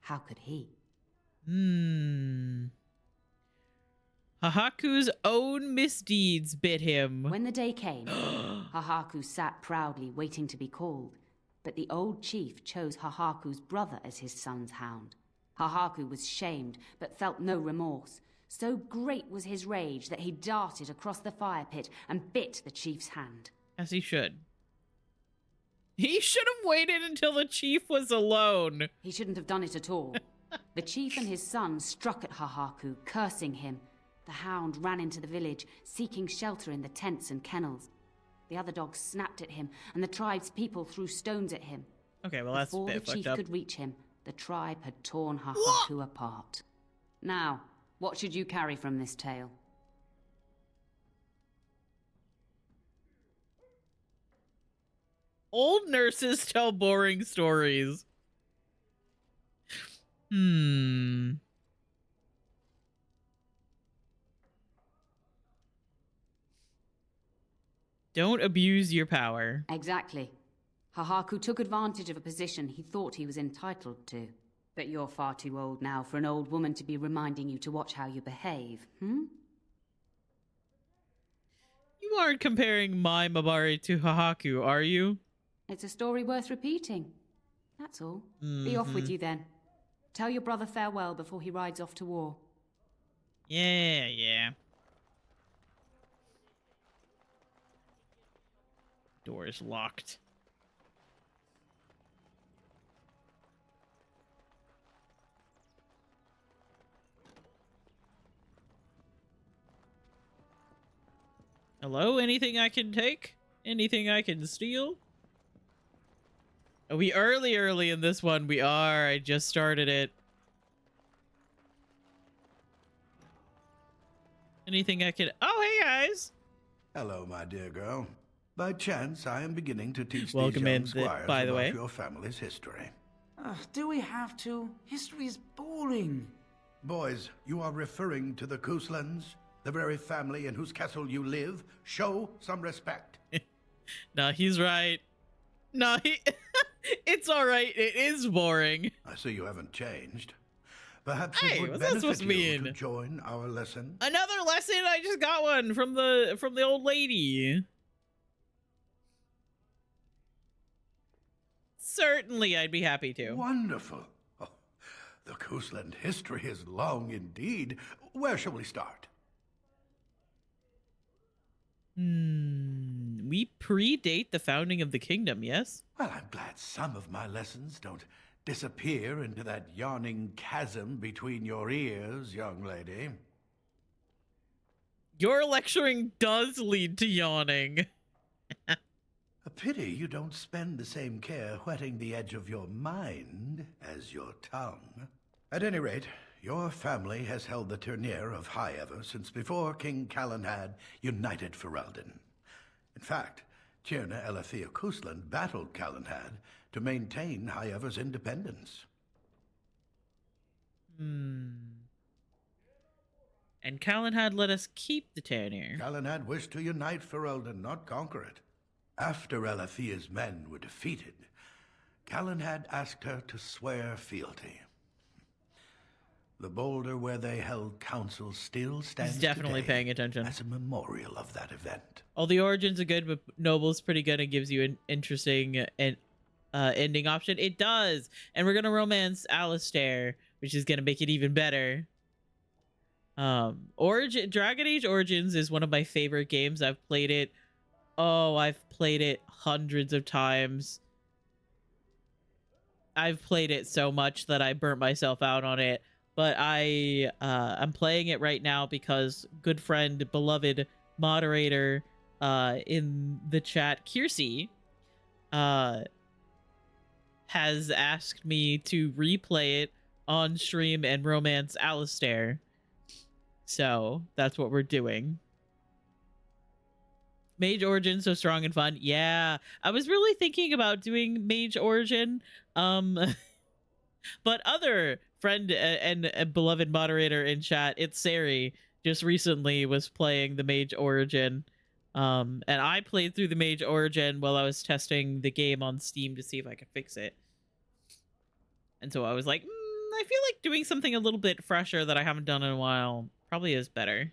how could he? Hahaku's own misdeeds bit him. When the day came, Hahaku sat proudly waiting to be called, but the old chief chose Hahaku's brother as his son's hound. Hahaku was shamed, but felt no remorse. So great was his rage that he darted across the fire pit and bit the chief's hand. As he should. He should have waited until the chief was alone. He shouldn't have done it at all. The chief and his son struck at Hahaku, cursing him. The hound ran into the village, seeking shelter in the tents and kennels. The other dogs snapped at him, and the tribe's people threw stones at him. Okay, well, that's a bit fucked up. Before the chief could reach him, the tribe had torn Hahaku apart. Now, what should you carry from this tale? Old nurses tell boring stories. Don't abuse your power. Exactly. Hahaku took advantage of a position he thought he was entitled to. But you're far too old now for an old woman to be reminding you to watch how you behave, You aren't comparing my Mabari to Hahaku, are you? It's a story worth repeating. That's all. Be off with you then. Tell your brother farewell before he rides off to war. Yeah. Door is locked. Hello? Anything I can take? Anything I can steal? Are we early in this one? We are. I just started it. Anything I can... Oh, hey, guys. Hello, my dear girl. By chance, I am beginning to teach Welcome these young in, squires by the about way. your family's history. Do we have to? History is boring. Boys, you are referring to the Couslands, the very family in whose castle you live. Show some respect. No, he's right. No, it's all right. It is boring. I see you haven't changed. Perhaps Hey, it would what's that supposed benefit to you mean? to join our lesson. Another lesson. I just got one from the old lady. Certainly, I'd be happy to. Wonderful. Oh, the Cousland history is long indeed. Where shall we start? We predate the founding of the kingdom, yes? Well, I'm glad some of my lessons don't disappear into that yawning chasm between your ears, young lady. Your lecturing does lead to yawning. A pity you don't spend the same care whetting the edge of your mind as your tongue. At any rate, your family has held the Ternier of High Ever since before King Calenhad united Ferelden. In fact, Tierna Elethea Cousland battled Calenhad to maintain High Ever's independence. And Calenhad let us keep the Ternier. Calenhad wished to unite Ferelden, not conquer it. After Elethea's men were defeated, Calenhad asked her to swear fealty. The boulder where they held council still stands He's definitely today paying attention. as a memorial of that event. All the origins are good, but Noble's pretty good and gives you an interesting ending option. It does, and we're gonna romance Alistair, which is gonna make it even better. Dragon Age Origins is one of my favorite games. I've played it. Oh, I've played it hundreds of times. I've played it so much that I burnt myself out on it. But I'm playing it right now because good friend, beloved moderator in the chat, Kiersey, has asked me to replay it on stream and romance Alistair. So that's what we're doing. Mage Origin, so strong and fun. Yeah, I was really thinking about doing Mage Origin. But other friend and beloved moderator in chat, it's Sari, just recently was playing the Mage Origin. And I played through the Mage Origin while I was testing the game on Steam to see if I could fix it. And so I was like, I feel like doing something a little bit fresher that I haven't done in a while probably is better.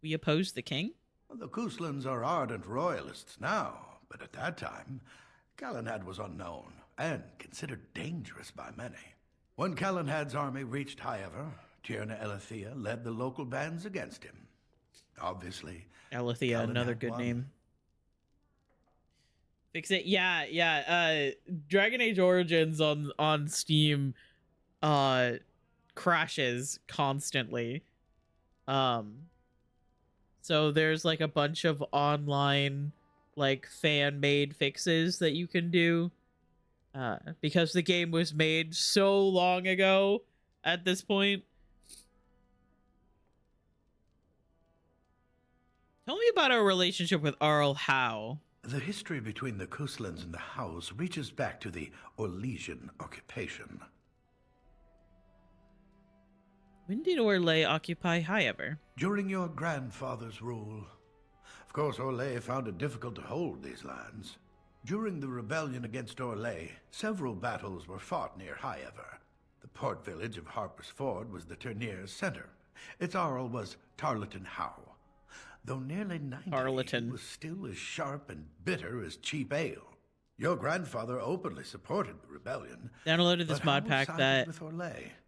We oppose the king? Well, the Kuslands are ardent royalists now, but at that time, Calenhad was unknown and considered dangerous by many. When Calenhad's army reached Highever, Tierna Elethea led the local bands against him. Obviously, Elethea, another good name. Fix it. Yeah. Dragon Age Origins on Steam crashes constantly. So there's like a bunch of online like fan-made fixes that you can do because the game was made so long ago at this point. Tell me about our relationship with Arl Howe. The history between the Kuslands and the Howes reaches back to the Orlesian occupation. When did Orlais occupy Highever? During your grandfather's rule. Of course, Orlais found it difficult to hold these lands. During the rebellion against Orlais, several battles were fought near Highever. The port village of Harper's Ford was the Turnier's center. Its Arl was Tarleton Howe. Though nearly 90, he was still as sharp and bitter as cheap ale. Your grandfather openly supported the rebellion. Downloaded this mod pack that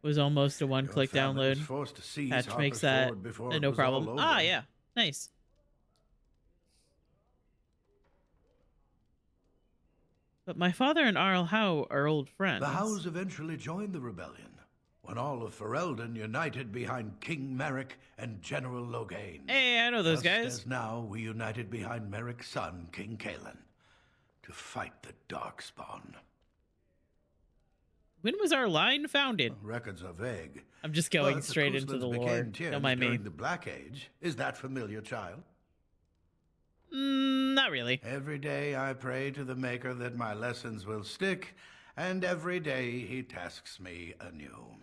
was almost a one-click download. Patch makes that no problem. Ah, yeah. Nice. But my father and Arl Howe are old friends. The Howes eventually joined the rebellion, when all of Ferelden united behind King Merrick and General Logain. Hey, I know those guys. As now we united behind Merrick's son, King Kaelin, to fight the Darkspawn. When was our line founded? Records are vague. I'm just going straight into the lore. Don't mind me. During the Black Age. Is that familiar, child? Not really. Every day I pray to the Maker that my lessons will stick, and every day he tasks me anew.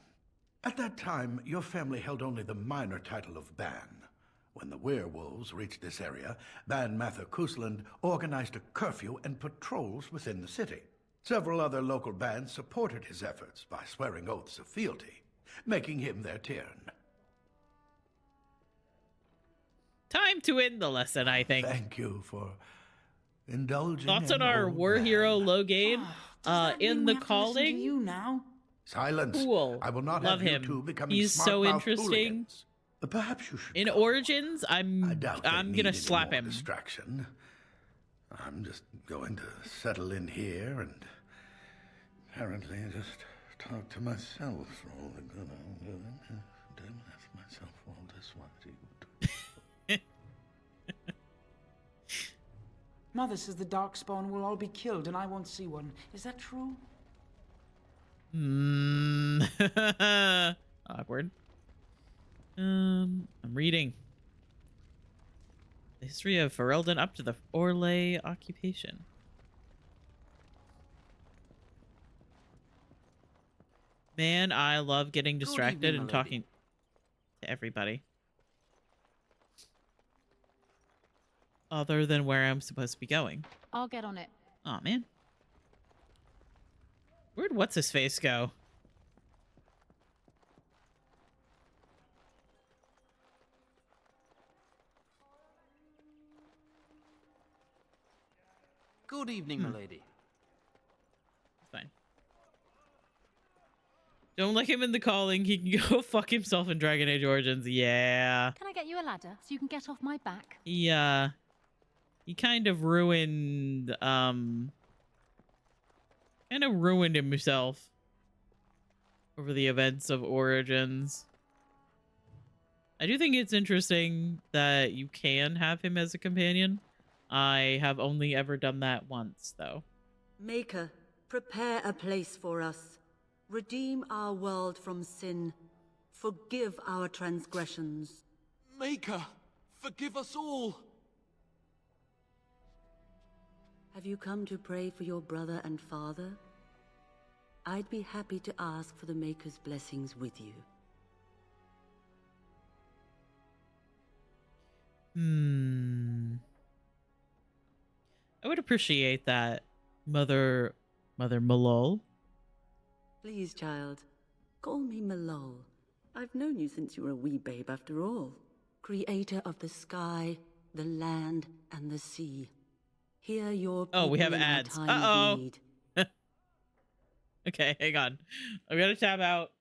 At that time, your family held only the minor title of Ban. When the werewolves reached this area, Ban Mather Kusland organized a curfew and patrols within the city. Several other local bands supported his efforts by swearing oaths of fealty, making him their Tiern. Time to end the lesson, I think. Thank you for indulging. Thoughts on our war hero Logain in the calling? You now? Silence. Cool. I will not Love have him. You two becoming He's so interesting. Hooligans. Perhaps you should. In go. Origins, I'm need gonna any slap more him. Distraction. I'm just going to settle in here and apparently just talk to myself for all the good I'm doing. Then ask myself all this what you do. Mother says the Darkspawn will all be killed and I won't see one. Is that true? Awkward. I'm reading. The history of Ferelden up to the Orlais occupation. Man, I love getting distracted and talking to everybody. Other than where I'm supposed to be going. I'll get on it. Aw, man. Where'd what's his face go? Good evening, milady. Fine. Don't let him in the calling. He can go fuck himself in Dragon Age Origins. Yeah. Can I get you a ladder so you can get off my back? He kind of ruined himself over the events of Origins. I do think it's interesting that you can have him as a companion. I have only ever done that once, though. Maker, prepare a place for us. Redeem our world from sin. Forgive our transgressions. Maker, forgive us all. Have you come to pray for your brother and father? I'd be happy to ask for the Maker's blessings with you. I would appreciate that, Mother Malol. Please, child, call me Malol. I've known you since you were a wee babe after all. Creator of the sky, the land, and the sea. Hear your people we have in our ads. time of need. Okay, hang on. I'm gonna tab out.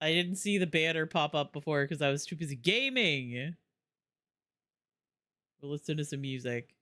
I didn't see the banner pop up before because I was too busy gaming. We'll listen to some music.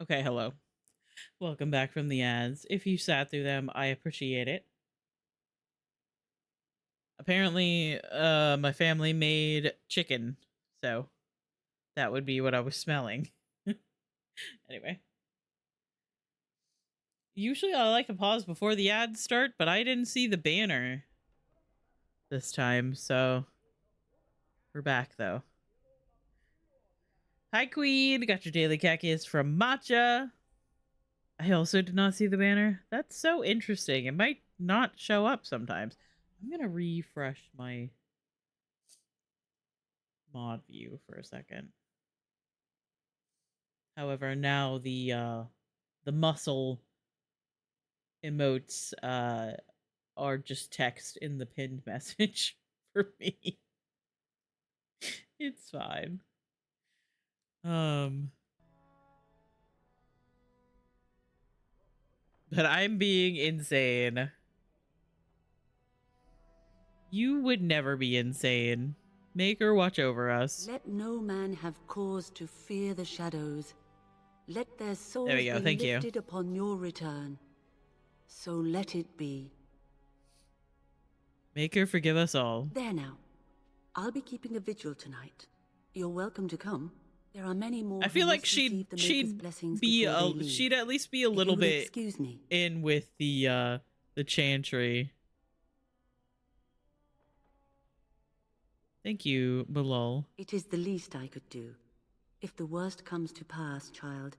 Okay, hello. Welcome back from the ads. If you sat through them, I appreciate it. Apparently, my family made chicken, so that would be what I was smelling. Anyway. Usually I like to pause before the ads start, but I didn't see the banner this time, so we're back though. Hi Queen, got your daily khakis from Matcha. I also did not see the banner. That's so interesting. It might not show up sometimes. I'm gonna refresh my mod view for a second. However, now the muscle emotes are just text in the pinned message for me. It's fine. But I'm being insane. You would never be insane. Make her watch over us. Let no man have cause to fear the shadows. Let their souls There we go. be Thank you. lifted upon your return. So let it be. Make her forgive us all. There now. I'll be keeping a vigil tonight. You're welcome to come. There are many more. I feel like she'd be she'd at least be a little bit in with the chantry. Thank you, Bilal. It is the least I could do. If the worst comes to pass, child,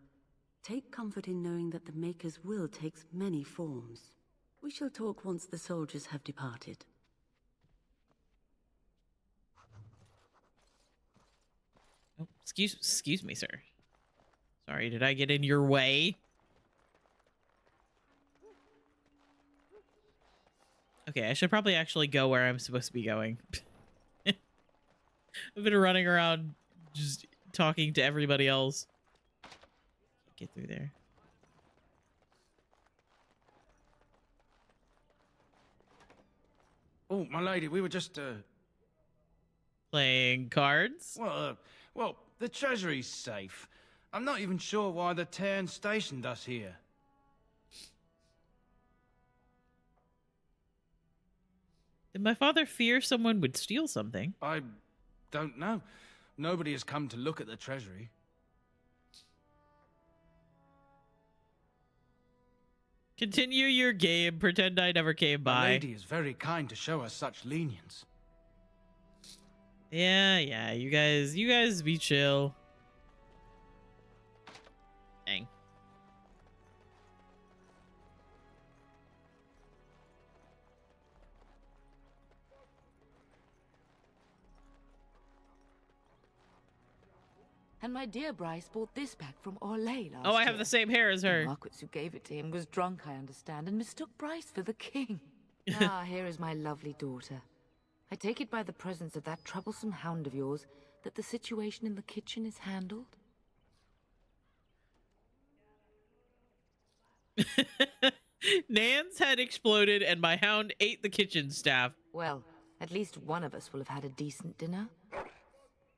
take comfort in knowing that the Maker's will takes many forms. We shall talk once the soldiers have departed. Oh, excuse me, sir. Sorry, did I get in your way? Okay, I should probably actually go where I'm supposed to be going. I've been running around just talking to everybody else. Get through there. Oh, my lady, we were just, playing cards? Well, the treasury's safe. I'm not even sure why the Terran stationed us here. Did my father fear someone would steal something? I don't know. Nobody has come to look at the treasury. Continue your game. Pretend I never came by. My lady is very kind to show us such lenience. Yeah, you guys be chill. Dang. And my dear Bryce bought this back from Orlais last Oh, I have year. the same hair as her. The Marquis who gave it to him was drunk, I understand, and mistook Bryce for the king. Here is my lovely daughter. I take it by the presence of that troublesome hound of yours that the situation in the kitchen is handled? Nan's head exploded and my hound ate the kitchen staff. Well, at least one of us will have had a decent dinner.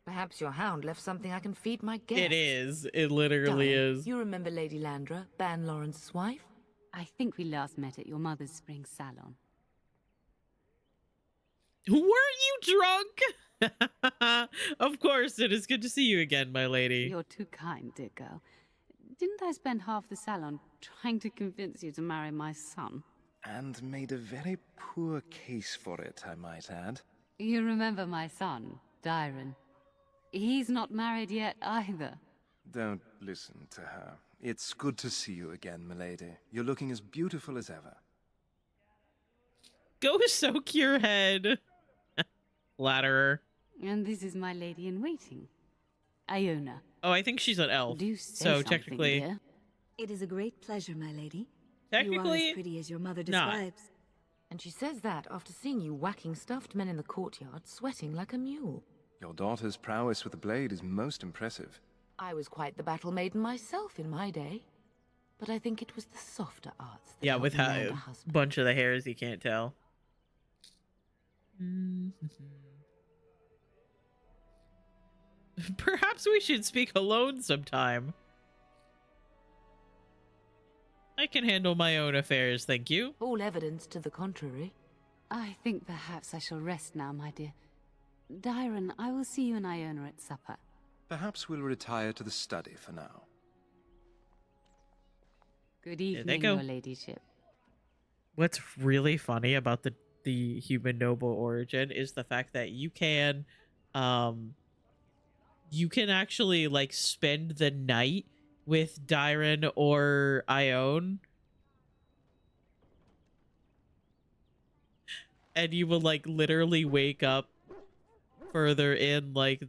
Perhaps your hound left something I can feed my guests. It is. It literally Darling, is. You remember Lady Landra, Ban Lawrence's wife? I think we last met at your mother's spring salon. Weren't you drunk? Of course, it is good to see you again, my lady. You're too kind, dear girl. Didn't I spend half the salon trying to convince you to marry my son? And made a very poor case for it, I might add. You remember my son, Dyron. He's not married yet either. Don't listen to her. It's good to see you again, milady. You're looking as beautiful as ever. Go soak your head. Flatterer. And this is my lady in waiting, Iona. Oh, I think she's an elf. Do say so something, technically, dear. It is a great pleasure, my lady. Technically, you are as pretty as your mother not. describes. And she says that after seeing you whacking stuffed men in the courtyard, sweating like a mule. Your daughter's prowess with the blade is most impressive. I was quite the battle maiden myself in my day. But I think it was the softer arts that yeah, helped with me land a husband. bunch of the hairs, you can't tell. Perhaps we should speak alone sometime. I can handle my own affairs, thank you. All evidence to the contrary. I think perhaps I shall rest now, my dear. Dyron, I will see you and Iona at supper. Perhaps we'll retire to the study for now. Good evening, your ladyship. What's really funny about the human noble origin is the fact that you can actually like spend the night with Dyron or Ione, and you will like literally wake up further in like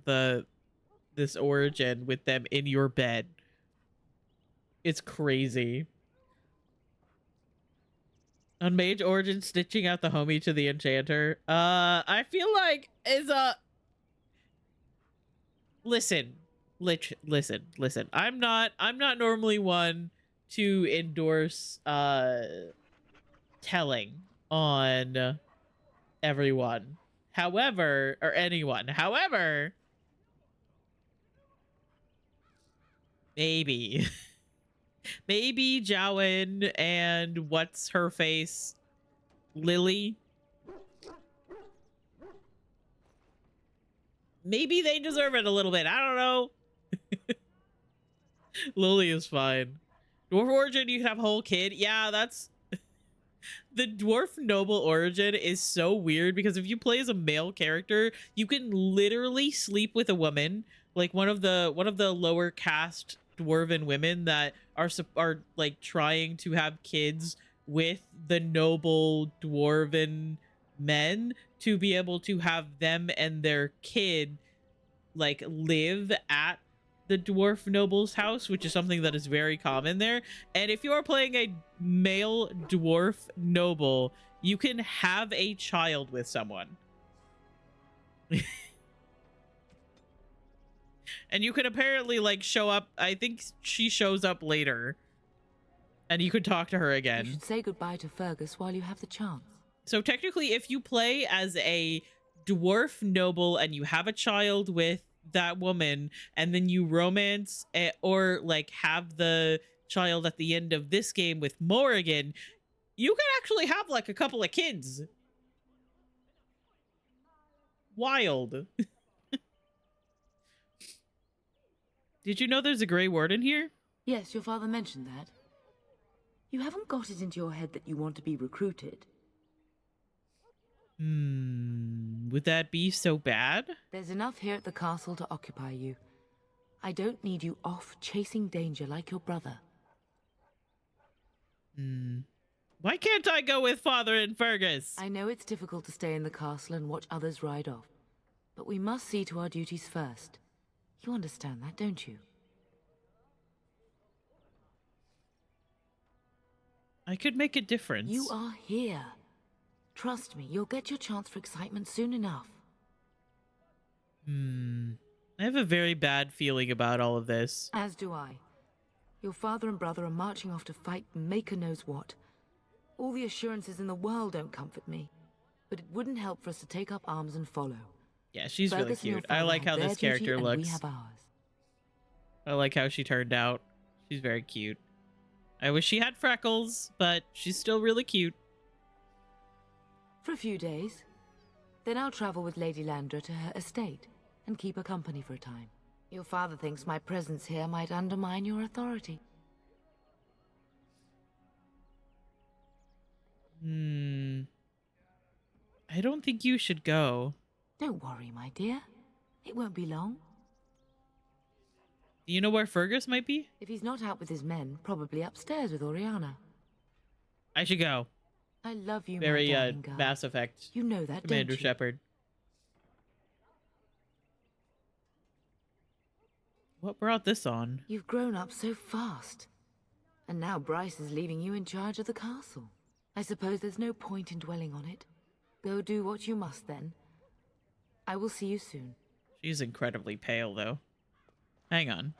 this origin with them in your bed. It's crazy. On Mage Origin, stitching out the homie to the enchanter. I feel like is a listen. I'm not normally one to endorse telling on everyone. However, or anyone. However, maybe. Maybe Jowen and what's her face? Lily. Maybe they deserve it a little bit. I don't know. Lily is fine. Dwarf origin, you can have a whole kid. Yeah, that's the dwarf noble origin is so weird because if you play as a male character, you can literally sleep with a woman, like one of the lower caste dwarven women that are like trying to have kids with the noble dwarven men to be able to have them and their kid like live at the dwarf noble's house, which is something that is very common there. And if you are playing a male dwarf noble, you can have a child with someone. And you can apparently like show up. I think she shows up later and you could talk to her again. You should say goodbye to Fergus while you have the chance. So technically, if you play as a dwarf noble and you have a child with that woman and then you romance or like have the child at the end of this game with Morrigan, you can actually have like a couple of kids. Wild. Did you know there's a Grey Warden here? Yes, your father mentioned that. You haven't got it into your head that you want to be recruited. Would that be so bad? There's enough here at the castle to occupy you. I don't need you off chasing danger like your brother. Why can't I go with Father and Fergus? I know it's difficult to stay in the castle and watch others ride off, but we must see to our duties first. You understand that, don't you? I could make a difference. You are here. Trust me, you'll get your chance for excitement soon enough. I have a very bad feeling about all of this. As do I. Your father and brother are marching off to fight Maker knows what. All the assurances in the world don't comfort me, but it wouldn't help for us to take up arms and follow. Yeah, she's really Fergus and your cute. I father like have how their this duty character and looks. we have ours. I like how she turned out. She's very cute. I wish she had freckles, but she's still really cute. For a few days. Then I'll travel with Lady Landra to her estate and keep her company for a time. Your father thinks my presence here might undermine your authority. I don't think you should go. Don't worry, my dear. It won't be long. Do you know where Fergus might be? If he's not out with his men, probably upstairs with Oriana. I should go. I love you, Very my darling girl. Mass Effect. You know that, Commander don't you? Shepard. What brought this on? You've grown up so fast. And now Bryce is leaving you in charge of the castle. I suppose there's no point in dwelling on it. Go do what you must then. I will see you soon. She's incredibly pale, though. Hang on.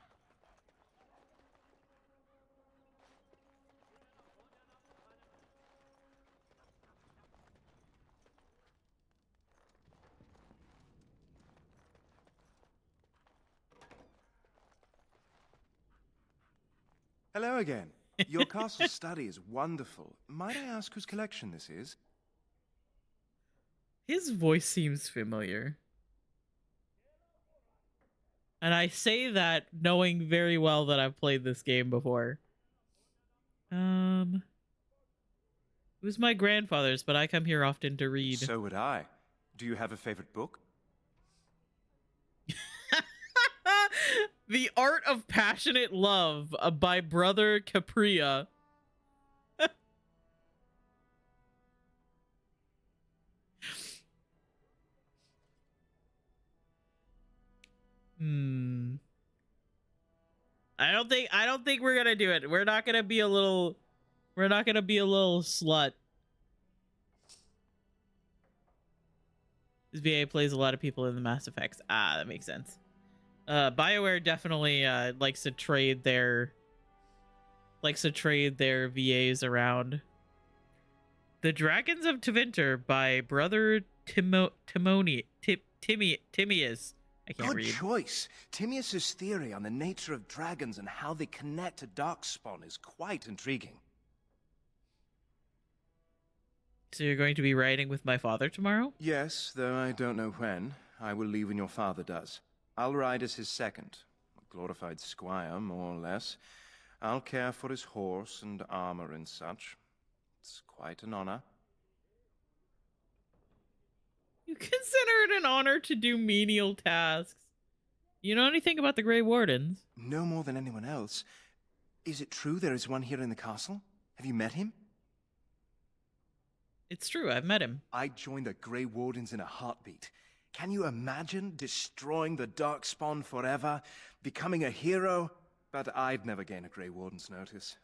Hello again. Your castle study is wonderful. Might I ask whose collection this is? His voice seems familiar. And I say that knowing very well that I've played this game before. It was my grandfather's, but I come here often to read. So would I. Do you have a favorite book? The Art of Passionate Love by Brother Capria. I don't think we're gonna do it. We're not gonna be a little slut. This VA plays a lot of people in the Mass Effects. Ah, that makes sense. BioWare definitely likes to trade their VAs around. The Dragons of Tevinter by Brother Timius. I can't read. Good choice. Timius's theory on the nature of dragons and how they connect to Darkspawn is quite intriguing. So you're going to be riding with my father tomorrow? Yes, though I don't know when. I will leave when your father does. I'll ride as his second. A glorified squire, more or less. I'll care for his horse and armor and such. It's quite an honor. You consider it an honor to do menial tasks. You know anything about the Grey Wardens? No more than anyone else. Is it true there is one here in the castle? Have you met him? It's true, I've met him. I'd join the Grey Wardens in a heartbeat. Can you imagine destroying the Darkspawn forever, becoming a hero? But I'd never gain a Grey Warden's notice.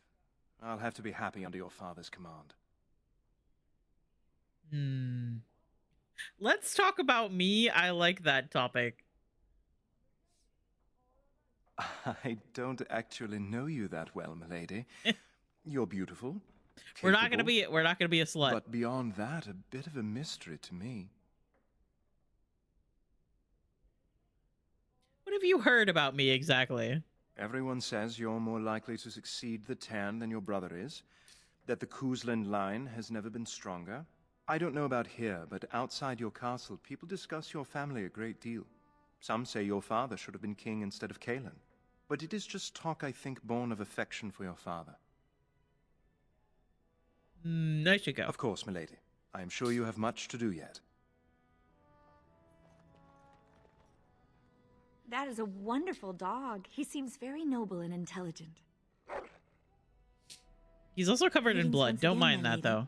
I'll have to be happy under your father's command. Let's talk about me. I like that topic. I don't actually know you that well, milady. You're beautiful. We're not gonna be a slut. But beyond that, a bit of a mystery to me. What have you heard about me exactly? Everyone says you're more likely to succeed the Tan than your brother is, that the Kuzland line has never been stronger. I don't know about here, but outside your castle, people discuss your family a great deal. Some say your father should have been king instead of Kalen. But it is just talk, I think, born of affection for your father. I should go. Of course, milady. I am sure you have much to do yet. That is a wonderful dog. He seems very noble and intelligent. He's also covered in blood. Don't mind that, though.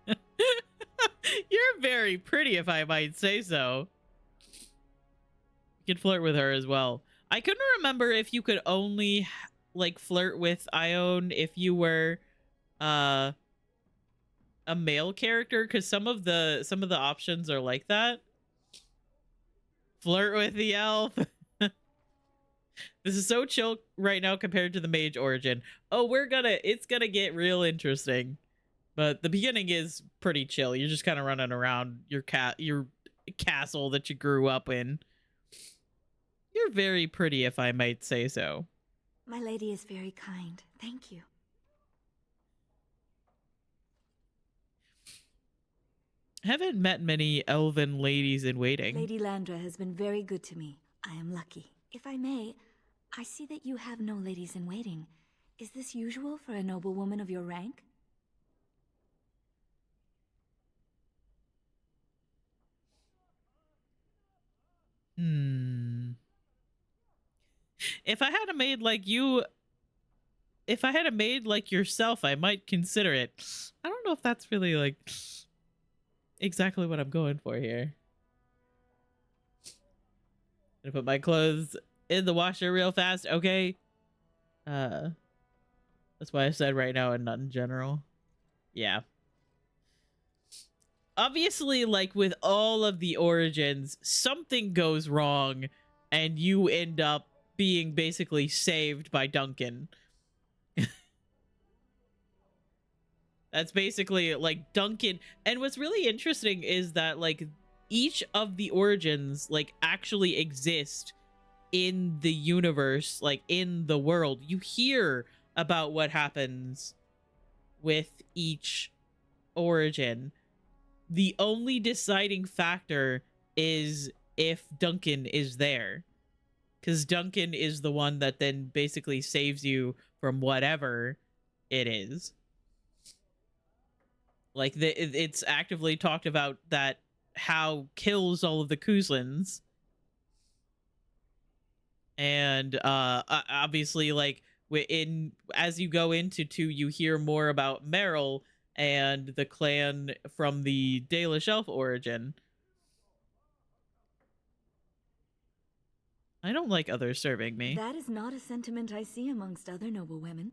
You're very pretty, if I might say so. You could flirt with her as well. I couldn't remember if you could only like flirt with Ione if you were a male character, because some of the options are like that. Flirt with the elf. This is so chill right now compared to the mage origin. Oh, it's gonna get real interesting. But the beginning is pretty chill. You're just kind of running around your castle that you grew up in. You're very pretty, if I might say so. My lady is very kind. Thank you. I haven't met many elven ladies in waiting. Lady Landra has been very good to me. I am lucky. If I may, I see that you have no ladies in waiting. Is this usual for a noblewoman of your rank? If I had a maid like you, if I had a maid like yourself, I might consider it. I don't know if that's really like exactly what I'm going for here. Gonna put my clothes in the washer real fast. Okay. That's why I said right now and not in general. Yeah. Obviously, like with all of the origins, something goes wrong and you end up being basically saved by Duncan. That's basically like Duncan. And what's really interesting is that like each of the origins like actually exist in the universe, like in the world. You hear about what happens with each origin. The only deciding factor is if Duncan is there, because Duncan is the one that then basically saves you from whatever it is. Like it's actively talked about that How kills all of the Kuzlins, and obviously, like as you go into 2, you hear more about Meryl and the clan from the Dalish Elf origin. I don't like others serving me. That is not a sentiment I see amongst other noble women.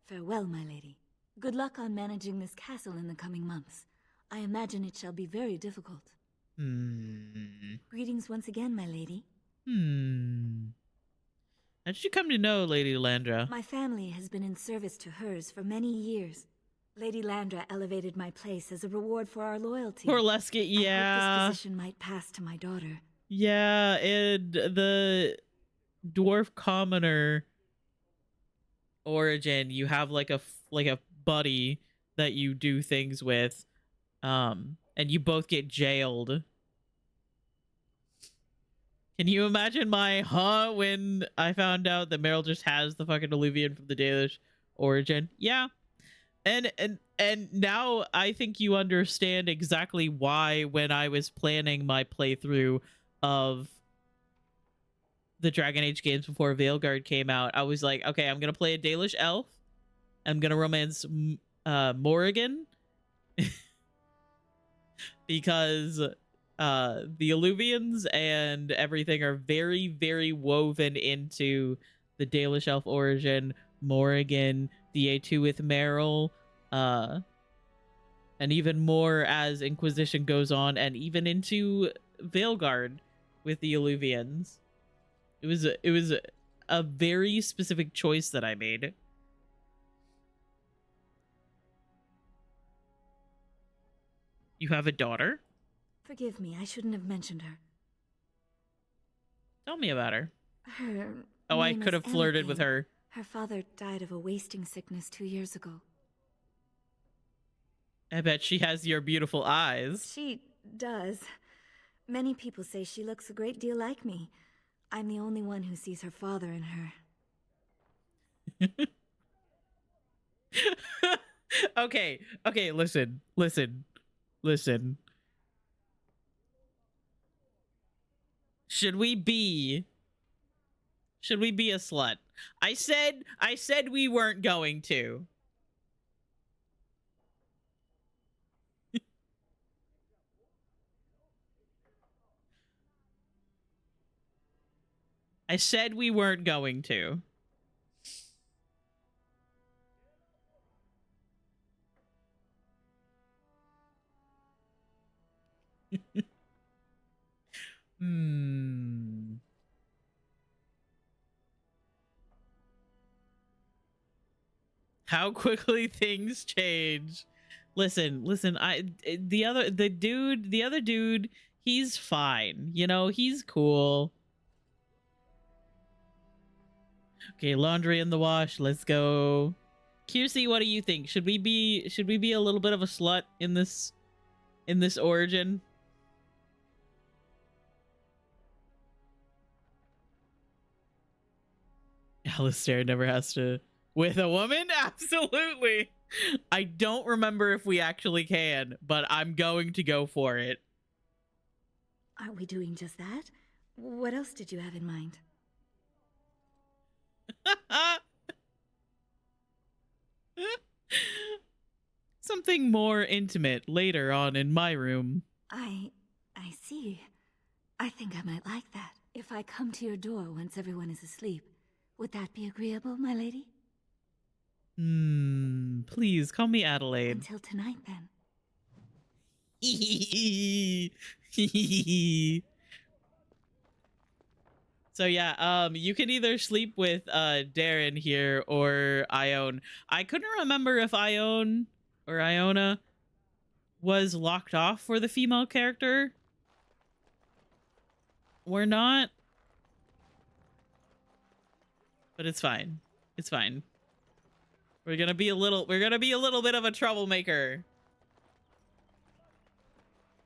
Farewell, my lady. Good luck on managing this castle in the coming months. I imagine it shall be very difficult. Greetings once again, my lady. How did you come to know Lady Landra? My family has been in service to hers for many years. Lady Landra elevated my place as a reward for our loyalty. Poor Lesket, yeah. I hope this position might pass to my daughter. Yeah, and the dwarf commoner origin, you have like a buddy that you do things with, and you both get jailed. Can you imagine my when I found out that Meryl just has the fucking Illuvian from the Dalish origin? Yeah. And now I think you understand exactly why when I was planning my playthrough of the Dragon Age games before Veilguard came out, I was like, okay, I'm going to play a Dalish elf. I'm going to romance Morrigan. Because the Illuvians and everything are very, very woven into the Dalish elf origin. Morrigan, DA2 with Meryl, and even more as Inquisition goes on, and even into Veilguard with the Illuvians. It was a very specific choice that I made. You have a daughter? Forgive me, I shouldn't have mentioned her. Tell me about her. Her Oh, I name could is have flirted with Anakin. her. Her father died of a wasting sickness 2 years ago. I bet she has your beautiful eyes. She does. Many people say she looks a great deal like me. I'm the only one who sees her father in her. Okay, listen. Should we be a slut? I said we weren't going to. I said we weren't going to. How quickly things change. Listen, the other dude, he's fine. You know, he's cool. Okay, laundry in the wash. Let's go. Kiersey, what do you think? Should we be a little bit of a slut in this origin? Alistair never has to with a woman? Absolutely. I don't remember if we actually can, but I'm going to go for it. Aren't we doing just that? What else did you have in mind? Something more intimate later on in my room. I see. I think I might like that. If I come to your door once everyone is asleep, would that be agreeable, my lady? Please call me Adelaide. Until tonight, then. So yeah, you can either sleep with Darren here or Ione. I couldn't remember if Ione or Iona was locked off for the female character. We're not. But it's fine. It's fine. We're gonna be a little bit of a troublemaker.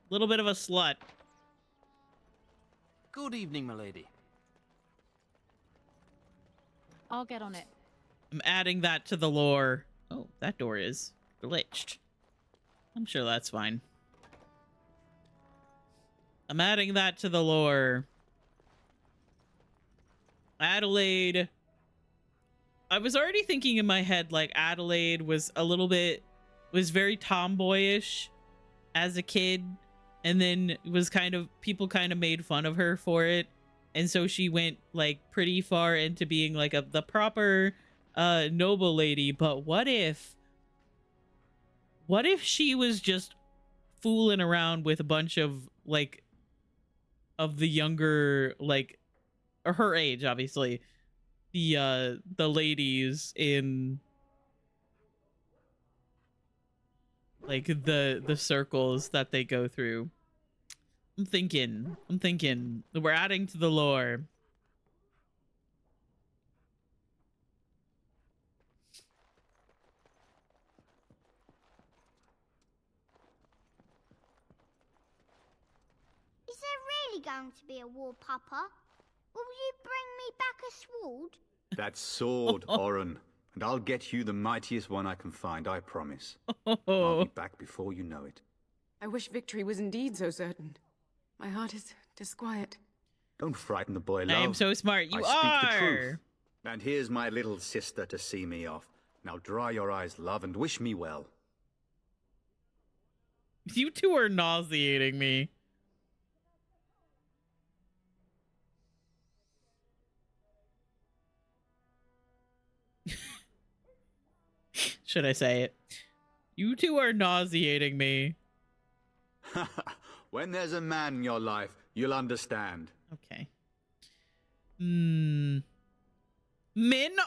A little bit of a slut. Good evening, milady. I'll get on it. I'm adding that to the lore. Oh, that door is glitched. I'm sure that's fine. I'm adding that to the lore. Adelaide. I was already thinking in my head, like, Adelaide was very tomboyish as a kid, and then people kind of made fun of her for it. And so she went, like, pretty far into being, like, the proper noble lady. But what if she was just fooling around with a bunch of, like, of the younger, like, or her age, obviously, the ladies in, like, the circles that they go through. I'm thinking that we're adding to the lore. Is there really going to be a war, Papa? Will you bring me back a sword? That sword, Oren. And I'll get you the mightiest one I can find, I promise. Oh. I'll be back before you know it. I wish victory was indeed so certain. My heart is disquiet. Don't frighten the boy, love. I am so smart. You I speak the are. truth. And here's my little sister to see me off. Now dry your eyes, love, and wish me well. You two are nauseating me. Should I say it? You two are nauseating me. When there's a man in your life, you'll understand. Okay. Men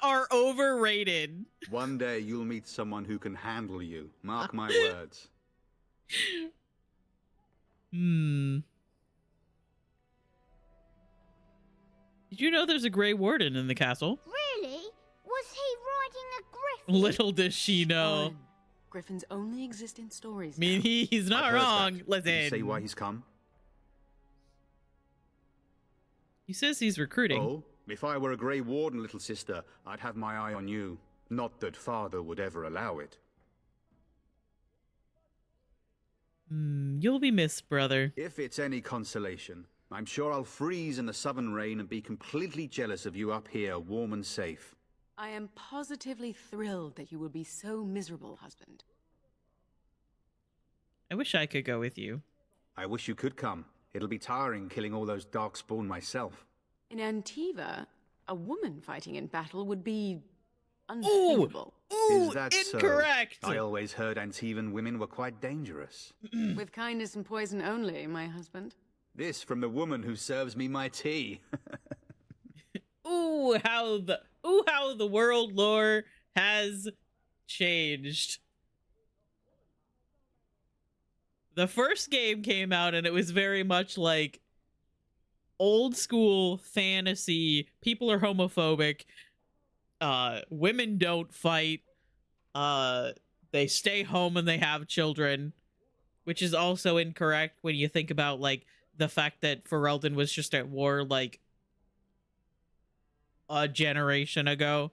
are overrated. One day you'll meet someone who can handle you. Mark my words. Did you know there's a Grey Warden in the castle? Really? Was he riding a griffin? Little does she know. Fine. Griffins only exist in stories. I mean, he's not wrong. Listen. Did you say why he's come? He says he's recruiting. Oh, if I were a Grey Warden, little sister, I'd have my eye on you. Not that father would ever allow it. You'll be missed, brother. If it's any consolation, I'm sure I'll freeze in the southern rain and be completely jealous of you up here, warm and safe. I am positively thrilled that you will be so miserable, husband. I wish I could go with you. I wish you could come. It'll be tiring killing all those darkspawn myself. In Antiva, a woman fighting in battle would be unthinkable. Ooh, Is that incorrect. So? I always heard Antivan women were quite dangerous. With kindness and poison only, my husband. This from the woman who serves me my tea. Ooh, how the world lore has changed. The first game came out and it was very much like old school fantasy. People are homophobic. Women don't fight. They stay home and they have children, which is also incorrect when you think about, like, the fact that Ferelden was just at war, like, a generation ago.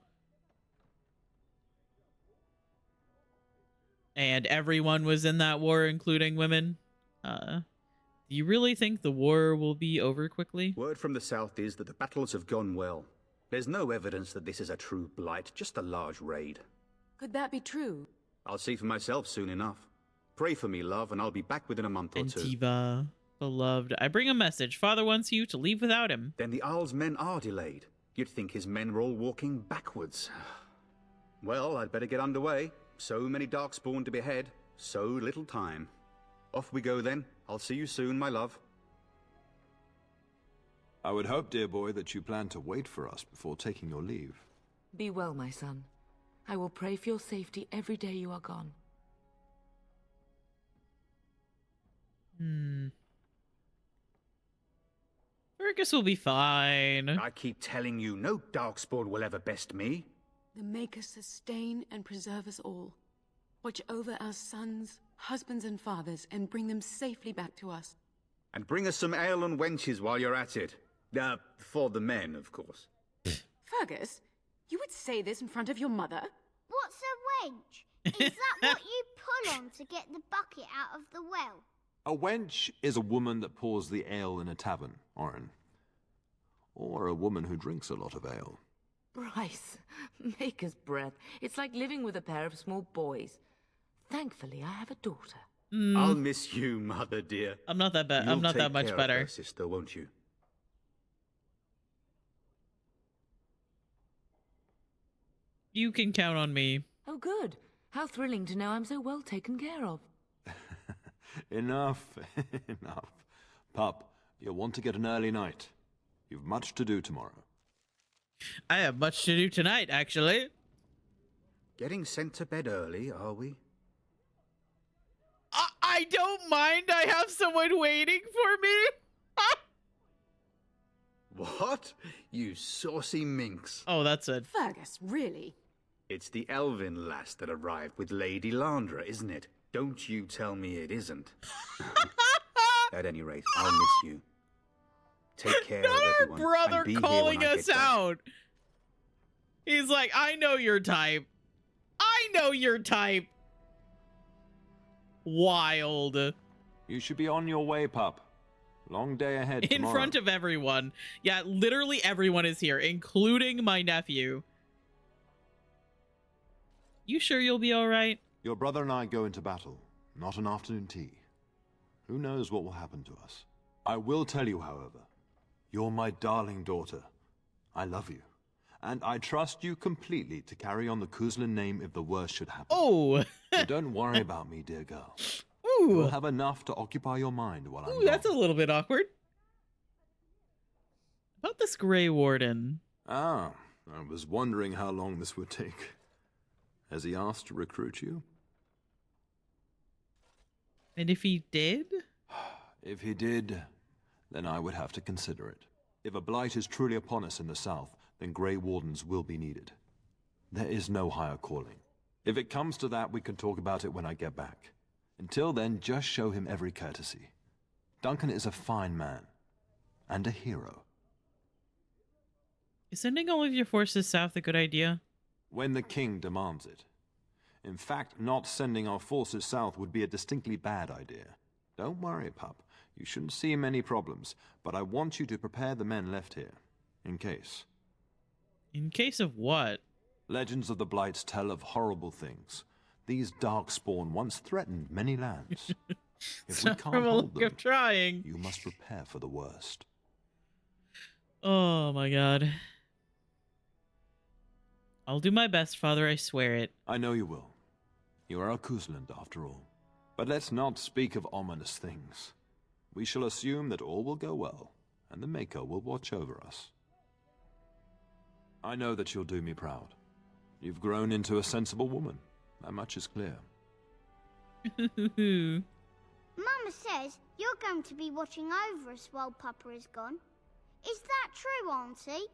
And everyone was in that war, including women. Do you really think the war will be over quickly? Word from the south is that the battles have gone well. There's no evidence that this is a true blight, just a large raid. Could that be true? I'll see for myself soon enough. Pray for me, love, and I'll be back within a month or two. Antiva, beloved, I bring a message. Father wants you to leave without him. Then the Isle's men are delayed. You'd think his men were all walking backwards. Well, I'd better get underway. So many darkspawn to behead, so little time. Off we go then. I'll see you soon, my love. I would hope, dear boy, that you plan to wait for us before taking your leave. Be well, my son. I will pray for your safety every day you are gone. Fergus will be fine. I keep telling you, no darkspawn will ever best me. The Maker sustain and preserve us all. Watch over our sons, husbands, and fathers, and bring them safely back to us. And bring us some ale and wenches while you're at it. For the men, of course. Fergus, you would say this in front of your mother? What's a wench? Is that what you pull on to get the bucket out of the well? A wench is a woman that pours the ale in a tavern, Oren. Or a woman who drinks a lot of ale. Bryce, maker's breath. It's like living with a pair of small boys. Thankfully, I have a daughter. I'll miss you, mother dear. I'm not that bad. I'm not that much better. Her, sister, won't you? You can count on me. Oh, good. How thrilling to know I'm so well taken care of. Enough. Enough. Pup, you'll want to get an early night. You've much to do tomorrow. I have much to do tonight, actually. Getting sent to bed early, are we? I don't mind. I have someone waiting for me. What? You saucy minx. Oh, that's it. Fergus, really? It's the elven lass that arrived with Lady Landra, isn't it? Don't you tell me it isn't. At any rate, I'll miss you. Take care of everyone. Our brother calling us out. He's like, I know your type. I know your type. Wild. You should be on your way, pup. Long day ahead In tomorrow. front of everyone. Yeah, literally everyone is here, including my nephew. You sure you'll be all right? Your brother and I go into battle, not an afternoon tea. Who knows what will happen to us? I will tell you, however, you're my darling daughter. I love you. And I trust you completely to carry on the Kuzlin name if the worst should happen. Oh! So don't worry about me, dear girl. Ooh! You'll have enough to occupy your mind while I'm gone. That's a little bit awkward. About this Grey Warden. Ah, I was wondering how long this would take. Has he asked to recruit you? And if he did? If he did, then I would have to consider it. If a blight is truly upon us in the south, then Grey Wardens will be needed. There is no higher calling. If it comes to that, we can talk about it when I get back. Until then, just show him every courtesy. Duncan is a fine man. And a hero. Is sending all of your forces south a good idea? When the king demands it. In fact, not sending our forces south would be a distinctly bad idea. Don't worry, pup. You shouldn't see many problems, but I want you to prepare the men left here. In case. In case of what? Legends of the Blights tell of horrible things. These darkspawn once threatened many lands. If we can't hold them, trying. You must prepare for the worst. Oh my god. I'll do my best, Father, I swear it. I know you will. You are a Kuzland, after all. But let's not speak of ominous things. We shall assume that all will go well, and the Maker will watch over us. I know that you'll do me proud. You've grown into a sensible woman. That much is clear. Mama says you're going to be watching over us while Papa is gone. Is that true, Auntie?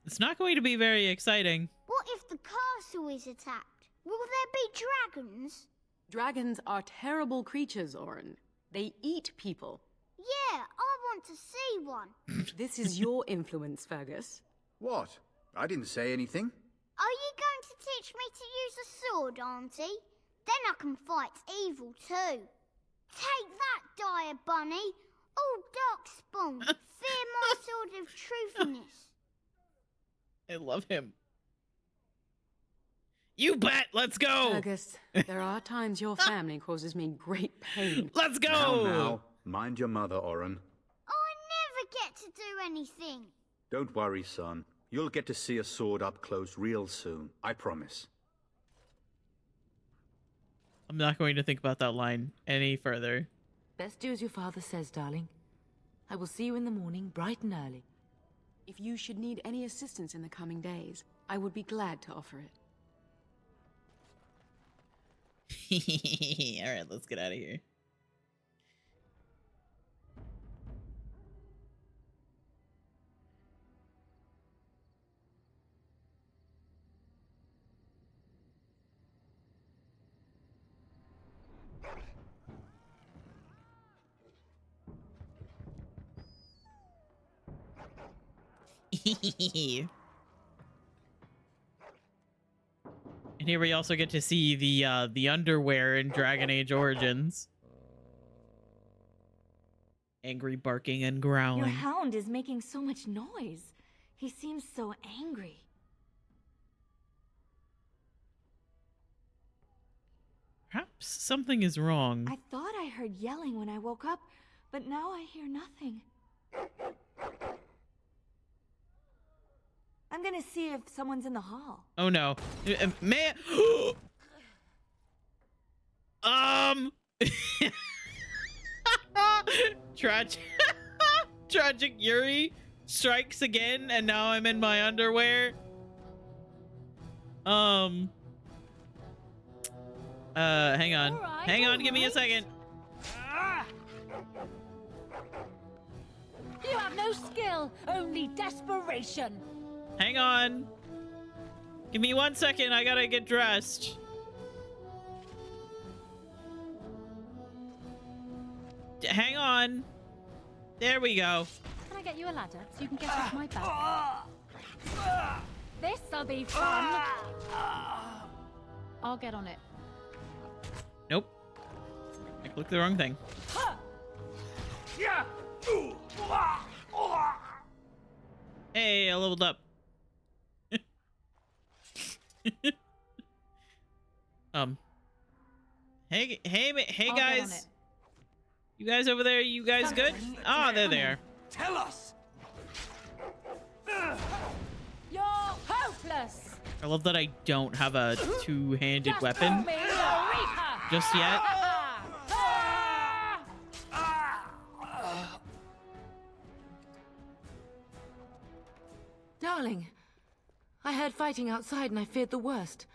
It's not going to be very exciting. What if the castle is attacked? Will there be dragons? Dragons are terrible creatures, Oren. They eat people. Yeah, I want to see one. This is your influence, Fergus. What? I didn't say anything. Are you going to teach me to use a sword, Auntie? Then I can fight evil too. Take that, dire bunny. Oh, darkspawn, fear my sword of truthiness. I love him. You bet! Let's go! Fergus, there are times your family causes me great pain. Let's go! Now, mind your mother, Oren. I never get to do anything. Don't worry, son. You'll get to see a sword up close real soon. I promise. I'm not going to think about that line any further. Best do as your father says, darling. I will see you in the morning, bright and early. If you should need any assistance in the coming days, I would be glad to offer it. All right, let's get out of here. And here we also get to see the underwear in Dragon Age Origins. Angry barking and growling. Your hound is making so much noise. He seems so angry. Perhaps something is wrong. I thought I heard yelling when I woke up, but now I hear nothing. I'm gonna see if someone's in the hall. Oh no. Man. Tragic Yuri strikes again, and now I'm in my underwear. Hang on. Hang on, give me a second. You have no skill, only desperation. Hang on. Give me 1 second. I gotta get dressed. Hang on. There we go. Can I get you a ladder so you can get off my back? This'll be fun. I'll get on it. Nope. I clicked the wrong thing. Hey, I leveled up. Hey guys. You guys over there, you guys good? Ah, they're there. Tell us. You're hopeless. I love that I don't have a two-handed weapon just yet. Darling, I heard fighting outside and I feared the worst.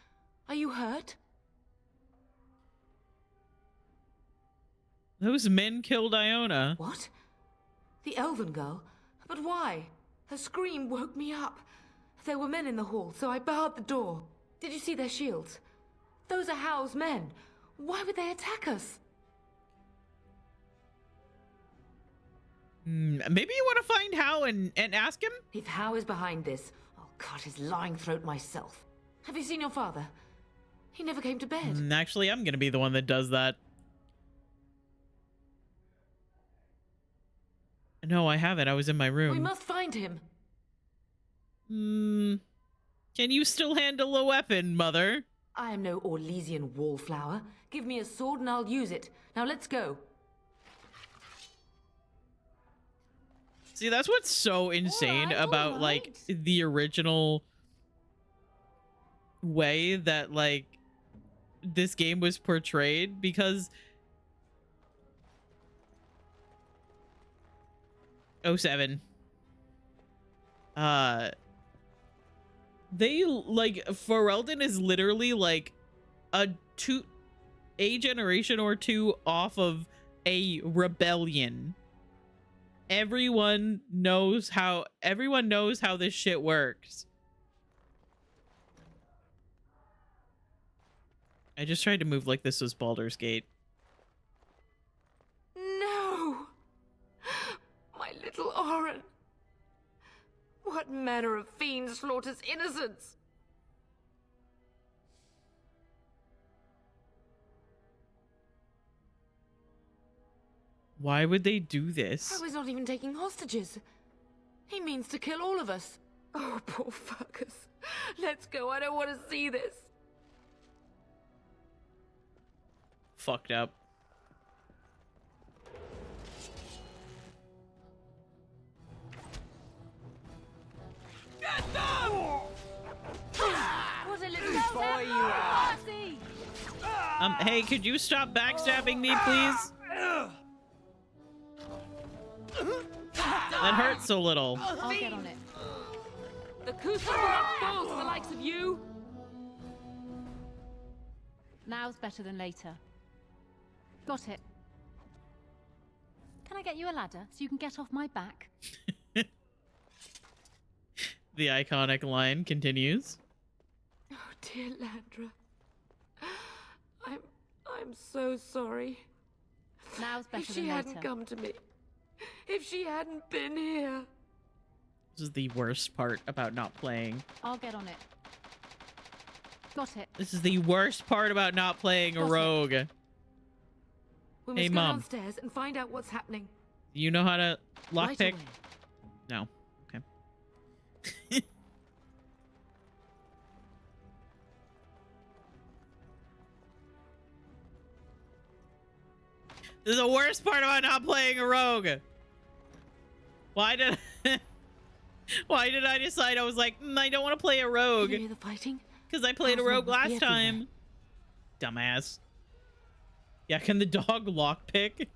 Are you hurt? Those men killed Iona. What? The elven girl? But why? Her scream woke me up. There were men in the hall, so I barred the door. Did you see their shields? Those are Hal's men. Why would they attack us? Maybe you want to find Hal and ask him? If Hal is behind this, I'll cut his lying throat myself. Have you seen your father? He never came to bed. Actually, I'm going to be the one that does that. No, I haven't. I was in my room. We must find him. Can you still handle a weapon, Mother? I am no Orlesian wallflower. Give me a sword and I'll use it. Now let's go. See, that's what's so insane about, like, the original way that, like, this game was portrayed, because... 07. They, like, Ferelden is literally, like, a generation or two off of a rebellion. Everyone knows how this shit works. I just tried to move like this was Baldur's Gate. No! My little Oren. What manner of fiend slaughters innocents? Why would they do this? I was not even taking hostages. He means to kill all of us. Oh, poor fuckers. Let's go. I don't want to see this. Fucked up. Get them! What a little boy you are. Hey, could you stop backstabbing me, please? That hurts a little. I'll get on it. The Kusar will not fall to the likes of you. Now's better than later. Got it. Can I get you a ladder so you can get off my back? The iconic line continues. Oh, dear Landra. I'm so sorry. Now's better If she than hadn't later. come to me. If she hadn't been here. This is the worst part about not playing. I'll get on it. Got it. This is the worst part about not playing a rogue. We Hey, must go Mom. downstairs and find out what's happening. You know how to Right lockpick? away. No. Okay. This is the worst part about not playing a rogue. Why did Why did I decide I was like, I don't want to play a rogue? Can you hear the fighting? Because I played a rogue Housemen must last be time. Dumbass. Yeah, can the dog lockpick?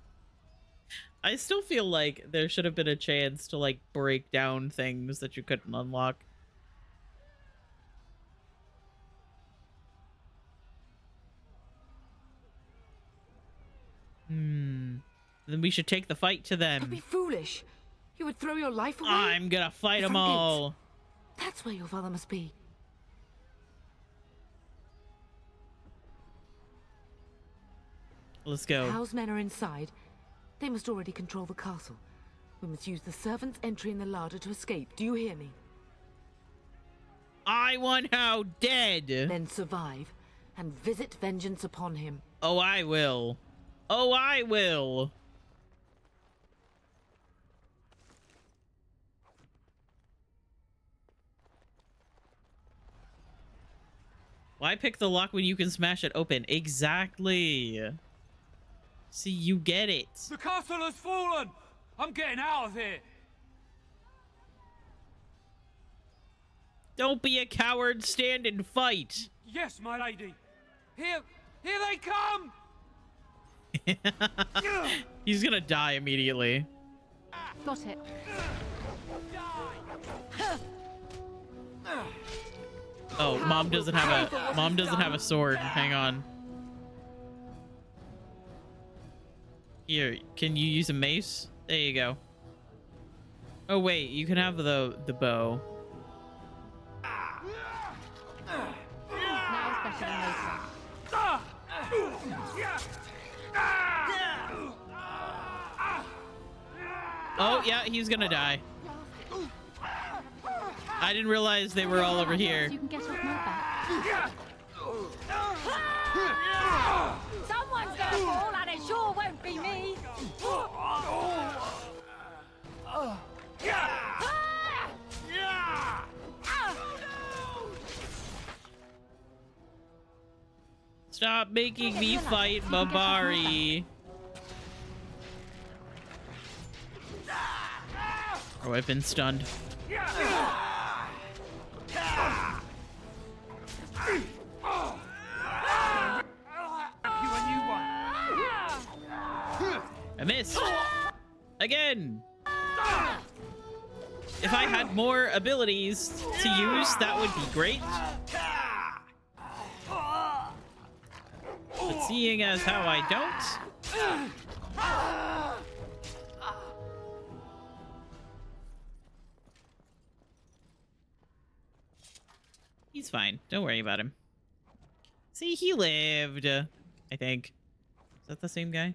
I still feel like there should have been a chance to like break down things that you couldn't unlock. Then we should take the fight to them. Don't be foolish. You would throw your life away. I'm gonna fight them all. That's where your father must be. Let's go. How's men are inside. They must already control the castle. We must use the servant's entry in the larder to escape. Do you hear me? I want How dead. Then survive and visit vengeance upon him. Oh, I will. Oh, I will. Why pick the lock when you can smash it open? Exactly. See, you get it. The castle has fallen! I'm getting out of here! Don't be a coward. Stand and fight. Yes, my lady. Here they come! He's gonna die immediately. Got it. Oh, mom doesn't have a sword. Hang on. Here, can you use a mace? There you go. Oh wait, you can have the bow. Now's better than later. Oh yeah, he's gonna die. I didn't realize they were all over here. You can get off my back. Someone's gonna fall, and it sure won't be me. Stop making me fight Mabari. Oh, I've been stunned. I missed. Again. If I had more abilities to use, that would be great. But seeing as how I don't... He's fine. Don't worry about him. See, he lived, I think. Is that the same guy?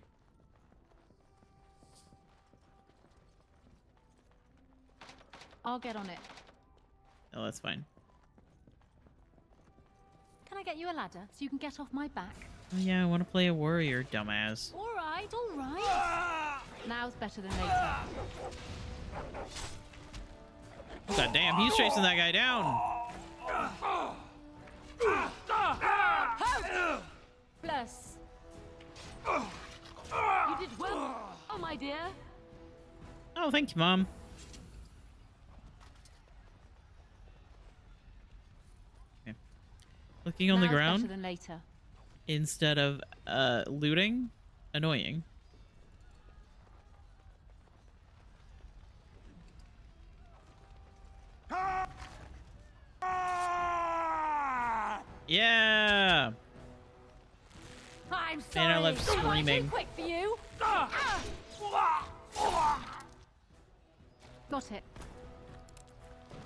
I'll get on it. Oh, that's fine. Can I get you a ladder so you can get off my back? Oh, yeah, I want to play a warrior, dumbass. All right, all right. Now's better than later. God damn, he's chasing that guy down. Bless. You did well. Oh, my dear. Oh, thank you, Mom. Okay. Looking on the Now's ground better than later. instead of looting. Annoying. Yeah. I'm sorry. Man, I love Am I screaming. too quick for you? Got it.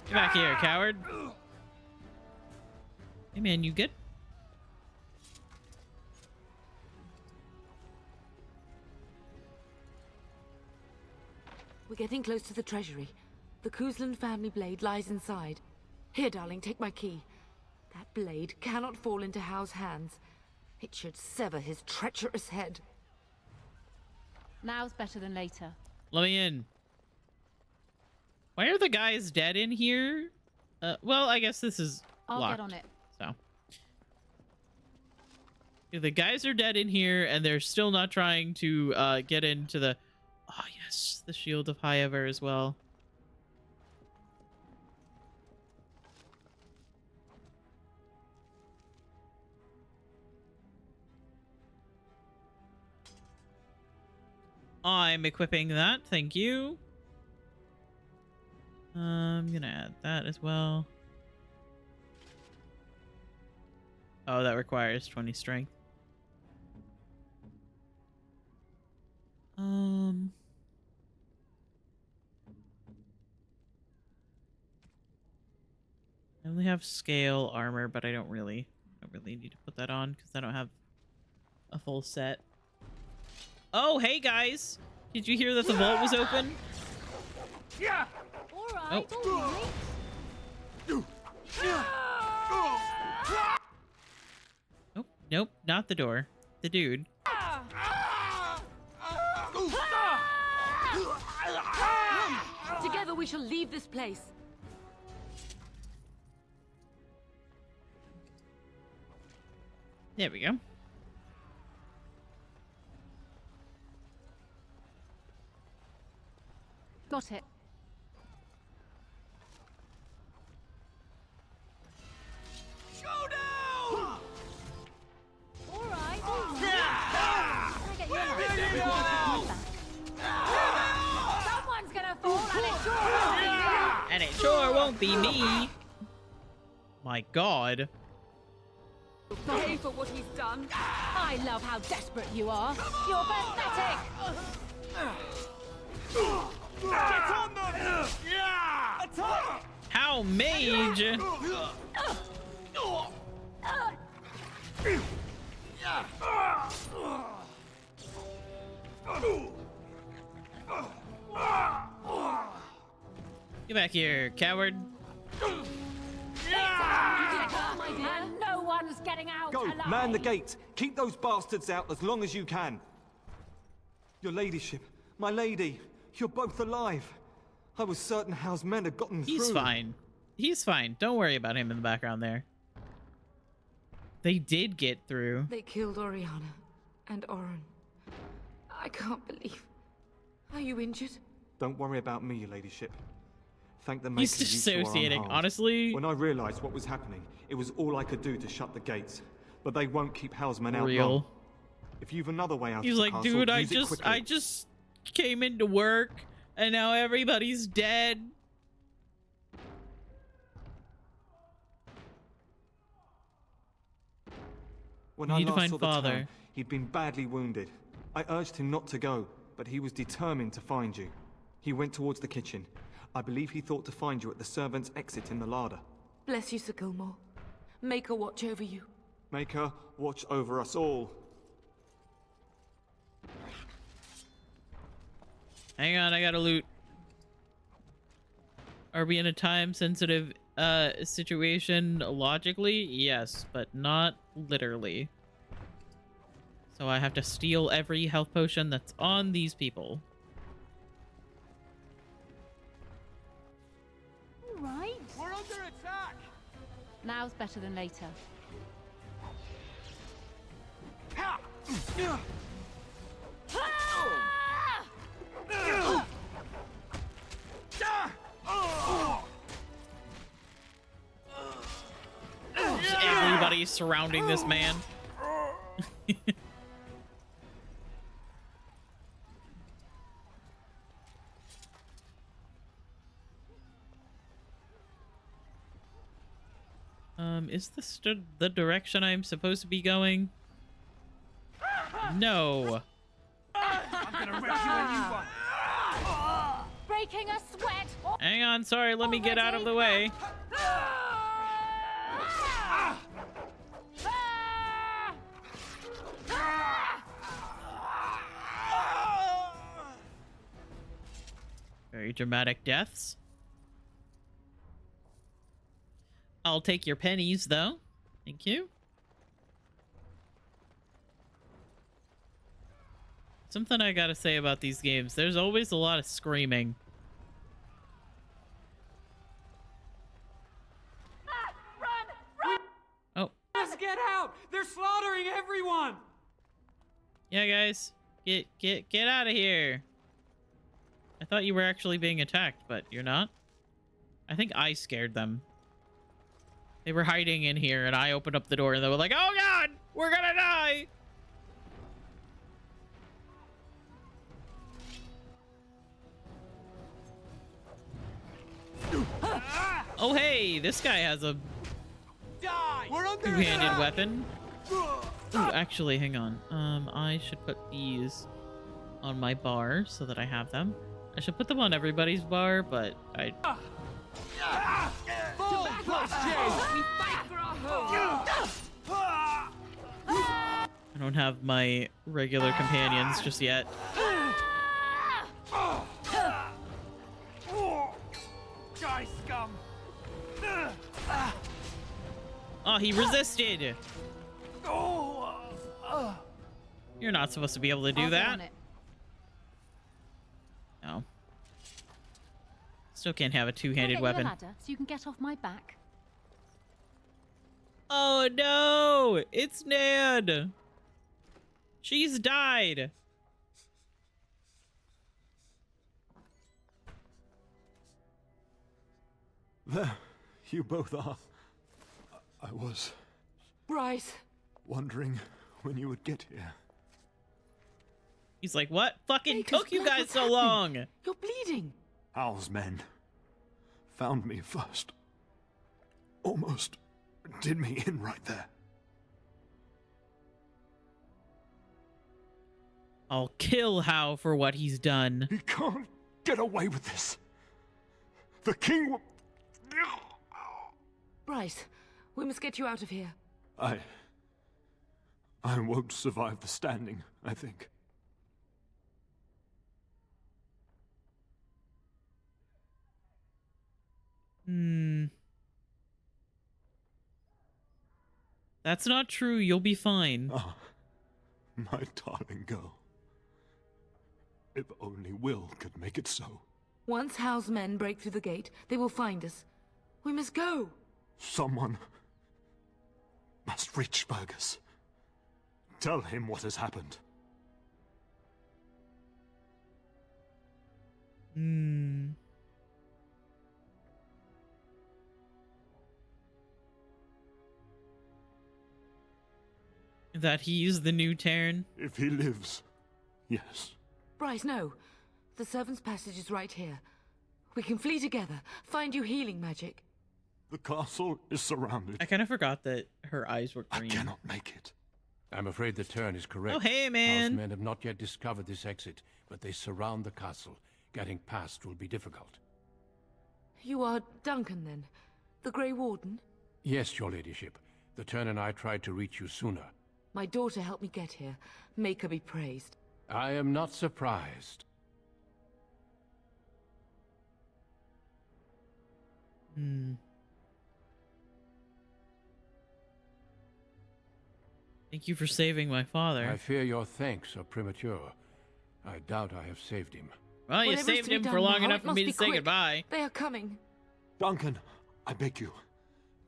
Get back here, coward. Hey, man, you good? We're getting close to the treasury. The Kuzland family blade lies inside. Here, darling, take my key. That blade cannot fall into Hao's hands. It should sever his treacherous head. Now's better than later. Let me in. Why are the guys dead in here? Well, I guess this is I'll locked, get on it. So. The guys are dead in here, and they're still not trying to get into the... Oh, yes, the Shield of Highever as well. I'm equipping that, thank you. I'm gonna add that as well. Oh, that requires 20 strength. I only have scale armor, but I don't really need to put that on because I don't have a full set. Oh, hey guys! Did you hear that the vault was open? Yeah. All right. Oh. Oh, nope, not the door. The dude. Together we shall leave this place. There we go. Got it. Go down! All right. Can I get your Someone's gonna fall, and it sure won't be you. And it sure won't be me. My God. Pay for what he's done. I love how desperate you are. You're pathetic. Get on them! Yeah! Attack! How mage? Get back here, coward. And no one's getting out Go, alive. man the gate. Keep those bastards out as long as you can. Your ladyship, my lady, you're both alive. I was certain Hao's men had gotten through. He's fine. He's fine. Don't worry about him in the background there. They did get through. They killed Oriana and Oren. I can't believe. Are you injured? Don't worry about me, your ladyship. Thank the He's maker you two are dissociating. unharmed. Honestly, when I realized what was happening, it was all I could do to shut the gates. But they won't keep Hao's men out real. long. If you've another way out He's of the like, castle, dude, use it quickly. I just came into work and now everybody's dead. When We I need to last find saw the father. town, he'd been badly wounded. I urged him not to go, but he was determined to find you. He went towards the kitchen. I believe he thought to find you at the servants' exit in the larder. Bless you, Sir Gilmore. Make her watch over you. Make her watch over us all. Hang on, I gotta loot. Are we in a time-sensitive situation logically? Yes, but not literally. So I have to steal every health potion that's on these people. All right. We're under attack! Now's better than later. Just everybody surrounding this man. Is this the direction I'm supposed to be going? No. I'm gonna wreck you a new one. Breaking a sweat. Hang on, sorry, let me get out of the way. Very dramatic deaths. I'll take your pennies, though. Thank you. Something I gotta say about these games. There's always a lot of screaming. Oh. Let's get out! They're slaughtering everyone! Yeah, guys. Get out of here. I thought you were actually being attacked, but you're not. I think I scared them. They were hiding in here, and I opened up the door, and they were like, oh god! We're gonna die! Oh, hey! This guy has a two-handed weapon. Ooh, actually, hang on. I should put these on my bar so that I have them. I should put them on everybody's bar, but I... I don't have my regular companions just yet. Die, scum! Oh, he resisted! You're not supposed to be able to do that. No. Still can't have a two-handed weapon. So you can get off my back. Oh no! It's Nan! She's died! There, you both are. I was Bryce! wondering when you would get here. He's like, what fucking Baker's took you blood, guys what's so happening? long? You're bleeding. Hal's men found me first. Almost did me in right there. I'll kill Hal for what he's done. He can't get away with this. The king will... Bryce, we must get you out of here. I won't survive the standing, I think. That's not true. You'll be fine. Ah, my darling girl. If only Will could make it so. Once Hal's men break through the gate, they will find us. We must go. Someone must reach Fergus. Tell him what has happened. That he's the new Terran? If he lives, yes. Bryce, no. The servant's passage is right here. We can flee together, find you healing magic. The castle is surrounded. I kind of forgot that her eyes were green. I cannot make it. I'm afraid the turn is correct. Oh, hey, man. Hal's men have not yet discovered this exit, but they surround the castle. Getting past will be difficult. You are Duncan, then? The Grey Warden? Yes, your ladyship. The turn and I tried to reach you sooner. My daughter helped me get here. Make her be praised. I am not surprised. Thank you for saving my father. I fear your thanks are premature. I doubt I have saved him. Well, you Whatever's saved to be him done for long now, enough it for must me be to say quick. goodbye. They are coming. Duncan, I beg you.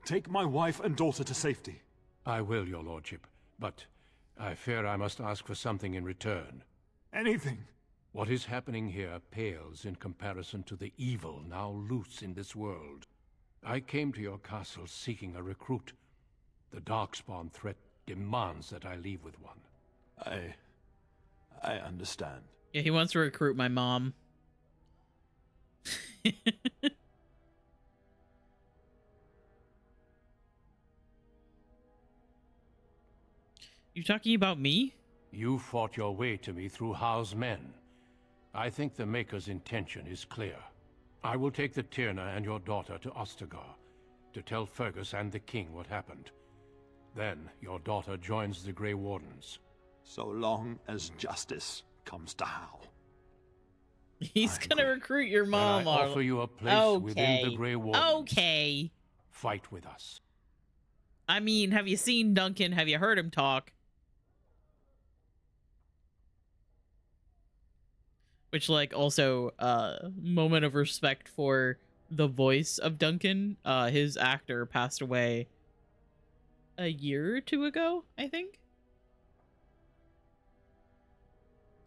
Take my wife and daughter to safety. I will, your lordship, but I fear I must ask for something in return. Anything. What is happening here pales in comparison to the evil now loose in this world. I came to your castle seeking a recruit. The Darkspawn threat demands that I leave with one. I understand. Yeah, he wants to recruit my mom. You talking about me? You fought your way to me through Howe's men. I think the Maker's intention is clear. I will take the Tyrna and your daughter to Ostagar to tell Fergus and the king what happened. Then your daughter joins the Grey Wardens. So long as justice comes to Howe. He's gonna recruit your mom. I offer you a place within the Grey Wardens. Okay. Fight with us. I mean, have you seen Duncan? Have you heard him talk? Which, like, also, moment of respect for the voice of Duncan. His actor passed away a year or two ago, I think.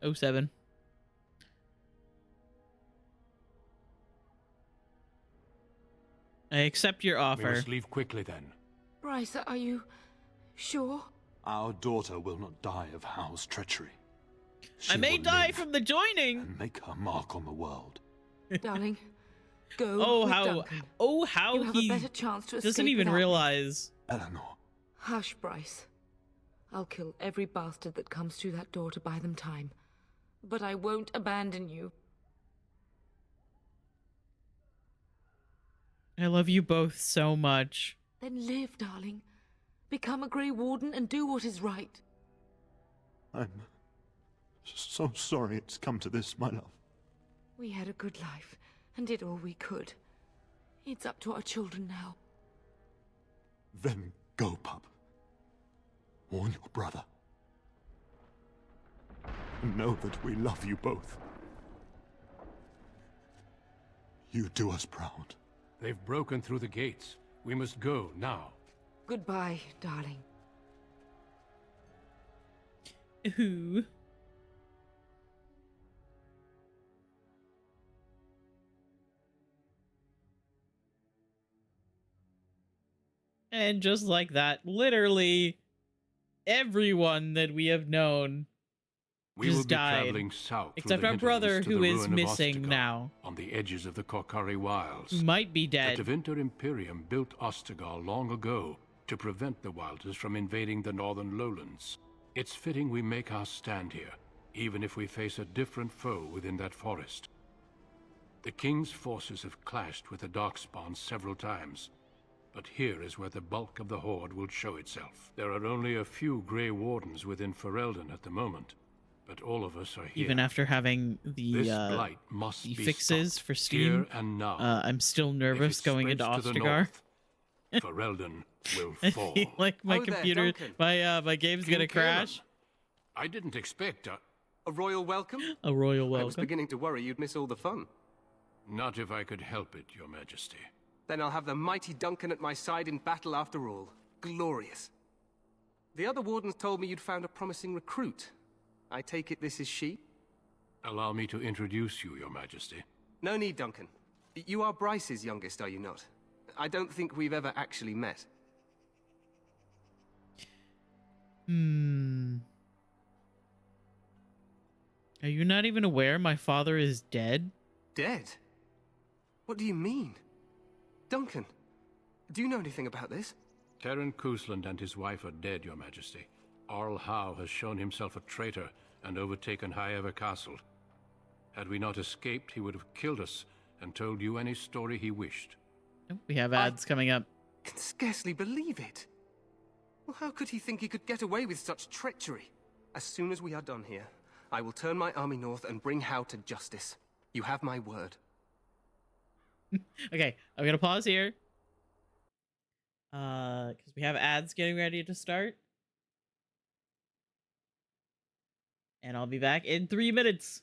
07. I accept your offer. We must leave quickly then. Bryce, are you sure? Our daughter will not die of Howe's treachery. I may die from the joining. And make her mark on the world. Darling, go. Oh, with how Duncan. How you have he a better chance to doesn't escape even without me. realize. Eleanor. Hush, Bryce. I'll kill every bastard that comes through that door to buy them time. But I won't abandon you. I love you both so much. Then live, darling. Become a Grey Warden and do what is right. I'm so sorry it's come to this, my love. We had a good life and did all we could. It's up to our children now. Then go, pup. Warn your brother. Know that we love you both. You do us proud. They've broken through the gates. We must go now. Goodbye, darling. Ooh. And just like that, literally everyone that we have known We will just be died, traveling south except through our the brother, hinterlands to who the is ruin of missing Ostagar, now, on the edges of the Korkari Wilds. who might be dead. The Tevinter Imperium built Ostagar long ago to prevent the Wilders from invading the northern lowlands. It's fitting we make our stand here, even if we face a different foe within that forest. The King's forces have clashed with the Darkspawn several times, but here is where the bulk of the Horde will show itself. There are only a few Grey Wardens within Ferelden at the moment, but all of us are here. Even after having This the blight must be fixes stopped for Steam, here and now. I'm still nervous If it going into spreads to the Ostagar. north, Ferelden will I fall. feel like my Oh, there, computer, Duncan. my game's King gonna Caleb, crash. I didn't expect A royal welcome? A royal I was welcome. beginning to worry you'd miss all the fun. Not if I could help it, Your Majesty. Then I'll have the mighty Duncan at my side in battle after all. Glorious. The other wardens told me you'd found a promising recruit. I take it this is she? Allow me to introduce you, Your Majesty. No need, Duncan. You are Bryce's youngest, are you not? I don't think we've ever actually met. Are you not even aware my father is dead? Dead? What do you mean? Duncan, do you know anything about this? Terran Cousland and his wife are dead, Your Majesty. Arl Howe has shown himself a traitor and overtaken Highever Castle. Had we not escaped, he would have killed us and told you any story he wished. We have ads coming up. Can scarcely believe it. Well, how could he think he could get away with such treachery? As soon as we are done here, I will turn my army north and bring Howe to justice. You have my word. Okay, I'm gonna pause here. Because we have ads getting ready to start. And I'll be back in 3 minutes.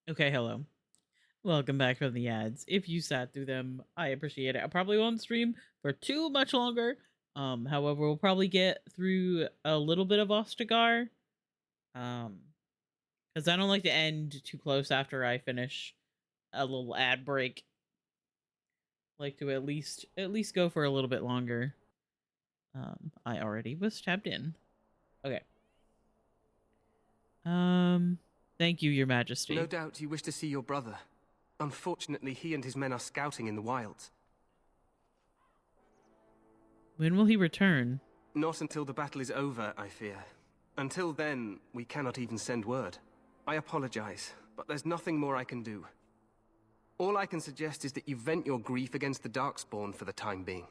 Okay, hello. Welcome back from the ads. If you sat through them, I appreciate it. I probably won't stream for too much longer. However, we'll probably get through a little bit of Ostagar. Because I don't like to end too close after I finish a little ad break. Like to at least go for a little bit longer. I already was tapped in. Okay. Thank you, Your Majesty. No doubt you wish to see your brother. Unfortunately, he and his men are scouting in the wilds. When will he return? Not until the battle is over, I fear. Until then, we cannot even send word. I apologize, but there's nothing more I can do. All I can suggest is that you vent your grief against the Darkspawn for the time being.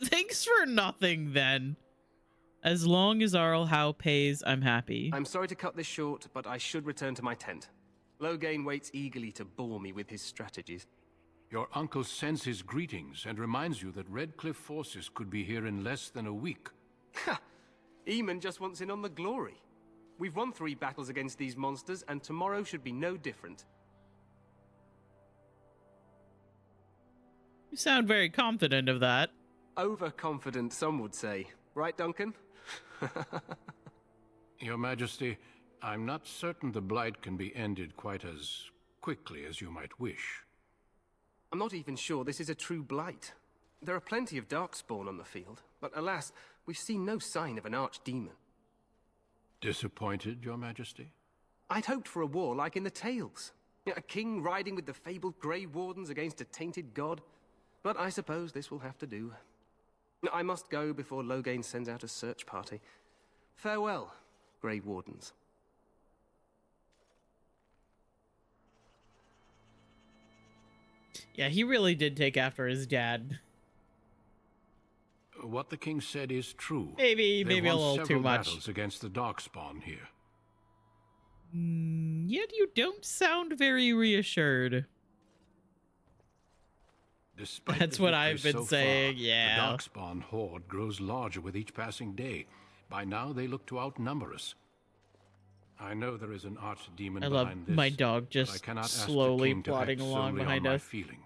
Thanks for nothing, then. As long as Arl Howe pays, I'm happy. I'm sorry to cut this short, but I should return to my tent. Loghain waits eagerly to bore me with his strategies. Your uncle sends his greetings and reminds you that Redcliffe forces could be here in less than a week. Ha! Eamon just wants in on the glory. We've won 3 battles against these monsters, and tomorrow should be no different. You sound very confident of that. Overconfident, some would say. Right, Duncan? Your Majesty, I'm not certain the Blight can be ended quite as quickly as you might wish. I'm not even sure this is a true blight. There are plenty of Darkspawn on the field, but alas, we've seen no sign of an archdemon. Disappointed, Your Majesty? I'd hoped for a war like in the tales. A king riding with the fabled Grey Wardens against a tainted god. But I suppose this will have to do. I must go before Loghain sends out a search party. Farewell, Grey Wardens. Yeah, he really did take after his dad. What the king said is true. Maybe a little too much. Battles against the Darkspawn here. Yet you don't sound very reassured. Despite That's what I've been saying, yeah. The Darkspawn horde grows larger with each passing day. By now, they look to outnumber us. I know there is an archdemon I love behind this, my dog just but I cannot ask the slowly king to plodding act along solely behind on my us. feeling.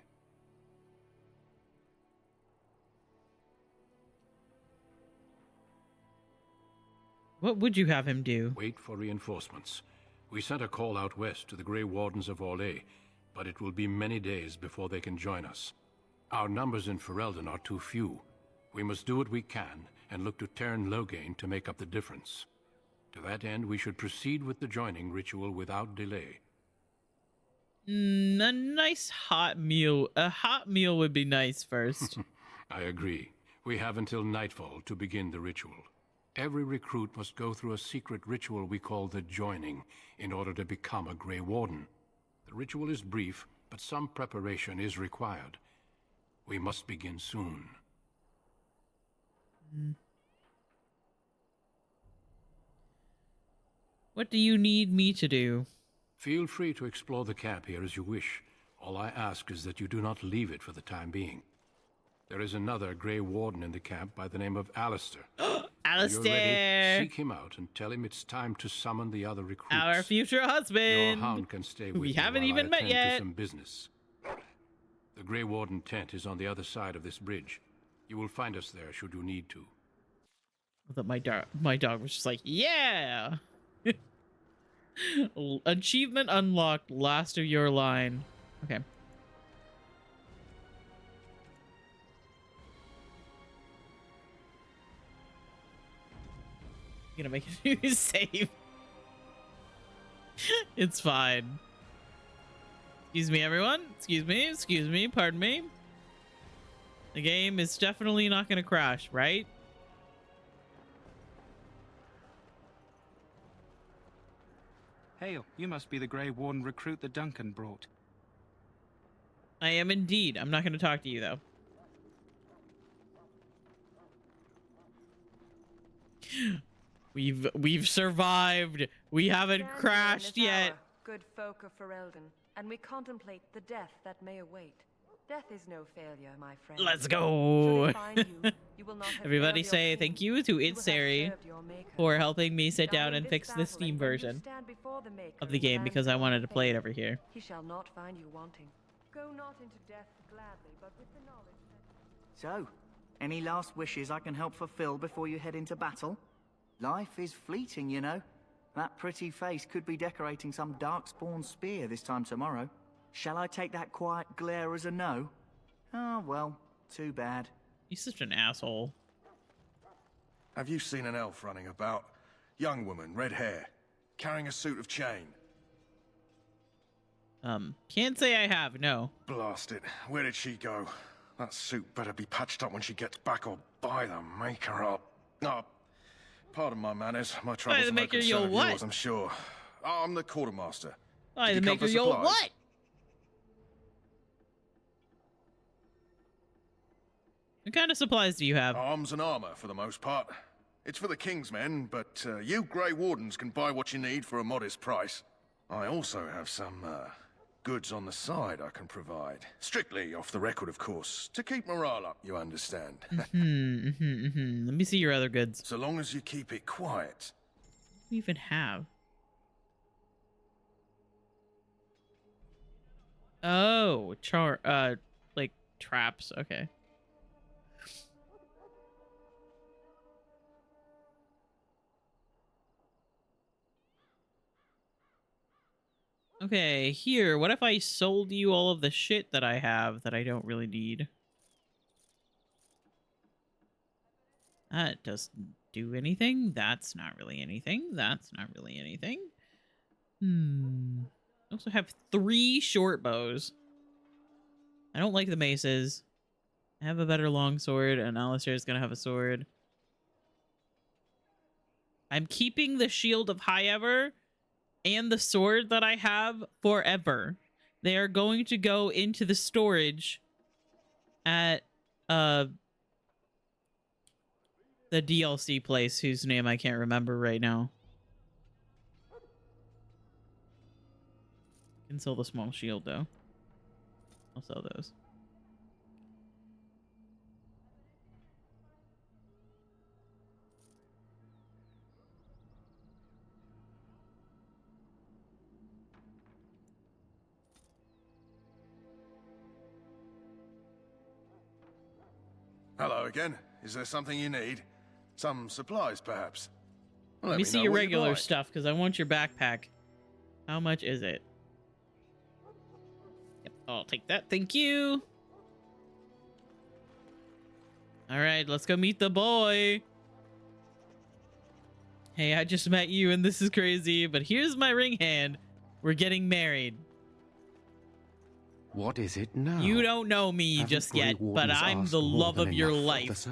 What would you have him do? Wait for reinforcements. We sent a call out west to the Grey Wardens of Orlais, but it will be many days before they can join us. Our numbers in Ferelden are too few. We must do what we can and look to Teyrn Loghain to make up the difference. To that end, we should proceed with the joining ritual without delay. A nice hot meal. A hot meal would be nice first. I agree. We have until nightfall to begin the ritual. Every recruit must go through a secret ritual we call the joining in order to become a Grey Warden. The ritual is brief, but some preparation is required. We must begin soon. What do you need me to do? Feel free to explore the camp here as you wish. All I ask is that you do not leave it for the time being. There is another Grey Warden in the camp by the name of Alistair. Alistair! When you're ready, seek him out and tell him it's time to summon the other recruits. Our future husband! Your hound can stay with We you haven't while even I met attend yet. to some business. The Grey Warden tent is on the other side of this bridge. You will find us there should you need to. That my dog was just like, yeah! Achievement unlocked, last of your line. Okay. Gonna make a new save. It's fine. Excuse me, everyone. Excuse me, pardon me. The game is definitely not gonna crash, right? Hail, you must be the Grey Warden recruit that Duncan brought. I am indeed. I'm not gonna talk to you, though. We've survived. We haven't crashed yet. Good folk of Ferelden, and we contemplate the death that may await. Death is no failure, my friend. Let's go. Should it find you, you will Everybody say thank you to Itzeri for helping me sit down and fix the Steam version of the game because I wanted to play it over here. He shall not find you wanting. Go not into death gladly, but with the knowledge that... So, any last wishes I can help fulfill before you head into battle? Life is fleeting, you know. That pretty face could be decorating some darkspawn spear this time tomorrow. Shall I take that quiet glare as a no? Oh, well, too bad. He's such an asshole. Have you seen an elf running about? Young woman, red hair, carrying a suit of chain. Can't say I have, no. Blast it. Where did she go? That suit better be patched up when she gets back, or by the maker up. Oh, pardon my manners. My troubles are no concern of yours, I'm sure. Oh, I'm the quartermaster. By the maker, yo, what? What kind of supplies do you have? Arms and armor, for the most part. It's for the King's men, but you Grey Wardens can buy what you need for a modest price. I also have some, goods on the side I can provide. Strictly off the record, of course, to keep morale up, you understand. Let me see your other goods. So long as you keep it quiet. What do you even have? Oh, like traps, okay. Okay, here, what if I sold you all of the shit that I have that I don't really need? That doesn't do anything. That's not really anything. That's not really anything. I also have 3 short bows. I don't like the maces. I have a better longsword, and Alistair's gonna have a sword. I'm keeping the Shield of High-Ever and the sword that I have forever. They are going to go into the storage at the DLC place whose name I can't remember right now. I can sell the small shield though. I'll sell those. Hello again. Is there something you need? Some supplies, perhaps? Well, let me see your regular stuff, because I want your backpack. How much is it? Yep, I'll take that. Thank you. All right, let's go meet the boy. Hey, I just met you, and this is crazy, but here's my ring hand. We're getting married. What is it now? You don't know me just yet, but I'm the love of your life.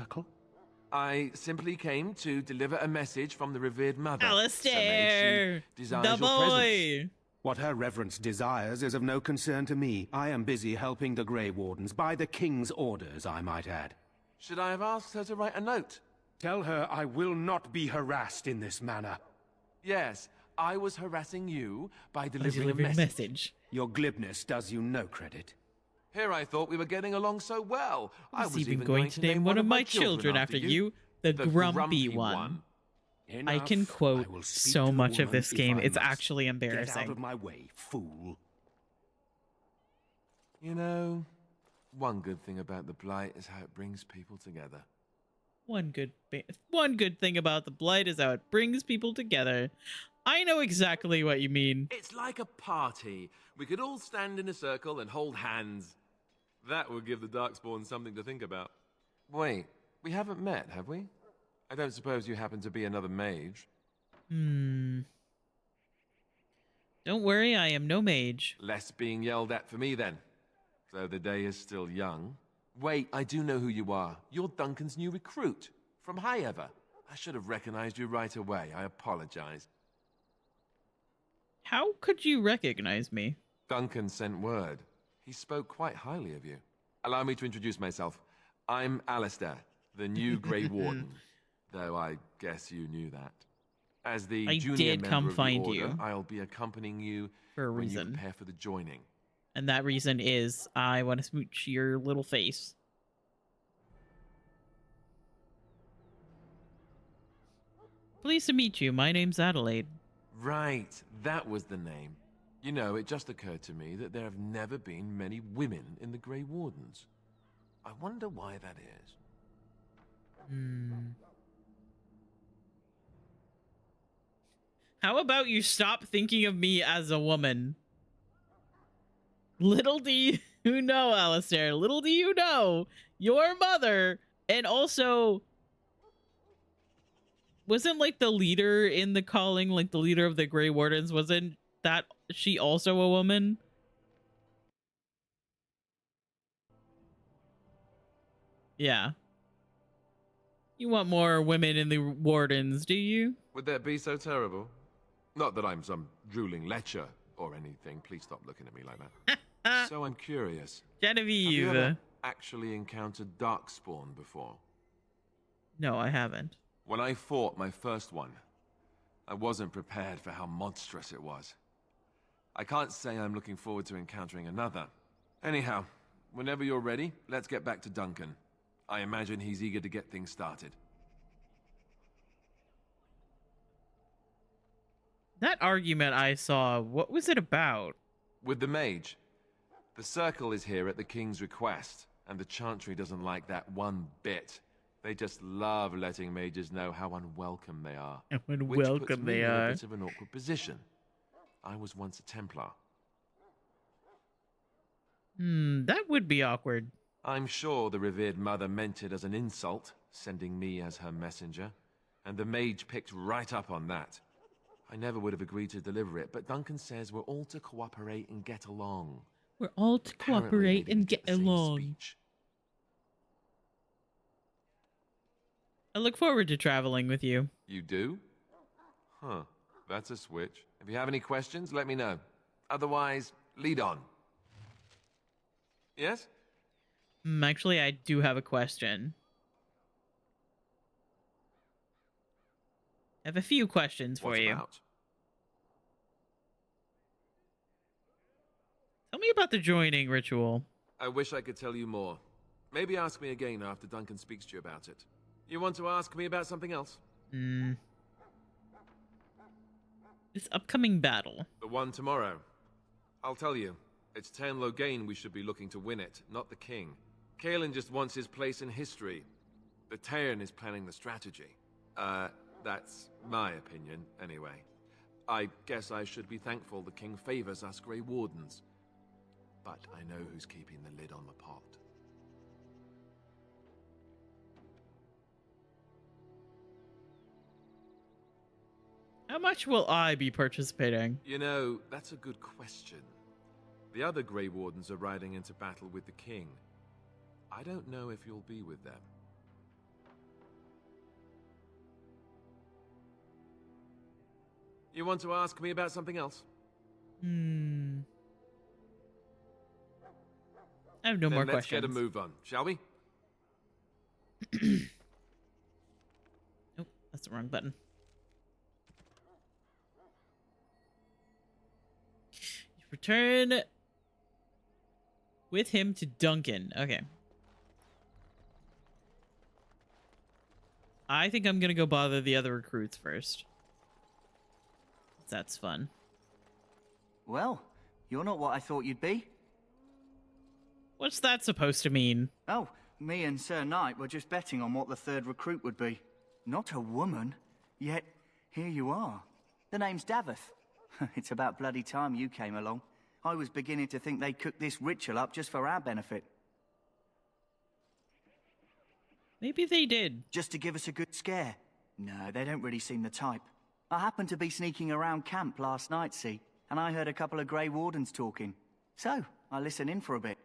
I simply came to deliver a message from the revered mother. Alistair! The boy! What her reverence desires is of no concern to me. I am busy helping the Grey Wardens, by the King's orders, I might add. Should I have asked her to write a note? Tell her I will not be harassed in this manner. Yes, I was harassing you by delivering a message. Your glibness does you no credit. Here I thought we were getting along so well. I was even going to name one of my children after you, the grumpy one. I can quote so much of this game. It's actually embarrassing. Get out of my way, fool. You know, one good thing about the Blight is how it brings people together. One good thing about the Blight is how it brings people together. I know exactly what you mean. It's like a party. We could all stand in a circle and hold hands. That would give the Darkspawn something to think about. Wait, we haven't met, have we? I don't suppose you happen to be another mage? Don't worry, I am no mage. Less being yelled at for me, then. So the day is still young. Wait, I do know who you are. You're Duncan's new recruit. From High-Ever. I should have recognized you right away. I apologize. How could you recognize me? Duncan sent word. He spoke quite highly of you. Allow me to introduce myself. I'm Alistair, the new Grey Warden. Though I guess you knew that. As the junior member of the Order, I'll be accompanying you for a when reason. you prepare for the joining. And that reason is I want to smooch your little face. Pleased to meet you. My name's Adelaide. Right, that was the name. You know, it just occurred to me that there have never been many women in the Grey Wardens. I wonder why that is. How about you stop thinking of me as a woman? Little do you know, Alistair. Little do you know, your mother, and also wasn't like the leader in the calling, like the leader of the Grey Wardens, wasn't that she also a woman? Yeah. You want more women in the Wardens, do you? Would that be so terrible? Not that I'm some drooling lecher or anything. Please stop looking at me like that. So I'm curious. Genevieve. Have you ever actually encountered Darkspawn before? No, I haven't. When I fought my first one, I wasn't prepared for how monstrous it was. I can't say I'm looking forward to encountering another. Anyhow, whenever you're ready, let's get back to Duncan. I imagine he's eager to get things started. That argument I saw, what was it about? With the mage. The circle is here at the king's request, and the Chantry doesn't like that one bit. They just love letting mages know how unwelcome they are. How which puts unwelcome me they in are. a bit of an awkward position. I was once a Templar. That would be awkward. I'm sure the revered mother meant it as an insult, sending me as her messenger, and the mage picked right up on that. I never would have agreed to deliver it, but Duncan says we're all to cooperate and get along. We're all to Apparently cooperate they and didn't get the same along. speech. I look forward to traveling with you. You do? Huh. That's a switch. If you have any questions, let me know. Otherwise, lead on. Yes? Actually, I do have a question. I have a few questions for What you. about? Tell me about the joining ritual. I wish I could tell you more. Maybe ask me again after Duncan speaks to you about it. You want to ask me about something else? This upcoming battle. The one tomorrow. I'll tell you. It's Tan Loghain we should be looking to win it, not the king. Kaelin just wants his place in history. The Tairn is planning the strategy. That's my opinion, anyway. I guess I should be thankful the king favors us Grey Wardens. But I know who's keeping the lid on the pot. How much will I be participating? You know, that's a good question. The other Grey Wardens are riding into battle with the king. I don't know if you'll be with them. You want to ask me about something else? I have no Then more let's questions. get a move on, shall we? Nope, that's the wrong button. Return with him to Duncan. Okay. I think I'm gonna go bother the other recruits first. That's fun. Well, you're not what I thought you'd be. What's that supposed to mean? Oh, me and Sir Knight were just betting on what the third recruit would be. Not a woman, yet here you are. The name's Daveth. It's about bloody time you came along. I was beginning to think they cooked this ritual up just for our benefit. Maybe they did. Just to give us a good scare. No, they don't really seem the type. I happened to be sneaking around camp last night, see, and I heard a couple of Grey Wardens talking. So, I listened in for a bit.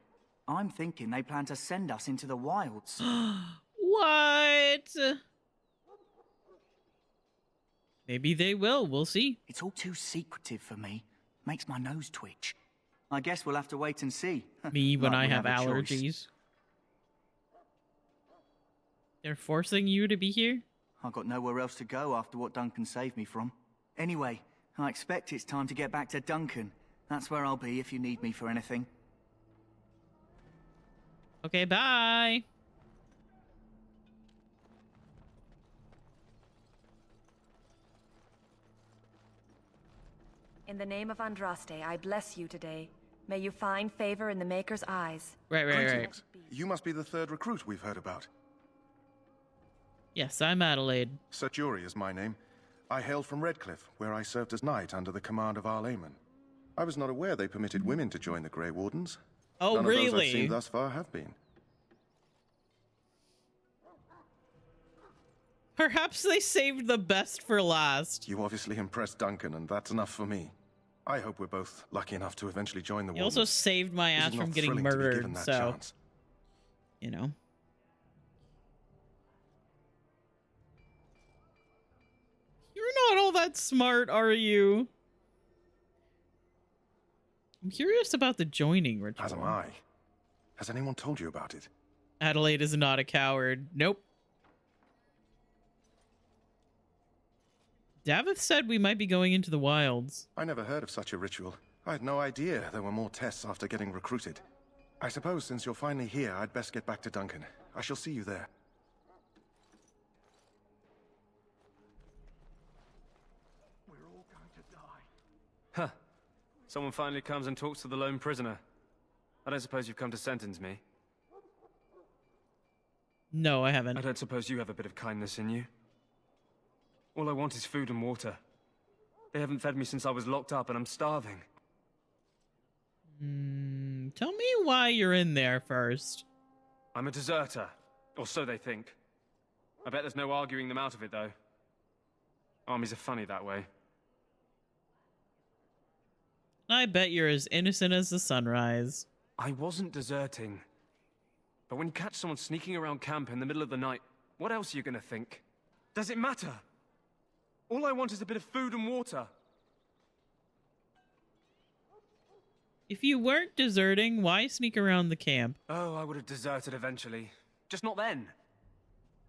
I'm thinking they plan to send us into the wilds. What? Maybe they will. We'll see. It's all too secretive for me. Makes my nose twitch. I guess we'll have to wait and see. Me when Like I we have a choice. allergies. They're forcing you to be here? I've got nowhere else to go after what Duncan saved me from. Anyway, I expect it's time to get back to Duncan. That's where I'll be if you need me for anything. Okay, bye. In the name of Andraste, I bless you today. May you find favor in the Maker's eyes. Right. Greetings. You must be the third recruit we've heard about. Yes, I'm Adelaide. Sir Jury is my name. I hail from Redcliffe, where I served as knight under the command of Arl Aemon. I was not aware they permitted women to join the Grey Wardens. Oh, None really? of those I've seen thus far have been. Perhaps they saved the best for last. You obviously impressed Duncan, and that's enough for me. I hope we're both lucky enough to eventually join the He Wardens. also saved my ass from getting murdered, so chance? you know. You're not all that smart, are you? I'm curious about the joining ritual. As am I. Has anyone told you about it? Adelaide is not a coward. Nope. Davith said we might be going into the wilds. I never heard of such a ritual. I had no idea there were more tests after getting recruited. I suppose since you're finally here, I'd best get back to Duncan. I shall see you there. We're all going to die. Huh. Someone finally comes and talks to the lone prisoner. I don't suppose you've come to sentence me. No, I haven't. I don't suppose you have a bit of kindness in you. All I want is food and water. They haven't fed me since I was locked up, and I'm starving. Tell me why you're in there first. I'm a deserter, or so they think. I bet there's no arguing them out of it, though. Armies are funny that way. I bet you're as innocent as the sunrise. I wasn't deserting. But when you catch someone sneaking around camp in the middle of the night, what else are you gonna think? Does it matter? All I want is a bit of food and water. If you weren't deserting, why sneak around the camp? Oh, I would have deserted eventually. Just not then.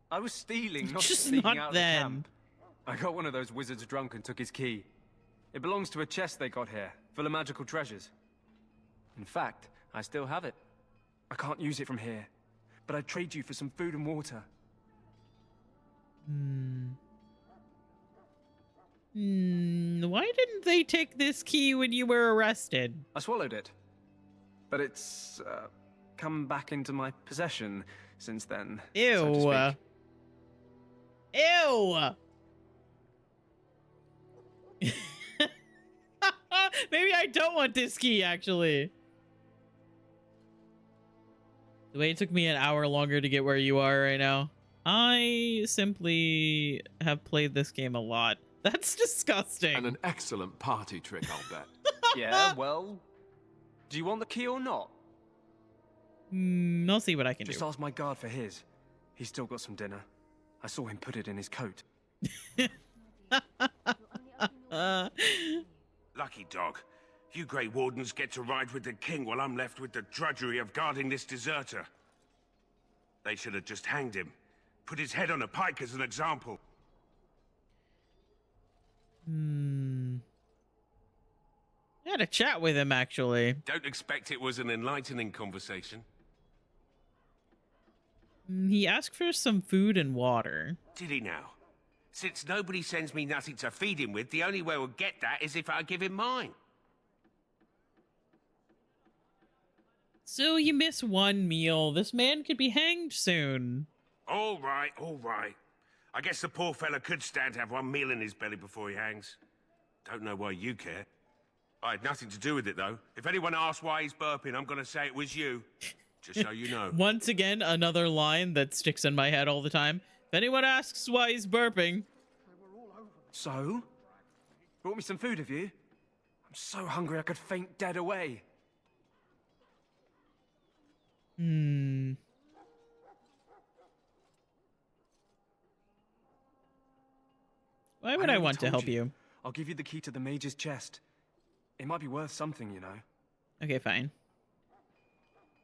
I was stealing, not Just sneaking not out then. of the camp. I got one of those wizards drunk and took his key. It belongs to a chest they got here, full of magical treasures. In fact, I still have it. I can't use it from here, but I'd trade you for some food and water. Why didn't they take this key when you were arrested? I swallowed it, but it's come back into my possession since then. Ew. So to speak. Ew. Maybe I don't want this key, actually. The way it took me an hour longer to get where you are right now. I simply have played this game a lot. That's disgusting. And an excellent party trick, I'll bet. Yeah, well, do you want the key or not? I'll see what I can Just do. ask my guard for his. He's still got some dinner. I saw him put it in his coat. Lucky dog. You Grey Wardens get to ride with the king while I'm left with the drudgery of guarding this deserter. They should have just hanged him. Put his head on a pike as an example. I had a chat with him, actually. Don't expect it was an enlightening conversation. He asked for some food and water. Did he now? Since nobody sends me nothing to feed him with, the only way we'll get that is if I give him mine. So you miss one meal. This man could be hanged soon. All right, all right. I guess the poor fella could stand to have one meal in his belly before he hangs. Don't know why you care. I had nothing to do with it, though. If anyone asks why he's burping, I'm going to say it was you. Just so you know. Once again, another line that sticks in my head all the time. If anyone asks why he's burping. So? Brought me some food, have you? I'm so hungry I could faint dead away. Why would I want to help you? I'll give you the key to the mage's chest. It might be worth something, you know. Okay, fine.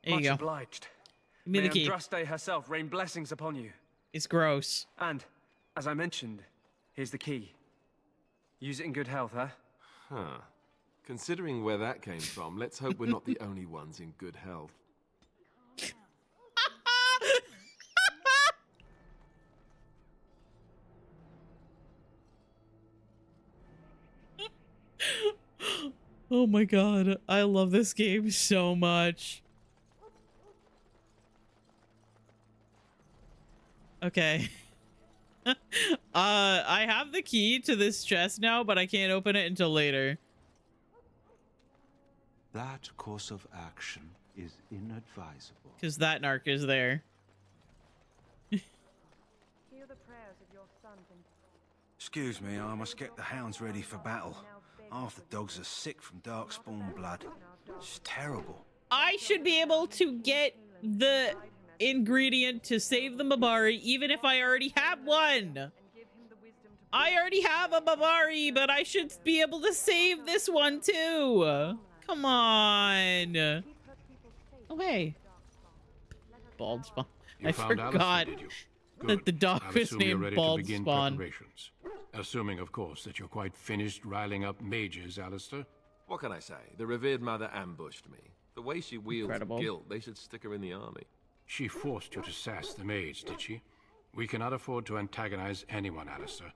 There Much you go. obliged. Give me the May key. Andraste herself rain blessings upon you. It's gross. And, as I mentioned, here's the key. Use it in good health, huh? Huh. Considering where that came from, let's hope we're not the only ones in good health. Oh my god, I love this game so much. Okay. I have the key to this chest now, but I can't open it until later. That course of action is inadvisable. Because that narc is there. Hear the prayers of your sons and Excuse me, I must get the hounds ready for battle. Half the dogs are sick from darkspawn blood. It's terrible. I should be able to get the ingredient to save the Mabari, even if I already have one. I already have a Mabari, but I should be able to save this one too. Come on. Oh, hey. Bald Spawn. You I found forgot Alistair, did you? that Good. the dog I'll was assume you're named ready Bald to begin Spawn. preparations. Assuming, of course, that you're quite finished riling up mages, Alistair. What can I say? The revered mother ambushed me. The way she wields Incredible. guilt, they should stick her in the army. She forced you to sass the mage, did she? We cannot afford to antagonize anyone, Alistair.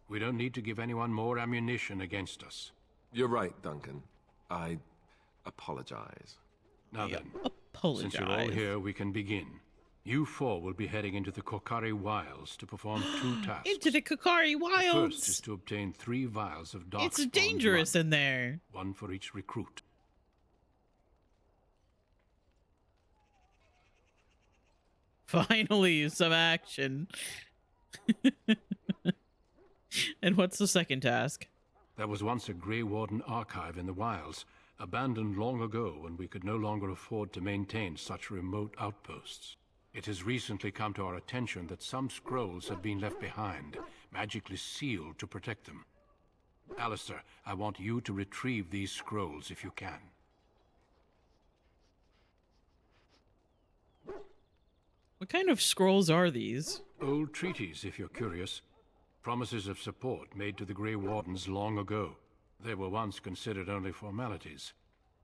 We don't need to give anyone more ammunition against us. You're right, Duncan. I apologize. Now then, since you're all here, we can begin. You four will be heading into the Kokari Wilds to perform 2 tasks. Into the Kokari The Wilds. first is to obtain 3 vials of dark It's dangerous in there. One for each recruit. Finally, some action. And what's the second task? There was once a Grey Warden archive in the wilds, abandoned long ago when we could no longer afford to maintain such remote outposts. It has recently come to our attention that some scrolls have been left behind, magically sealed to protect them. Alistair, I want you to retrieve these scrolls if you can. What kind of scrolls are these? Old treaties, if you're curious. Promises of support made to the Grey Wardens long ago. They were once considered only formalities.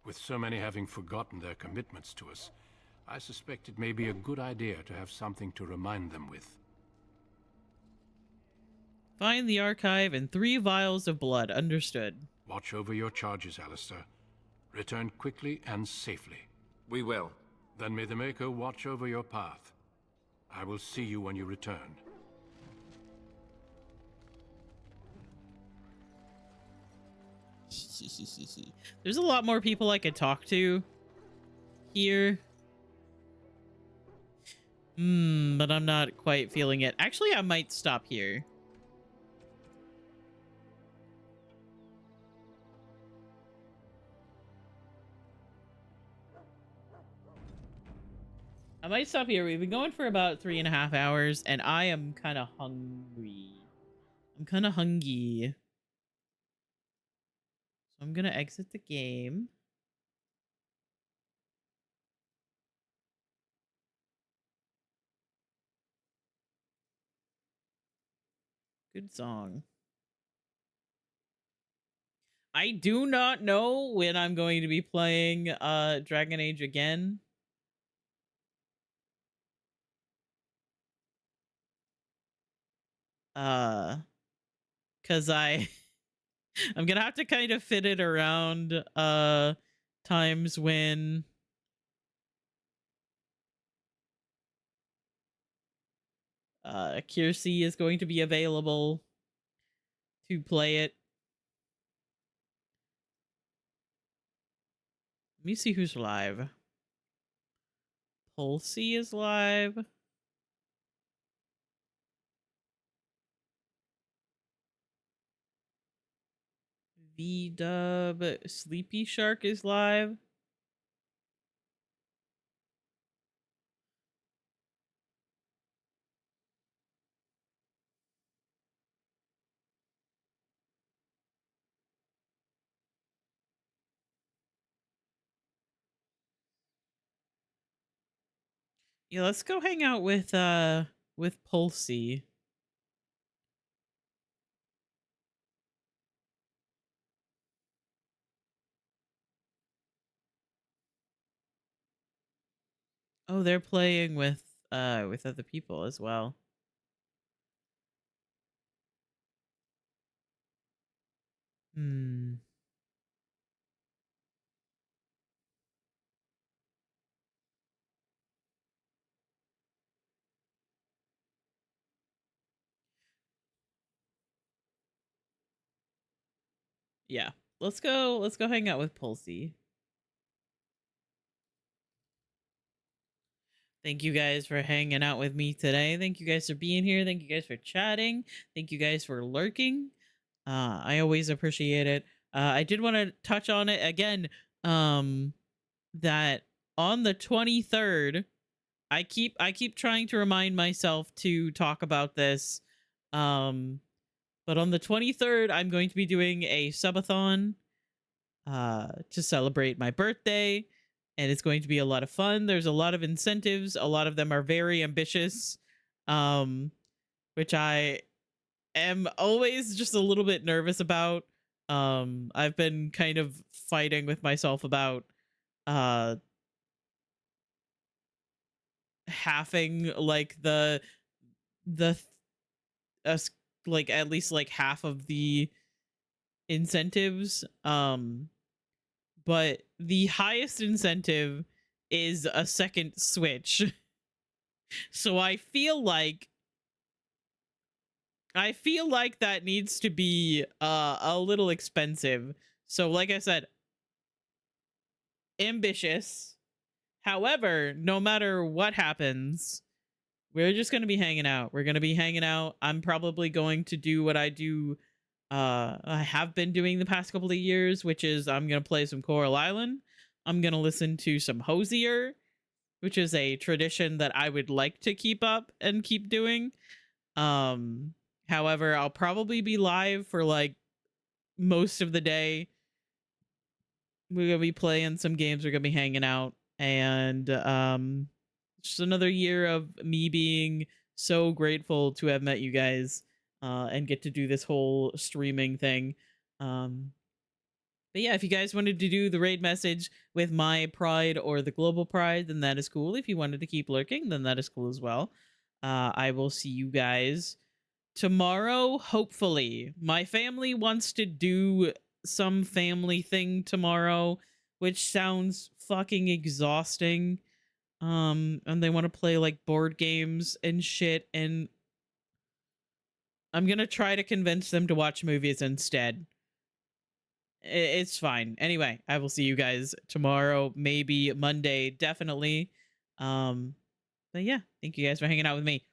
With so many having forgotten their commitments to us, I suspect it may be a good idea to have something to remind them with. Find the archive and 3 vials of blood. Understood. Watch over your charges, Alistair. Return quickly and safely. We will. Then may the Maker watch over your path. I will see you when you return. There's a lot more people I could talk to here. But I'm not quite feeling it. Actually, I might stop here. I might stop here. We've been going for about 3.5 hours, and I am kind of hungry. I'm kind of hungry. So I'm going to exit the game. Good song. I do not know when I'm going to be playing Dragon Age again. Cause I'm gonna have to kind of fit it around times when Kiersey is going to be available to play it. Let me see who's live. Pulsey is live. V-Dub Sleepy Shark is live. Yeah, let's go hang out with Pulsey. Oh, they're playing with other people as well. Hmm. Yeah. Let's go hang out with Pulsey. Thank you guys for hanging out with me today. Thank you guys for being here. Thank you guys for chatting. Thank you guys for lurking. I always appreciate it. I did want to touch on it again. That on the 23rd, I keep trying to remind myself to talk about this. But on the 23rd, I'm going to be doing a subathon to celebrate my birthday, and it's going to be a lot of fun. There's a lot of incentives. A lot of them are very ambitious, which I am always just a little bit nervous about. I've been kind of fighting with myself about halving like the us like at least like half of the incentives. But the highest incentive is a second Switch. So I feel like that needs to be a little expensive. So like I said, ambitious. However, no matter what happens, we're just going to be hanging out. We're going to be hanging out. I'm probably going to do what I do I have been doing the past couple of years, which is I'm going to play some Coral Island. I'm going to listen to some Hosier, which is a tradition that I would like to keep up and keep doing. However, I'll probably be live for like most of the day. We're going to be playing some games, we're going to be hanging out, and just another year of me being so grateful to have met you guys and get to do this whole streaming thing. But yeah, if you guys wanted to do the raid message with my pride or the global pride, then that is cool. If you wanted to keep lurking, then that is cool as well. I will see you guys tomorrow, hopefully. My family wants to do some family thing tomorrow, which sounds fucking exhausting. And they want to play like board games and shit, and I'm gonna try to convince them to watch movies instead. It's fine. Anyway, I will see you guys tomorrow, maybe Monday, definitely. But yeah, thank you guys for hanging out with me.